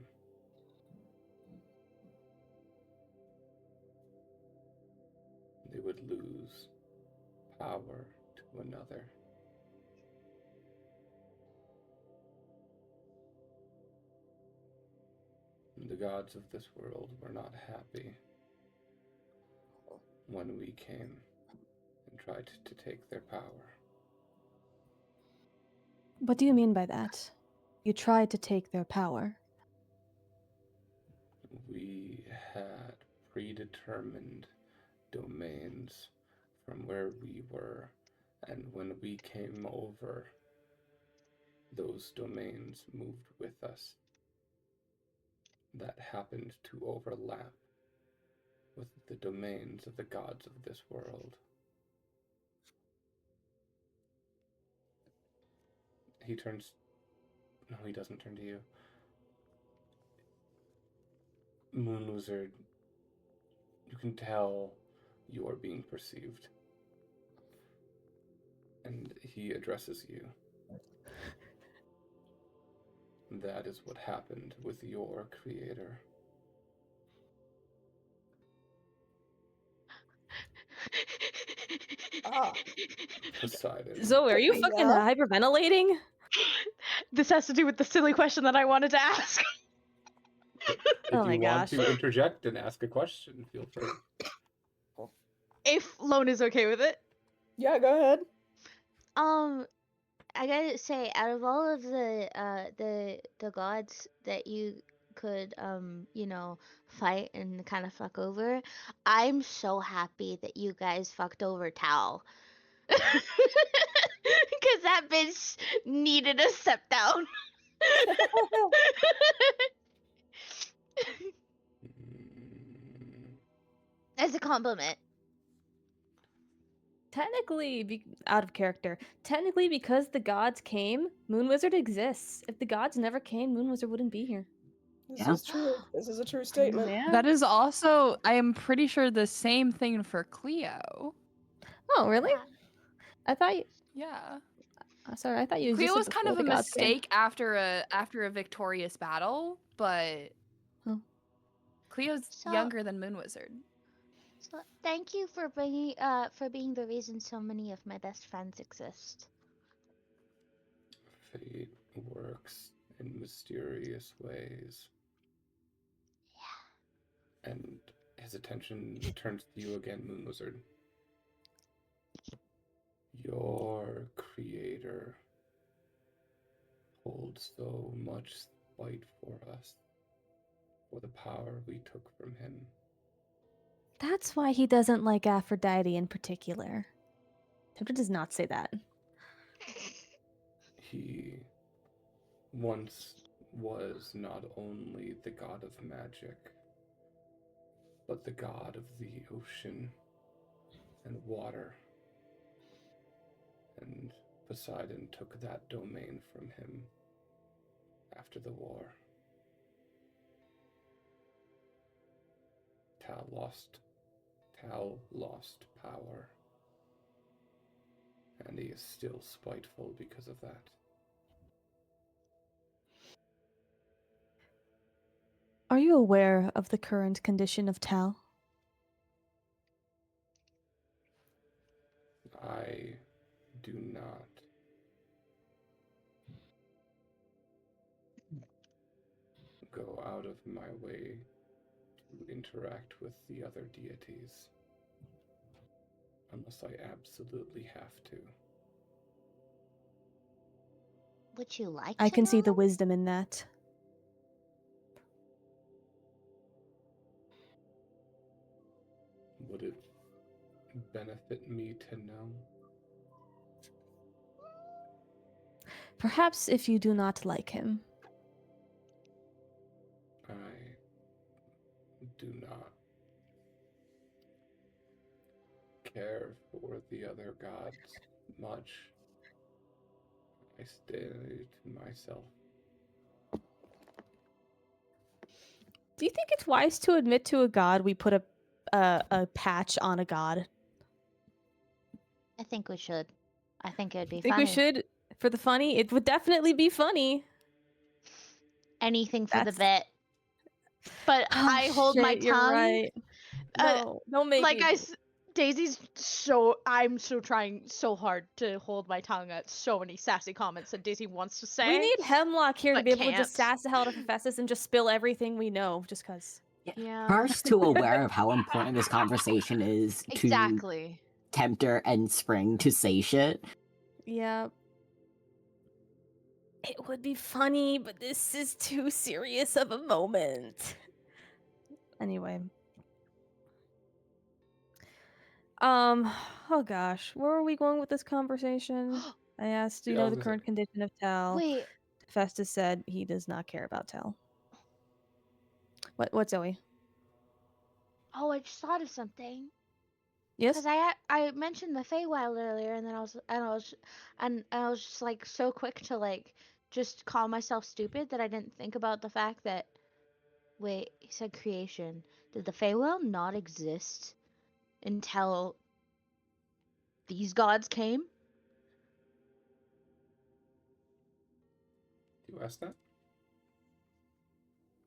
Speaker 1: They would lose power to another. And the gods of this world were not happy when we came and tried to take their power.
Speaker 3: What do you mean by that? You tried to take their power.
Speaker 1: We had predetermined domains from where we were, and when we came over, those domains moved with us. That happened to overlap with the domains of the gods of this world. he turns. No, he doesn't turn to you. Moon Wizard, you can tell you are being perceived. And he addresses you. That is what happened with your creator.
Speaker 6: Ah.
Speaker 1: Poseidon.
Speaker 3: Zoe, are you
Speaker 6: Yeah.
Speaker 3: fucking hyperventilating?
Speaker 2: This has to do with the silly question that I wanted to ask.
Speaker 1: If
Speaker 3: Oh
Speaker 1: you
Speaker 3: my
Speaker 1: want
Speaker 3: gosh.
Speaker 1: to interject and ask a question, feel free.
Speaker 2: If Lone is okay with it.
Speaker 6: Yeah, go ahead.
Speaker 7: I gotta say, out of all of the gods that you could fight and kind of fuck over, I'm so happy that you guys fucked over Tal. Because that bitch needed a step down. As a compliment.
Speaker 3: Technically, out of character. Technically, because the gods came, Moon Wizard exists. If the gods never came, Moon Wizard wouldn't be here.
Speaker 6: This
Speaker 4: Yeah.
Speaker 6: is true. This is a true statement.
Speaker 3: Yeah.
Speaker 5: That is also, I am pretty sure, the same thing for Cleo.
Speaker 3: Oh, really?
Speaker 7: Yeah.
Speaker 3: I thought you.
Speaker 5: Yeah.
Speaker 3: Sorry, I thought you.
Speaker 5: Cleo
Speaker 3: existed
Speaker 5: was kind
Speaker 3: before
Speaker 5: of
Speaker 3: the
Speaker 5: a
Speaker 3: gods came.
Speaker 5: mistake after a victorious battle, but
Speaker 3: Oh.
Speaker 5: Cleo's
Speaker 7: So-
Speaker 5: younger than Moon Wizard.
Speaker 7: So thank you for being the reason so many of my best friends exist.
Speaker 1: Fate works in mysterious ways. Yeah. And his attention turns to you again, Moon Wizard. Your creator holds so much spite for us, for the power we took from him.
Speaker 3: That's why he doesn't like Aphrodite in particular. Tempter does not say that.
Speaker 1: He once was not only the god of magic, but the god of the ocean and water. And Poseidon took that domain from him after the war. Tal lost power. And he is still spiteful because of that.
Speaker 3: Are you aware of the current condition of Tal?
Speaker 1: I do not. Go out of my way to interact with the other deities. Unless I absolutely have to.
Speaker 7: Would you like
Speaker 3: I
Speaker 7: to
Speaker 3: can see the
Speaker 7: know?
Speaker 3: wisdom in that.
Speaker 1: Would it benefit me to know?
Speaker 3: Perhaps if you do not like him.
Speaker 1: I do not care for the other gods much. I stay to myself.
Speaker 3: Do you think it's wise to admit to a god we put a patch on a god?
Speaker 7: I think we should. I think it would be
Speaker 3: Think
Speaker 7: funny.
Speaker 3: we should for the funny? It would definitely be funny.
Speaker 7: Anything for the
Speaker 3: That's-
Speaker 7: bit. But I hold my
Speaker 3: Shit, you're
Speaker 7: tongue.
Speaker 3: right. No, don't make
Speaker 2: Like
Speaker 3: me.
Speaker 2: Daisy's I'm so trying so hard to hold my tongue at so many sassy comments that Daisy wants to say.
Speaker 3: We need Hemlock here to
Speaker 2: but
Speaker 3: be able to just
Speaker 2: can't.
Speaker 3: sass the hell out of Hephaestus and just spill everything we know, just cause.
Speaker 2: Yeah.
Speaker 4: First, too aware of how important this conversation is to
Speaker 2: Exactly.
Speaker 4: Tempter and Spring to say shit.
Speaker 3: Yeah. It would be funny, but this is too serious of a moment. Anyway. Oh gosh, where are we going with this conversation? I asked, do you
Speaker 1: Yeah, I
Speaker 3: know
Speaker 1: was
Speaker 3: the
Speaker 1: gonna
Speaker 3: current condition of Tal?
Speaker 7: Wait,
Speaker 3: Festus said he does not care about Tal. What, Zoe?
Speaker 7: oh, I just thought of something.
Speaker 3: Yes.
Speaker 7: Because I mentioned the Feywild earlier, and then I was just like so quick to like just call myself stupid that I didn't think about the fact that wait, he said creation. Did the Feywild not exist until these gods came?
Speaker 1: You asked that?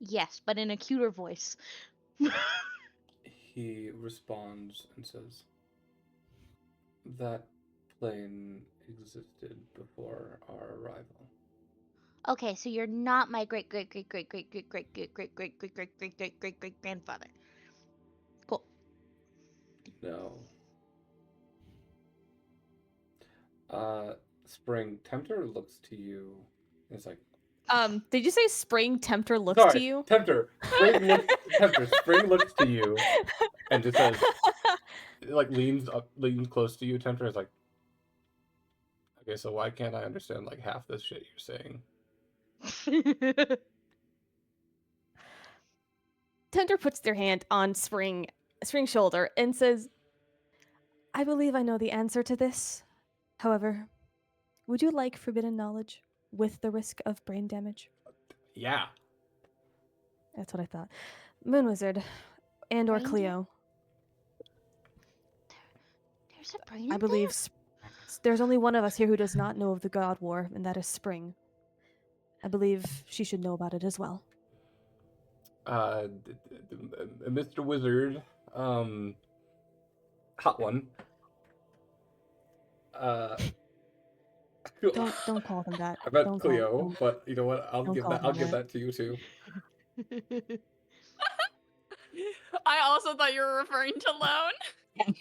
Speaker 7: Yes, but in a cuter voice.
Speaker 1: He responds and says, that plane existed before our arrival.
Speaker 7: Okay, so you're not my great great great great great great great great great great great great great great great great grandfather. Cool.
Speaker 1: No. Spring, Tempter looks to you. It's like,
Speaker 3: Did you say Spring Tempter looks to
Speaker 1: sorry,
Speaker 3: you?
Speaker 1: Tempter. Spring looks to you and just says, like leans close to you. Tempter is like, okay, so why can't I understand like half this shit you're saying?
Speaker 3: Tempter puts their hand on Spring's shoulder and says, I believe I know the answer to this. However, would you like forbidden knowledge with the risk of brain damage?
Speaker 1: Yeah.
Speaker 3: That's what I thought. Moon Wizard and or
Speaker 7: Brain
Speaker 3: Cleo.
Speaker 7: There's a brain
Speaker 3: I
Speaker 7: in
Speaker 3: believe there's only one of us here who does not know of the God War, and that is Spring. I believe she should know about it as well.
Speaker 1: Mr. Wizard, hot one.
Speaker 3: Don't call him that.
Speaker 1: I meant
Speaker 3: Don't
Speaker 1: Cleo, but you know what? I'll
Speaker 3: don't
Speaker 1: give
Speaker 3: call
Speaker 1: that.
Speaker 3: him
Speaker 1: I'll give
Speaker 3: that.
Speaker 1: that to you too.
Speaker 5: I also thought you were referring to Lone.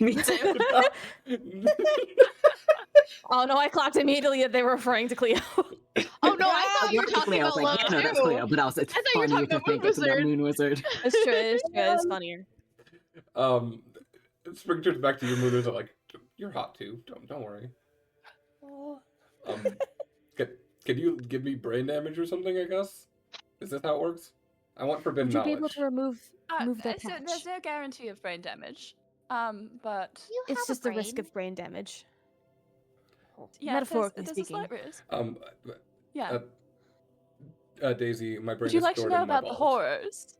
Speaker 4: Me too.
Speaker 3: Oh no, I clocked immediately that they were referring to Cleo.
Speaker 2: Oh no, I thought you were
Speaker 4: Yeah,
Speaker 2: talking
Speaker 4: Cleo, I was
Speaker 2: about
Speaker 4: like,
Speaker 2: Lone
Speaker 4: no, that's
Speaker 2: too.
Speaker 4: Cleo, but also it's
Speaker 2: I thought you were
Speaker 4: funnier
Speaker 2: talking
Speaker 4: to
Speaker 2: about
Speaker 4: think
Speaker 2: Moon
Speaker 4: it's about
Speaker 2: Wizard.
Speaker 4: Moon Wizard.
Speaker 3: It's true. It's funnier.
Speaker 1: Spring turns back to you, Moon Wizard, like, you're hot too. Don't worry. Can you give me brain damage or something? I guess. Is this how it works? I want forbidden
Speaker 3: Would you be
Speaker 1: knowledge.
Speaker 3: able to remove their
Speaker 5: So
Speaker 3: patch?
Speaker 5: there's no guarantee of brain damage. But
Speaker 7: You
Speaker 3: It's
Speaker 7: have
Speaker 3: just
Speaker 7: a
Speaker 3: the risk
Speaker 7: brain.
Speaker 3: of brain damage.
Speaker 5: yeah,
Speaker 3: Metaphorically
Speaker 5: there's
Speaker 3: speaking.
Speaker 5: a slight risk.
Speaker 1: Yeah. Daisy, my brain
Speaker 5: Would you
Speaker 1: is
Speaker 5: like to
Speaker 1: stored
Speaker 5: know
Speaker 1: in my
Speaker 5: about the
Speaker 1: balls.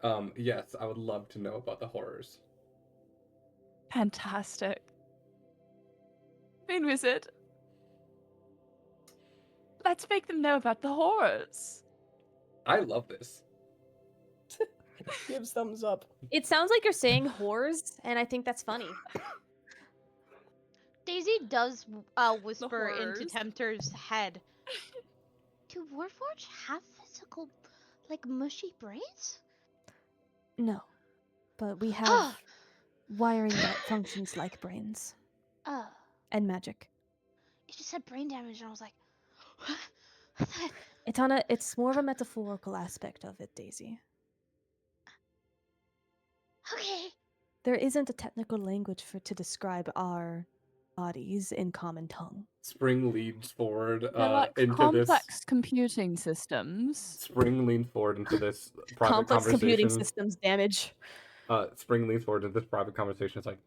Speaker 5: horrors?
Speaker 1: Yes, I would love to know about the horrors.
Speaker 5: Fantastic. Moon Wizard. Let's make them know about the horrors.
Speaker 1: I love this.
Speaker 6: Gives thumbs up.
Speaker 3: It sounds like you're saying whores, and I think that's funny.
Speaker 2: Daisy does whisper into
Speaker 5: horrors.
Speaker 2: Tempter's head.
Speaker 7: Do Warforged have physical, like mushy brains?
Speaker 3: No, but we have wiring that functions like brains
Speaker 7: Oh,
Speaker 3: and magic.
Speaker 7: you just said brain damage, and I was like,
Speaker 3: It's more of a metaphorical aspect of it, Daisy.
Speaker 7: okay.
Speaker 3: There isn't a technical language to describe our bodies in common tongue.
Speaker 1: Spring leans forward
Speaker 5: They're like
Speaker 1: into
Speaker 5: complex
Speaker 1: this.
Speaker 5: computing systems.
Speaker 1: Spring leans forward into this private
Speaker 3: Complex computing
Speaker 1: conversation.
Speaker 3: systems damage.
Speaker 1: Spring leans forward into this private conversation. It's like,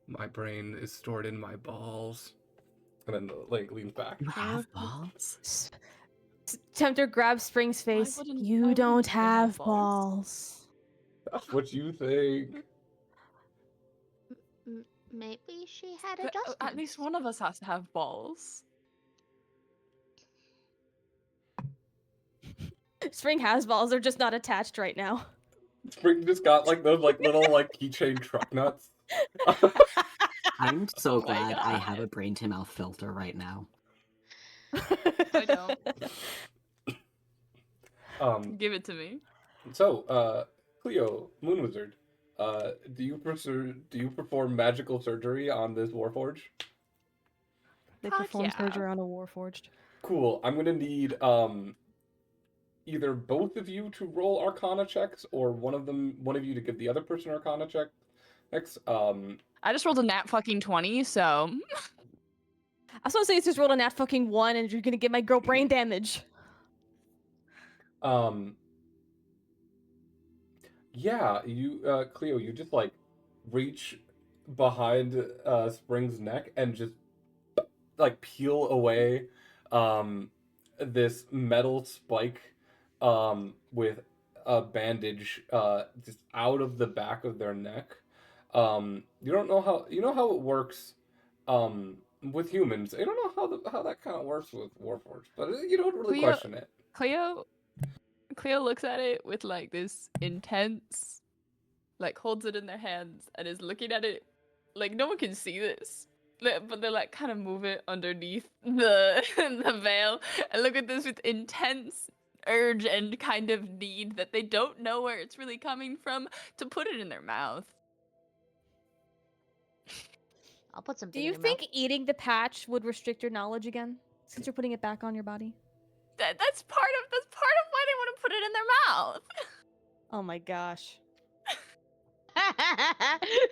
Speaker 1: my brain is stored in my balls, and then like leans back.
Speaker 4: You have balls?
Speaker 3: Tempter grabs Spring's face.
Speaker 5: why
Speaker 3: You
Speaker 5: wouldn't
Speaker 3: don't
Speaker 5: they have
Speaker 3: have
Speaker 5: balls?
Speaker 3: balls.
Speaker 1: That's what you think.
Speaker 7: Maybe she had
Speaker 5: But,
Speaker 7: adjustments.
Speaker 5: at least one of us has to have balls.
Speaker 3: Spring has balls, they're just not attached right now.
Speaker 1: Spring just got like those like little like keychain truck nuts.
Speaker 4: I'm so
Speaker 5: Oh my
Speaker 4: glad I have
Speaker 5: God.
Speaker 4: a brain to mouth filter right now.
Speaker 5: I don't. Give it to me.
Speaker 1: So, Cleo, Moon Wizard, do you perform magical surgery on this Warforge?
Speaker 3: They
Speaker 5: Fuck
Speaker 3: perform
Speaker 5: yeah.
Speaker 3: surgery on a Warforged.
Speaker 1: Cool. I'm gonna need either both of you to roll Arcana checks, or one of you to give the other person Arcana checks.
Speaker 5: I just rolled a nat fucking 20, so.
Speaker 3: I was gonna say it's just rolled a nat fucking 1 and you're gonna get my girl brain damage.
Speaker 1: Yeah, you, Cleo, you just like reach behind Spring's neck and just like peel away this metal spike with a bandage just out of the back of their neck. You don't know how it works with humans. You don't know how that kind of works with Warforged, but you don't really question it.
Speaker 5: Cleo looks at it with like this intense, like holds it in their hands and is looking at it like no one can see this. But they like kind of move it underneath the veil and look at this with intense urge and kind of need that they don't know where it's really coming from to put it in their mouth.
Speaker 7: I'll put something
Speaker 3: Do you
Speaker 7: in your
Speaker 3: think
Speaker 7: mouth.
Speaker 3: eating the patch would restrict your knowledge again, since you're putting it back on your body?
Speaker 5: That's part of why they want to put it in their mouth.
Speaker 3: Oh my gosh.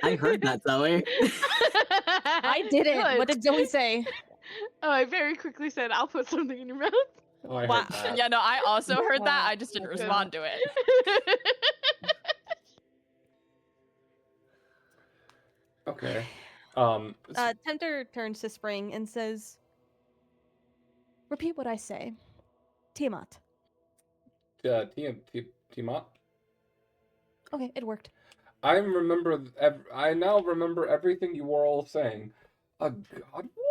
Speaker 4: I heard that, Zoe.
Speaker 3: I didn't. What did Zoe say?
Speaker 2: Oh, I very quickly said, I'll put something in your mouth.
Speaker 1: Oh, I
Speaker 3: Wow.
Speaker 1: heard that.
Speaker 5: Yeah, no, I also heard that.
Speaker 3: Wow.
Speaker 5: I just didn't
Speaker 3: Okay.
Speaker 5: respond to it.
Speaker 1: Okay.
Speaker 3: Tempter turns to Spring and says, "Repeat what I say. Tiamat."
Speaker 1: Tiamat.
Speaker 3: Okay, it worked.
Speaker 1: I now remember everything you were all saying. A god war?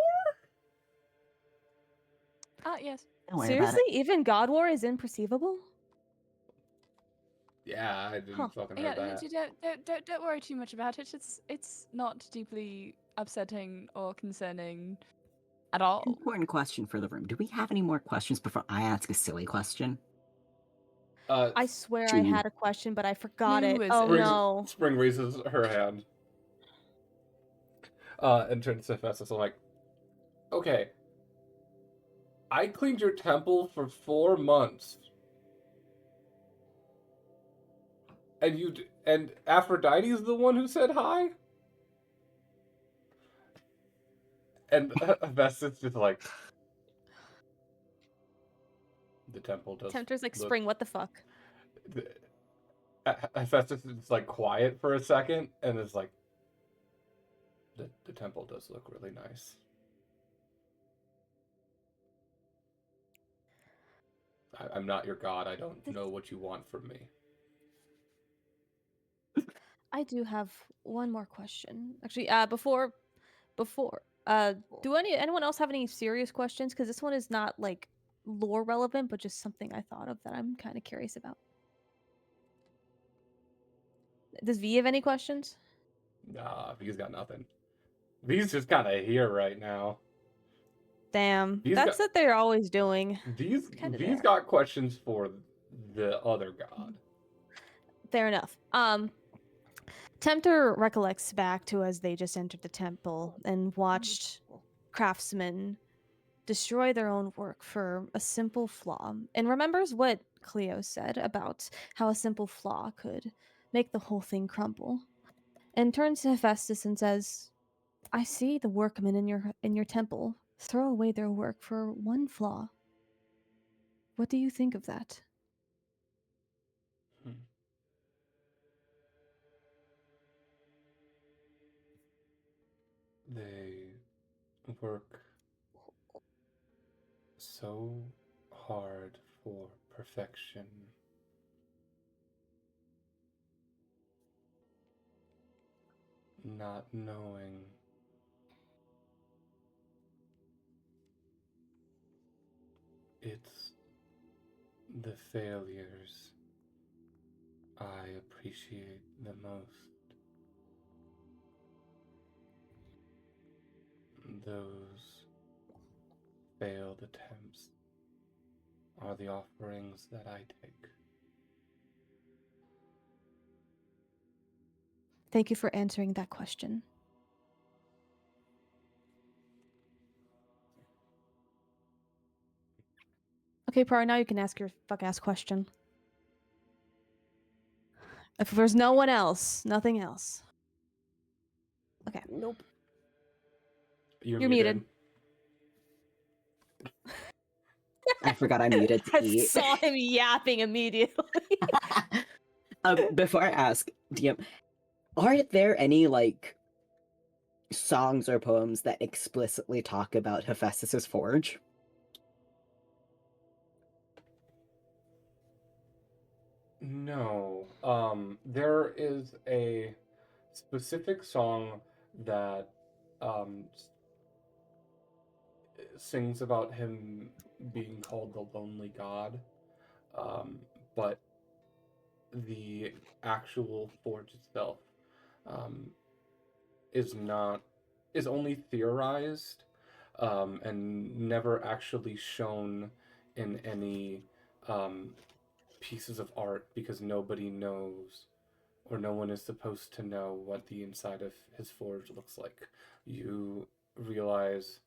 Speaker 5: Yes.
Speaker 4: Don't worry about
Speaker 3: Seriously,
Speaker 4: it.
Speaker 3: even God War is imperceivable?
Speaker 1: Yeah, I didn't
Speaker 3: Huh.
Speaker 1: fucking
Speaker 5: Yeah,
Speaker 1: heard that.
Speaker 5: don't worry too much about it. It's not deeply upsetting or concerning at all.
Speaker 4: Important question for the room. Do we have any more questions before I ask a silly question?
Speaker 3: I swear I had a question, but I forgot
Speaker 5: Who
Speaker 3: it.
Speaker 5: is
Speaker 3: Oh
Speaker 5: it?
Speaker 3: no.
Speaker 1: Spring raises her hand. And turns to Festus and like, okay. I cleaned your temple for 4 months. And Aphrodite is the one who said hi? And Festus just like, the temple does.
Speaker 3: Tempter's like,
Speaker 1: look-
Speaker 3: Spring, what the fuck?
Speaker 1: Festus is like quiet for a second and is like, the temple does look really nice. I'm not your god. I don't know what you want from me.
Speaker 3: I do have one more question. Actually, before, do anyone else have any serious questions? Because this one is not like lore relevant, but just something I thought of that I'm kind of curious about. Does V have any questions?
Speaker 1: Nah, V's got nothing. V's just kind of here right now.
Speaker 3: Damn,
Speaker 1: V's
Speaker 3: that's
Speaker 1: got-
Speaker 3: what they're always doing.
Speaker 1: V's
Speaker 3: there.
Speaker 1: got questions for the other god.
Speaker 3: Fair enough. Tempter recollects back to as they just entered the temple and watched craftsmen destroy their own work for a simple flaw, and remembers what Cleo said about how a simple flaw could make the whole thing crumble, and turns to Hephaestus and says, "I see the workmen in your temple throw away their work for one flaw. What do you think of that?"
Speaker 1: They work so hard for perfection. Not knowing it's the failures I appreciate the most. Those failed attempts are the offerings that I take.
Speaker 3: Thank you for answering that question. Okay, Par, now you can ask your fuck-ass question. If there's no one else, nothing else. Okay.
Speaker 6: Nope.
Speaker 3: You're muted.
Speaker 4: I forgot I muted to
Speaker 3: I
Speaker 4: eat.
Speaker 3: saw him yapping immediately.
Speaker 4: Before I ask, DM, are there any like songs or poems that explicitly talk about Hephaestus's forge?
Speaker 1: No. There is a specific song that sings about him being called the Lonely God, but the actual forge itself um, is only theorized and never actually shown in any um, pieces of art because nobody knows or no one is supposed to know what the inside of his forge looks like. You realize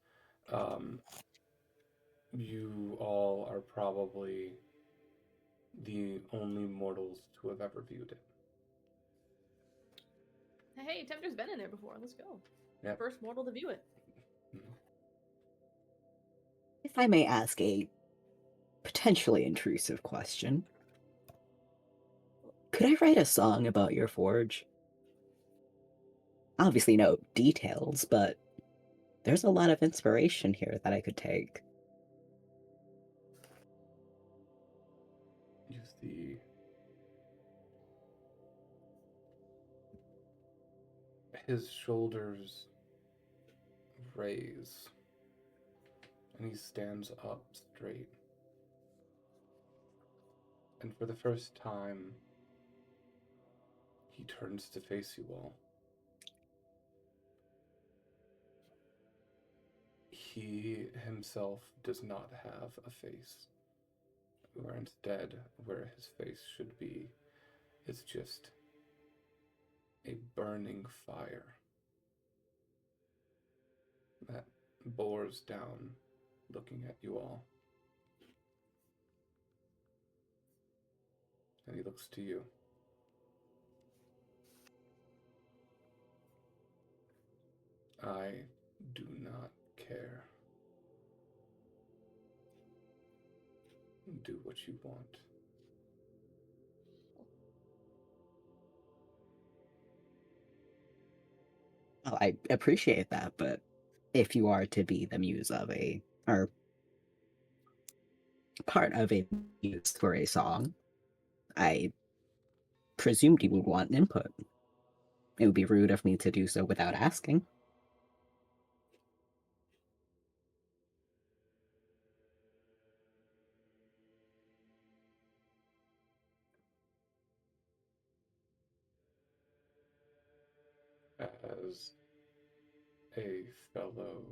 Speaker 1: um, you all are probably the only mortals to have ever viewed it.
Speaker 3: Hey, Tempter's been in there before. Let's go.
Speaker 1: Yep.
Speaker 3: First mortal to view it.
Speaker 4: If I may ask a potentially intrusive question, could I write a song about your forge? Obviously, no details, but there's a lot of inspiration here that I could take.
Speaker 1: You see his shoulders raise and he stands up straight. And for the first time, he turns to face you all. He himself does not have a face, or instead, where his face should be is just a burning fire that bores down, looking at you all. And he looks to you. I do not care. Do what you want.
Speaker 4: Well, I appreciate that, but if you are to be the muse of or part of a muse for a song, I presumed you would want input. It would be rude of me to do so without asking.
Speaker 1: As a fellow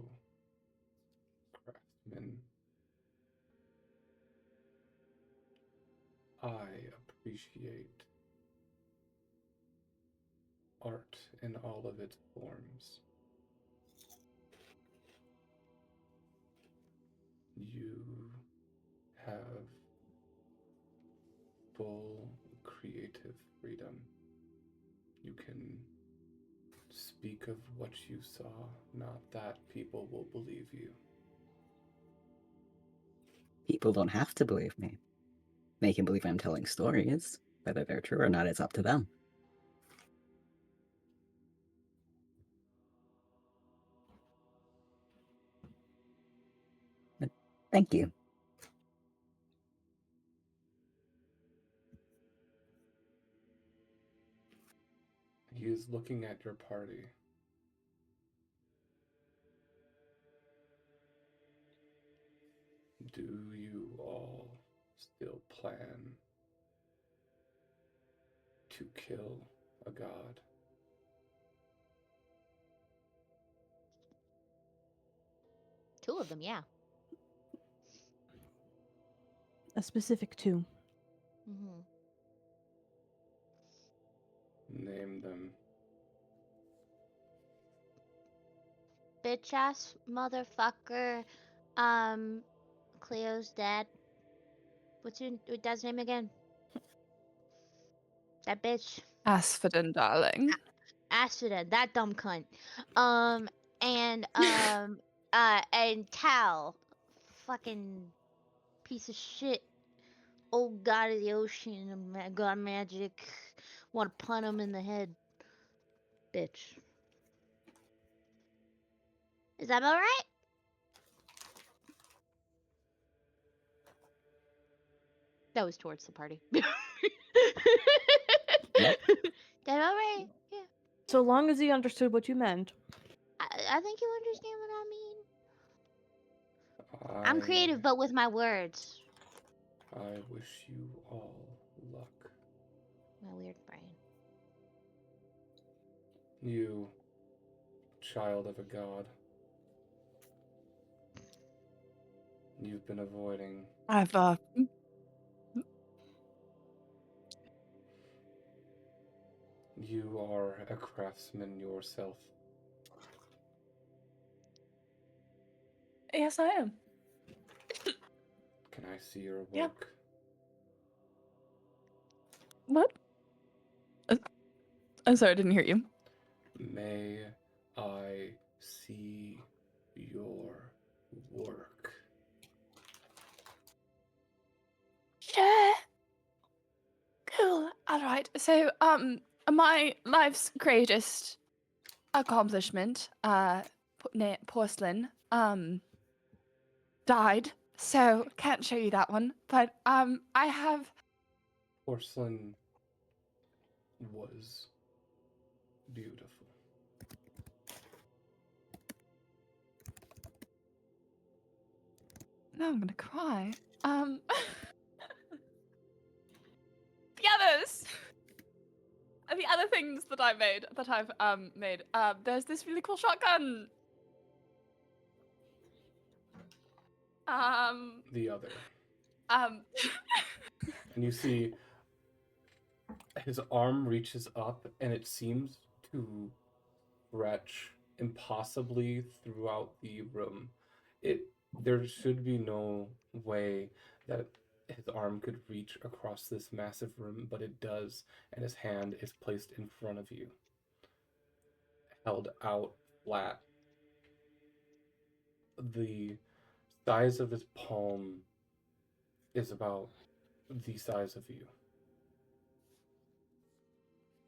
Speaker 1: craftsman, I appreciate art in all of its forms. You have full creative freedom. You can speak of what you saw, not that people will believe you.
Speaker 4: People don't have to believe me. They can believe I'm telling stories. Whether they're true or not, it's up to them. But thank you.
Speaker 1: He is looking at your party. Do you all still plan to kill a god?
Speaker 7: Two of them, yeah.
Speaker 3: A specific two.
Speaker 7: Mm-hmm.
Speaker 1: Name them.
Speaker 7: Bitch ass motherfucker. Cleo's dad. What's your dad's name again? That bitch.
Speaker 5: Asphodel, darling.
Speaker 7: Asphodel, that dumb cunt. And Tal. Fucking piece of shit. Old god of the ocean, god magic. Want to punt him in the head. Bitch. Is that all right?
Speaker 2: That was towards the party.
Speaker 7: That all right? Yeah.
Speaker 3: So long as he understood what you meant.
Speaker 7: I think you understand what I mean. I'm creative, but with my words.
Speaker 1: I wish you all luck.
Speaker 7: My weird brain.
Speaker 1: You, child of a god. You've been avoiding.
Speaker 5: I've
Speaker 1: You are a craftsman yourself.
Speaker 5: Yes, I am.
Speaker 1: Can I see your work?
Speaker 5: Yeah. What? I'm sorry, I didn't hear you.
Speaker 1: May I see your work?
Speaker 5: Yeah. Cool. All right. So, my life's greatest accomplishment, porcelain, died. So can't show you that one. But I have.
Speaker 1: Porcelain was beautiful.
Speaker 5: No, I'm gonna cry. The others. The other things that I've made, there's this really cool shotgun.
Speaker 1: The other.
Speaker 5: Um.
Speaker 1: And you see his arm reaches up and it seems to stretch impossibly throughout the room. There should be no way that his arm could reach across this massive room, but it does, and his hand is placed in front of you, held out flat. The size of his palm is about the size of you.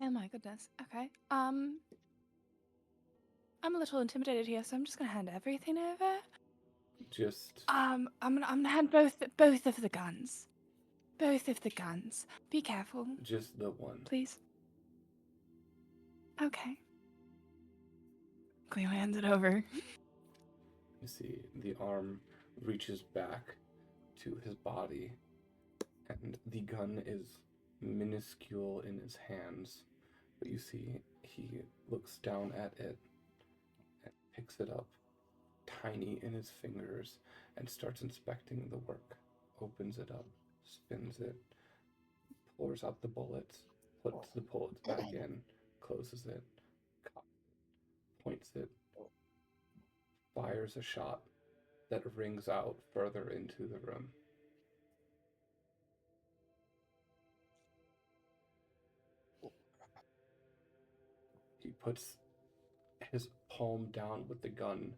Speaker 5: Oh my goodness. Okay. I'm a little intimidated here, so I'm just gonna hand everything over.
Speaker 1: Just
Speaker 5: I'm gonna hand both of the guns. Both of the guns. Be careful,
Speaker 1: just the one.
Speaker 5: please. Okay. Cleo hands it over.
Speaker 1: You see the arm reaches back to his body, and the gun is minuscule in his hands. But you see he looks down at it and picks it up, tiny in his fingers, and starts inspecting the work. Opens it up, spins it, pours out the bullets, puts the bullets back in, closes it, points it, fires a shot that rings out further into the room. He puts his palm down with the gun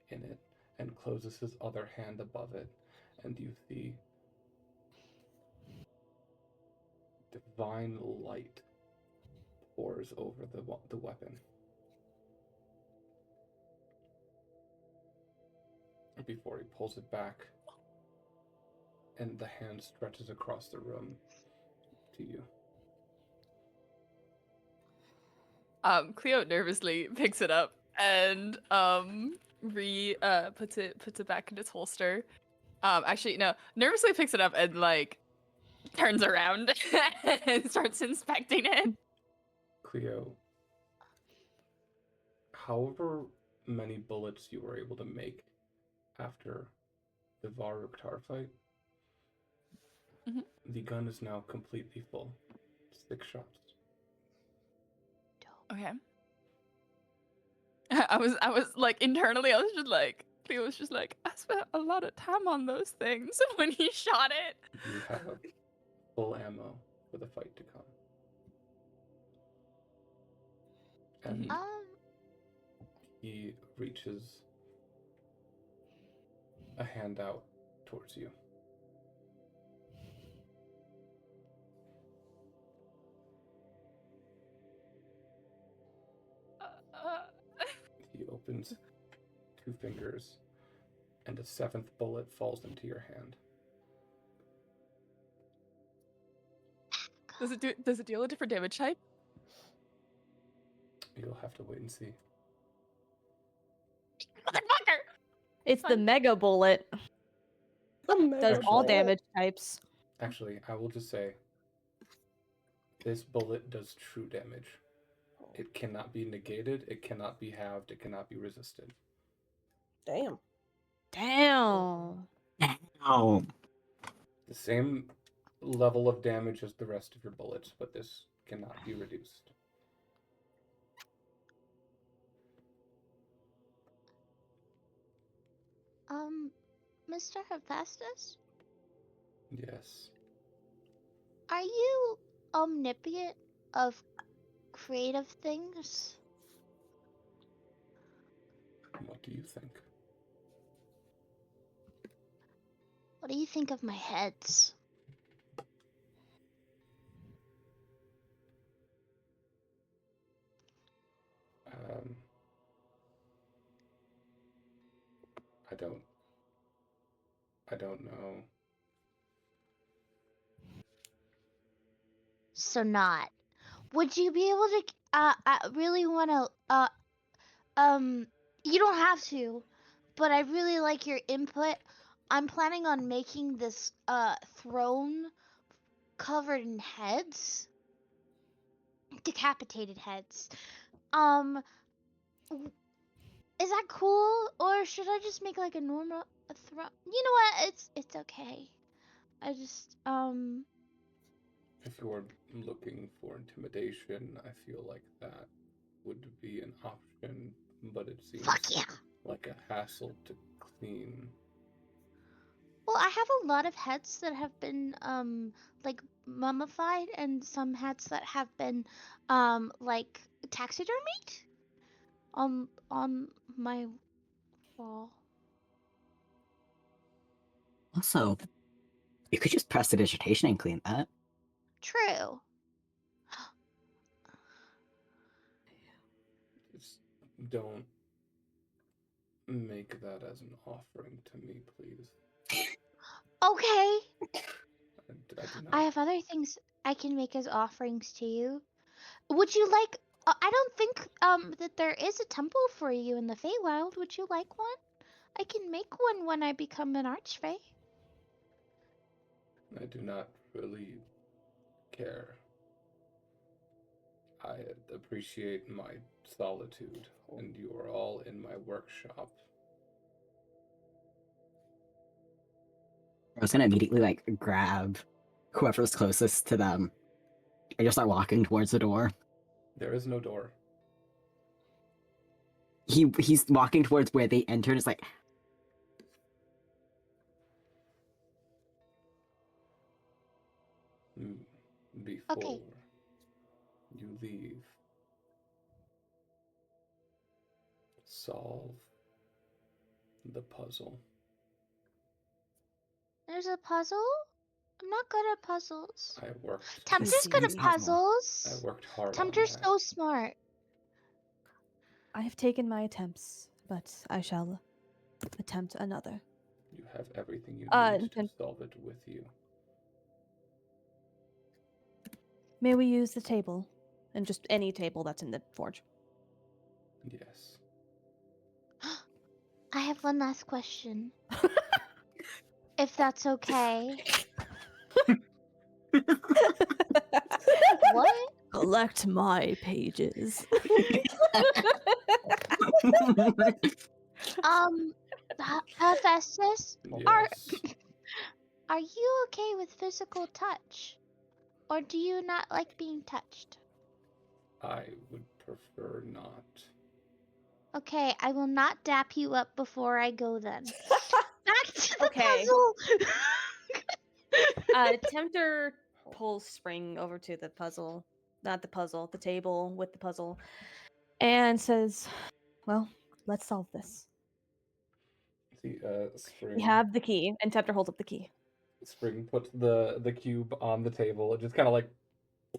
Speaker 1: in it and closes his other hand above it, and you see divine light pours over the weapon. Before he pulls it back, and the hand stretches across the room to you.
Speaker 5: Cleo nervously picks it up and puts it back in its holster. Actually no, nervously picks it up and like turns around and starts inspecting it.
Speaker 1: Cleo, however many bullets you were able to make after the Varuktar fight, the gun is now completely full. 6 shots.
Speaker 5: Okay. I was like internally I was just like Cleo was just like I spent a lot of time on those things when he shot it.
Speaker 1: You have full ammo for the fight to come. And he reaches a hand out towards you. He opens 2 fingers, and a 7th bullet falls into your hand.
Speaker 5: Does it deal a different damage type?
Speaker 1: You'll have to wait and see.
Speaker 5: Motherfucker!
Speaker 3: It's the mega bullet. Does all
Speaker 1: Actually-
Speaker 3: damage types.
Speaker 1: Actually, I will just say, this bullet does true damage. It cannot be negated, it cannot be halved, it cannot be resisted.
Speaker 6: Damn.
Speaker 3: Damn.
Speaker 4: Ow.
Speaker 1: The same level of damage as the rest of your bullets, but this cannot be reduced.
Speaker 7: Mr. Hephaestus,
Speaker 1: Yes.
Speaker 7: are you omnipotent of creative things?
Speaker 1: What do you think?
Speaker 7: What do you think of my heads?
Speaker 1: I don't know.
Speaker 7: So not. Would you be able to, I really want to, you don't have to, but I really like your input. I'm planning on making this, throne covered in heads. Decapitated heads. Is that cool, or should I just make like a normal throne? You know what? It's okay. I just
Speaker 1: If you're looking for intimidation, I feel like that would be an option, but it seems
Speaker 7: fuck yeah.
Speaker 1: like a hassle to clean.
Speaker 7: Well, I have a lot of heads that have been like mummified, and some heads that have been like taxidermied on my wall.
Speaker 4: Also, you could just press the digitation and clean that.
Speaker 7: True.
Speaker 1: Just don't make that as an offering to me, please.
Speaker 7: Okay.
Speaker 1: I do not.
Speaker 7: I have other things I can make as offerings to you. Would you like? I don't think that there is a temple for you in the Feywild. Would you like one? I can make one when I become an archfey.
Speaker 1: I do not really care. I appreciate my solitude, and you are all in my workshop.
Speaker 4: I was gonna immediately like grab whoever's closest to them and just start walking towards the door.
Speaker 1: There is no door.
Speaker 4: He's walking towards where they entered. It's like,
Speaker 1: Before you leave, solve the puzzle.
Speaker 7: There's a puzzle? I'm not good at puzzles.
Speaker 1: I worked.
Speaker 7: Tempter's good at
Speaker 4: Easy puzzle.
Speaker 7: puzzles.
Speaker 1: I worked hard
Speaker 7: Tempter's
Speaker 1: on
Speaker 7: so smart.
Speaker 3: I have taken my attempts, but I shall attempt another.
Speaker 1: that. You have everything you need to
Speaker 3: and-
Speaker 1: solve it with you.
Speaker 3: May we use the table? And just any table that's in the forge.
Speaker 1: Yes.
Speaker 7: I have one last question. If that's okay. What?
Speaker 3: Collect my pages.
Speaker 7: Hephaestus,
Speaker 1: Yes.
Speaker 7: are you okay with physical touch? Or do you not like being touched?
Speaker 1: I would prefer not.
Speaker 7: Okay, I will not dap you up before I go then. Back to the
Speaker 3: Okay.
Speaker 7: puzzle!
Speaker 3: Tempter pulls Spring over to the puzzle. Not the puzzle, the table with the puzzle. And says, well, let's solve this.
Speaker 1: See, Spring.
Speaker 3: We have the key, and Tempter holds up the key.
Speaker 1: Spring puts the cube on the table. It just kind of like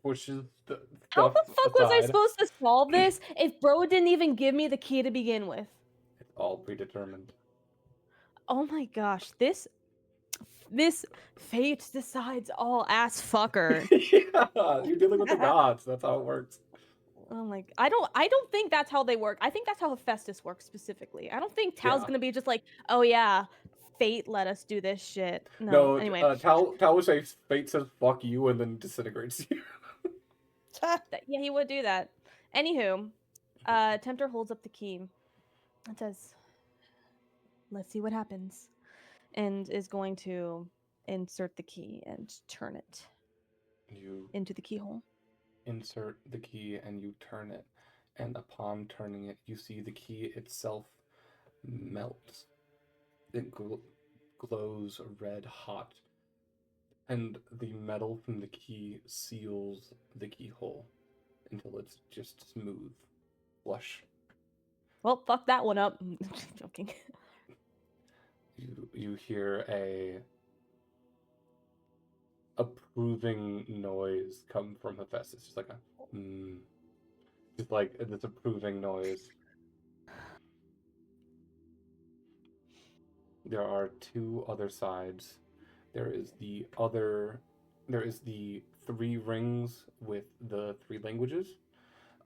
Speaker 1: pushes the
Speaker 3: How
Speaker 1: stuff
Speaker 3: the fuck was I
Speaker 1: aside.
Speaker 3: supposed to solve this if Bro didn't even give me the key to begin with?
Speaker 1: It's all predetermined.
Speaker 3: Oh my gosh, this fate decides all ass fucker.
Speaker 1: Yeah, you're dealing with the gods. That's how it works.
Speaker 3: Oh my! I don't think that's how they work. I think that's how Hephaestus works specifically. I don't think Tal's
Speaker 1: Yeah.
Speaker 3: gonna be just like, oh yeah, fate let us do this shit. No.
Speaker 1: No,
Speaker 3: Anyway,
Speaker 1: Tal would say fate says fuck you and then disintegrates you.
Speaker 3: yeah, he would do that. Anywho, Tempter holds up the key and says, "Let's see what happens," and is going to insert the key and turn it
Speaker 1: You
Speaker 3: into the keyhole.
Speaker 1: insert the key and you turn it, and upon turning it, you see the key itself melt. It glows red hot, and the metal from the key seals the keyhole until it's just smooth, flush.
Speaker 3: Well, fuck that one up. Just joking.
Speaker 1: You hear a approving noise come from Hephaestus, just like a just like this approving noise. There are two other sides. There is the 3 rings with the 3 languages,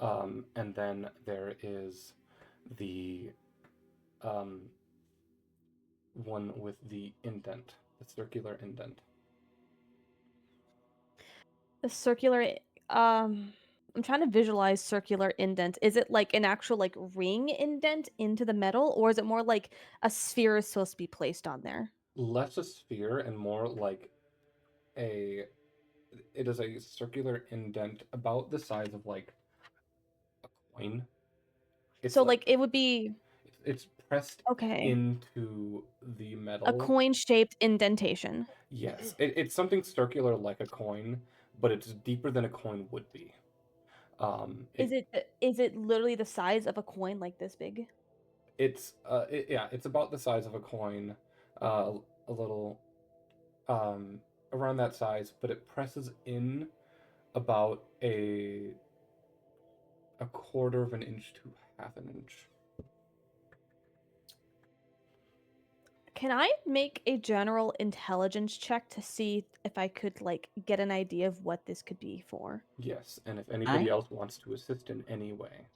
Speaker 1: and then there is the one with the indent, the circular indent.
Speaker 3: The circular, I'm trying to visualize circular indent. Is it like an actual like ring indent into the metal, or is it more like a sphere is supposed to be placed on there?
Speaker 1: Less a sphere and more like it is a circular indent about the size of like a coin. It's
Speaker 3: So like it would be
Speaker 1: it's pressed
Speaker 3: okay,
Speaker 1: into the
Speaker 3: a
Speaker 1: metal.
Speaker 3: coin-shaped indentation.
Speaker 1: Yes, it's something circular like a coin, but it's deeper than a coin would be.
Speaker 3: Is it literally the size of a coin, like this big?
Speaker 1: It's it's about the size of a coin, a little around that size, but it presses in about a quarter of an inch to half an inch.
Speaker 3: Can I make a general intelligence check to see if I could like get an idea of what this could be for?
Speaker 1: Yes, and if anybody else wants to assist in any way.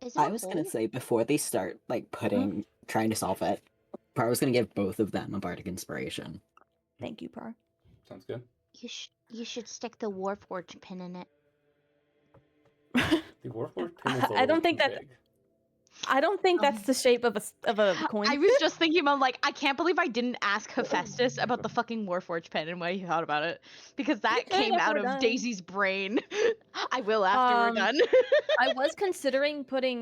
Speaker 7: Is it
Speaker 4: I
Speaker 7: a
Speaker 4: was gonna
Speaker 7: hole?
Speaker 4: say before they start like trying to solve it, I was gonna give both of them a bardic inspiration.
Speaker 3: Thank you, Par.
Speaker 1: Sounds good.
Speaker 7: You should stick the Warforged pin in it.
Speaker 1: The Warforged pin is a
Speaker 3: I
Speaker 1: little
Speaker 3: don't think
Speaker 1: too
Speaker 3: that
Speaker 1: big.
Speaker 3: I don't think that's the shape of a coin.
Speaker 2: I was just thinking about like I can't believe I didn't ask Hephaestus about the fucking Warforged pen and what he thought about it because that
Speaker 3: could
Speaker 2: came
Speaker 3: after
Speaker 2: out
Speaker 3: we're
Speaker 2: of
Speaker 3: done.
Speaker 2: Daisy's brain. I will after we're done.
Speaker 3: I was considering putting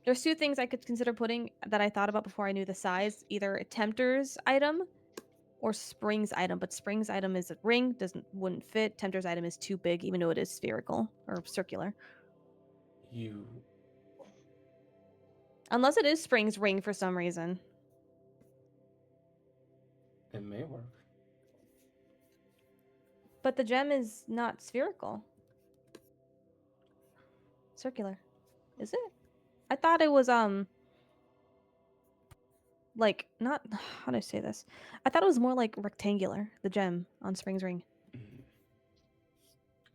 Speaker 3: there's 2 things I could consider putting that I thought about before I knew the size, either a Tempter's item or Spring's item, but Spring's item is a ring, wouldn't fit. Tempter's item is too big even though it is spherical or circular. Unless it is Spring's ring for some reason.
Speaker 1: It may work.
Speaker 3: But the gem is not spherical. Circular. Is it? I thought it was like not how do I say this? I thought it was more like rectangular, the gem on Spring's ring.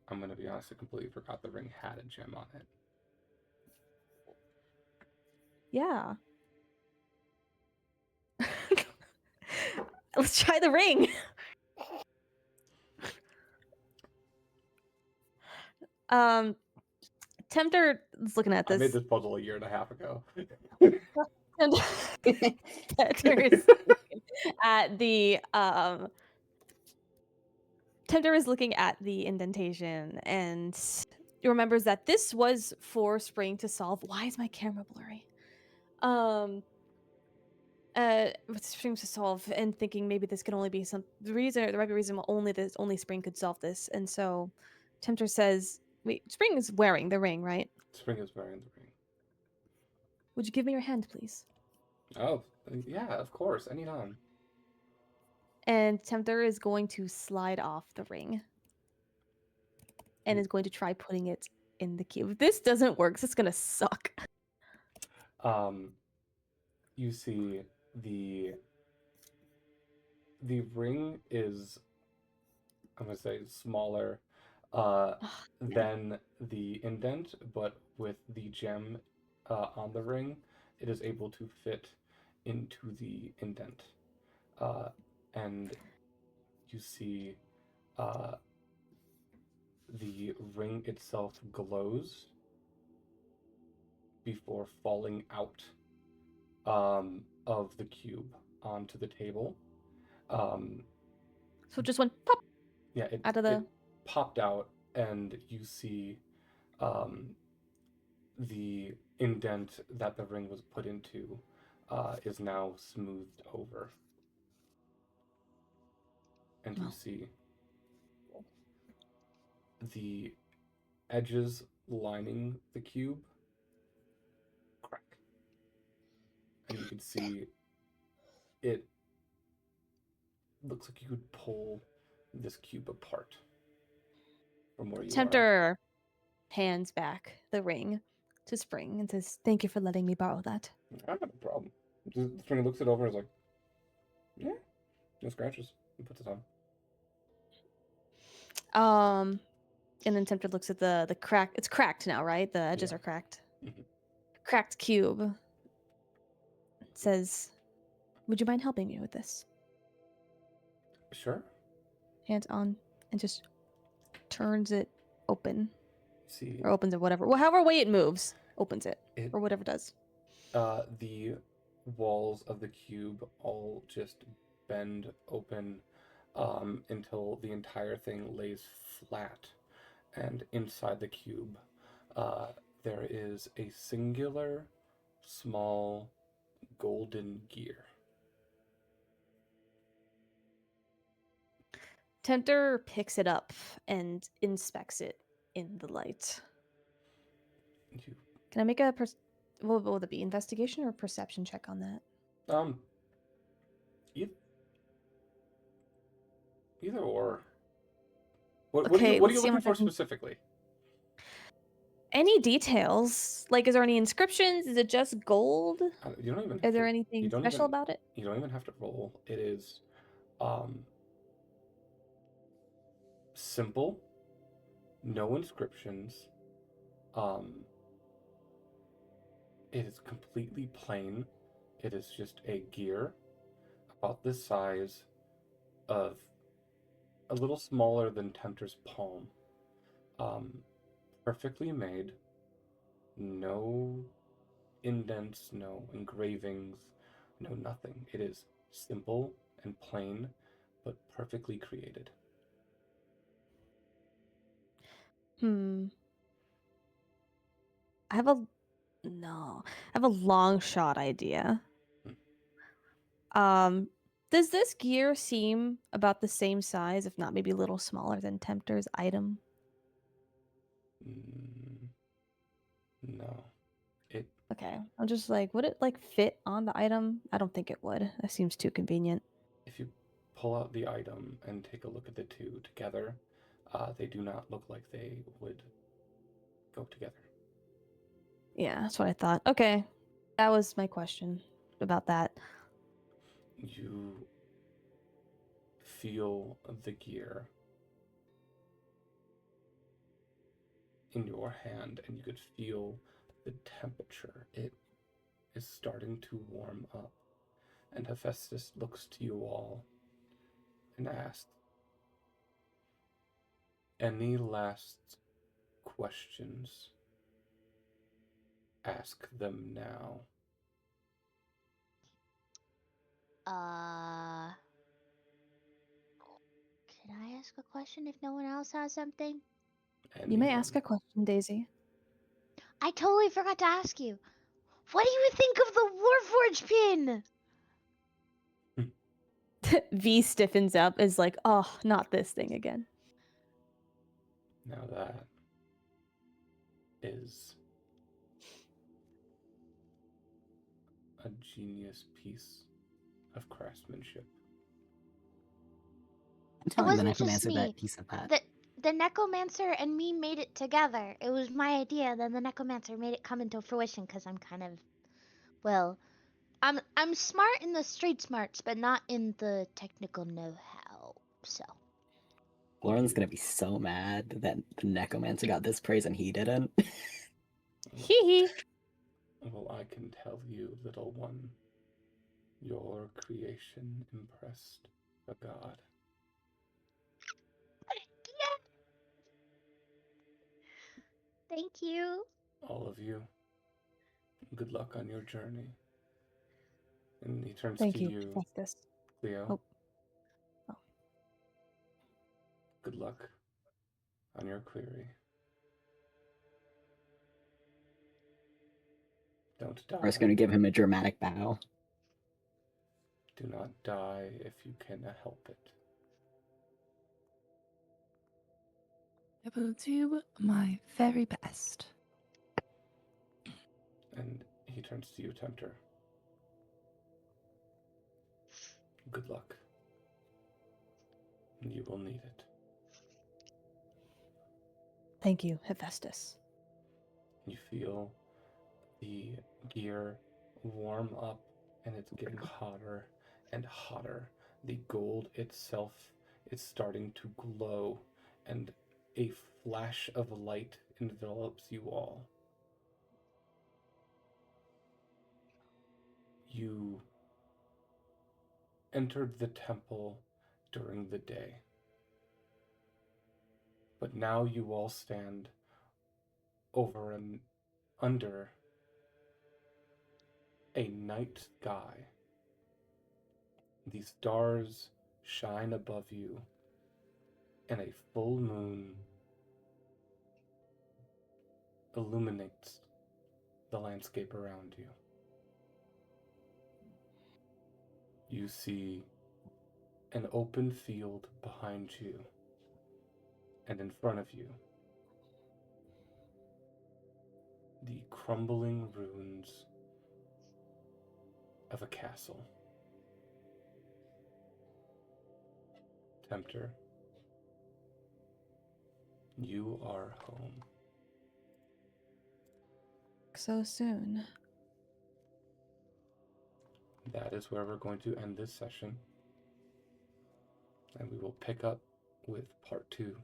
Speaker 1: I'm gonna be honest, I completely forgot the ring had a gem on it.
Speaker 3: Yeah. Let's try the ring. Tempter is looking at this.
Speaker 1: I made this puzzle 1.5 years ago.
Speaker 3: Tempter is looking at the Tempter is looking at the indentation and remembers that this was for Spring to solve. Why is my camera blurry? With Spring to solve, and thinking maybe this can only be the right reason only Spring could solve this. And so Tempter says, wait, Spring is wearing the ring, right?
Speaker 1: Spring is wearing the ring.
Speaker 3: Would you give me your hand, please?
Speaker 1: Oh, yeah, of course, anytime.
Speaker 3: And Tempter is going to slide off the ring and is going to try putting it in the key. If this doesn't work, it's gonna suck.
Speaker 1: you see the ring is, I'm gonna say, smaller than the indent, but with the gem on the ring, it is able to fit into the indent. Uh, and you see uh, the ring itself glows before falling out of the cube onto the table. Um,
Speaker 3: So it just went pop
Speaker 1: yeah,
Speaker 3: out of
Speaker 1: it
Speaker 3: the.
Speaker 1: popped out, and you see um, the indent that the ring was put into is now smoothed over, and you
Speaker 3: Oh.
Speaker 1: see the edges lining the cube crack, and you can see it looks like you could pull this cube apart from where you are.
Speaker 3: Tempter hands back the ring to Spring and says, "Thank you for letting me borrow that."
Speaker 1: I don't have a problem. The Spring looks it over and is like, yeah, no scratches, and puts it on.
Speaker 3: And then Tempter looks at the crack. It's cracked now, right? The edges
Speaker 1: Yeah.
Speaker 3: are cracked.
Speaker 1: Mhm.
Speaker 3: Cracked cube. Says, "Would you mind helping me with this?"
Speaker 1: Sure.
Speaker 3: Hands on, and just turns it open,
Speaker 1: See,
Speaker 3: or opens it, whatever. Well, however way it moves, opens it,
Speaker 1: it
Speaker 3: or whatever it does.
Speaker 1: the walls of the cube all just bend open until the entire thing lays flat, and inside the cube there is a singular small golden gear.
Speaker 3: Tempter picks it up and inspects it in the light.
Speaker 1: You
Speaker 3: Can I make a what would it be, investigation or perception check on that?
Speaker 1: e- either or. What
Speaker 3: Okay,
Speaker 1: what are
Speaker 3: let's
Speaker 1: you
Speaker 3: see how
Speaker 1: looking
Speaker 3: much I
Speaker 1: for
Speaker 3: can.
Speaker 1: specifically?
Speaker 3: Any details? Like, is there any inscriptions? Is it just gold?
Speaker 1: You don't even
Speaker 3: Is
Speaker 1: have
Speaker 3: there
Speaker 1: to,
Speaker 3: anything special about it?
Speaker 1: you don't even have to roll. It is simple, no inscriptions. Um, it is completely plain. It is just a gear about the size of a little smaller than Tempter's palm. Um, Perfectly made. No indents, no engravings, no nothing. It is simple and plain, but perfectly created.
Speaker 3: Hmm. I have a no. I have a long shot idea. Um, does this gear seem about the same size, if not maybe a little smaller than Tempter's item?
Speaker 1: Mm, no. It
Speaker 3: Okay, I'm just like, would it like fit on the item? I don't think it would. That seems too convenient.
Speaker 1: If you pull out the item and take a look at the two together, they do not look like they would go together.
Speaker 3: Yeah, that's what I thought. Okay, that was my question about that.
Speaker 1: You feel the gear in your hand, and you could feel the temperature. It is starting to warm up. And Hephaestus looks to you all and asks, any last questions? Ask them now.
Speaker 7: Can I ask a question if no one else has something?
Speaker 3: You may
Speaker 1: Anyone.
Speaker 3: ask a question, Daisy.
Speaker 7: I totally forgot to ask you. What do you think of the Warforged pin?
Speaker 3: V stiffens up, is like, oh, not this thing again.
Speaker 1: Now that is a genius piece of craftsmanship.
Speaker 4: I'm telling the
Speaker 7: wasn't just
Speaker 4: necromancer
Speaker 7: me.
Speaker 4: that he said that.
Speaker 7: The necromancer and me made it together. It was my idea. Then the necromancer made it come into fruition because I'm kind of, well, I'm smart in the street smarts, but not in the technical know-how. So
Speaker 4: Lauren's gonna be so mad that the necromancer got this praise and he didn't.
Speaker 3: Hee hee.
Speaker 1: Well, I can tell you, little one, your creation impressed a god.
Speaker 7: yeah. Thank you.
Speaker 1: All of you, good luck on your journey. And he turns
Speaker 3: Thank
Speaker 1: to
Speaker 3: you,
Speaker 1: you,
Speaker 3: Hephaestus.
Speaker 1: Cleo.
Speaker 3: Oh. Oh.
Speaker 1: Good luck on your query. Don't die.
Speaker 4: Laura's gonna give him a dramatic bow.
Speaker 1: Do not die if you can help it.
Speaker 5: I will do my very best.
Speaker 1: And he turns to you, Tempter. Good luck. You will need it.
Speaker 3: Thank you, Hephaestus.
Speaker 1: You feel the gear warm up, and it's getting hotter and hotter. The gold itself is starting to glow, and a flash of light envelops you all. You entered the temple during the day, but now you all stand over and under a night sky. The stars shine above you, and a full moon illuminates the landscape around you. You see an open field behind you, and in front of you, the crumbling ruins of a castle. Tempter, you are home.
Speaker 3: So soon.
Speaker 1: That is where we're going to end this session, and we will pick up with part 2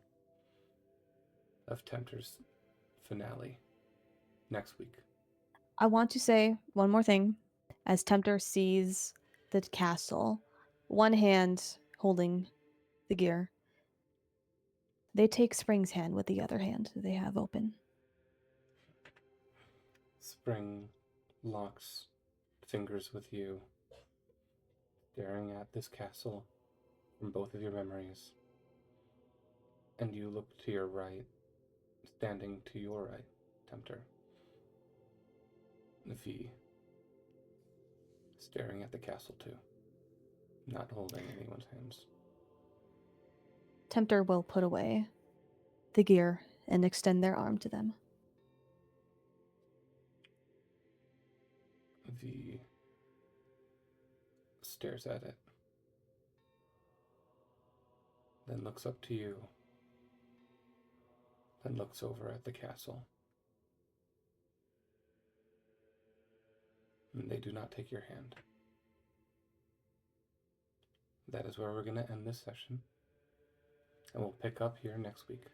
Speaker 1: of Tempter's finale next week.
Speaker 3: I want to say one more thing. As Tempter sees the castle, one hand holding the gear, they take Spring's hand with the other hand they have open.
Speaker 1: Spring locks fingers with you, staring at this castle from both of your memories. And you look to your right, standing to your right, Tempter. V, staring at the castle too, not holding anyone's hands.
Speaker 3: Tempter will put away the gear and extend their arm to them.
Speaker 1: V stares at it, then looks up to you, then looks over at the castle. And they do not take your hand. That is where we're going to end this session, and we'll pick up here next week.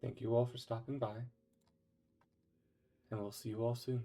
Speaker 1: Thank you all for stopping by, and we'll see you all soon.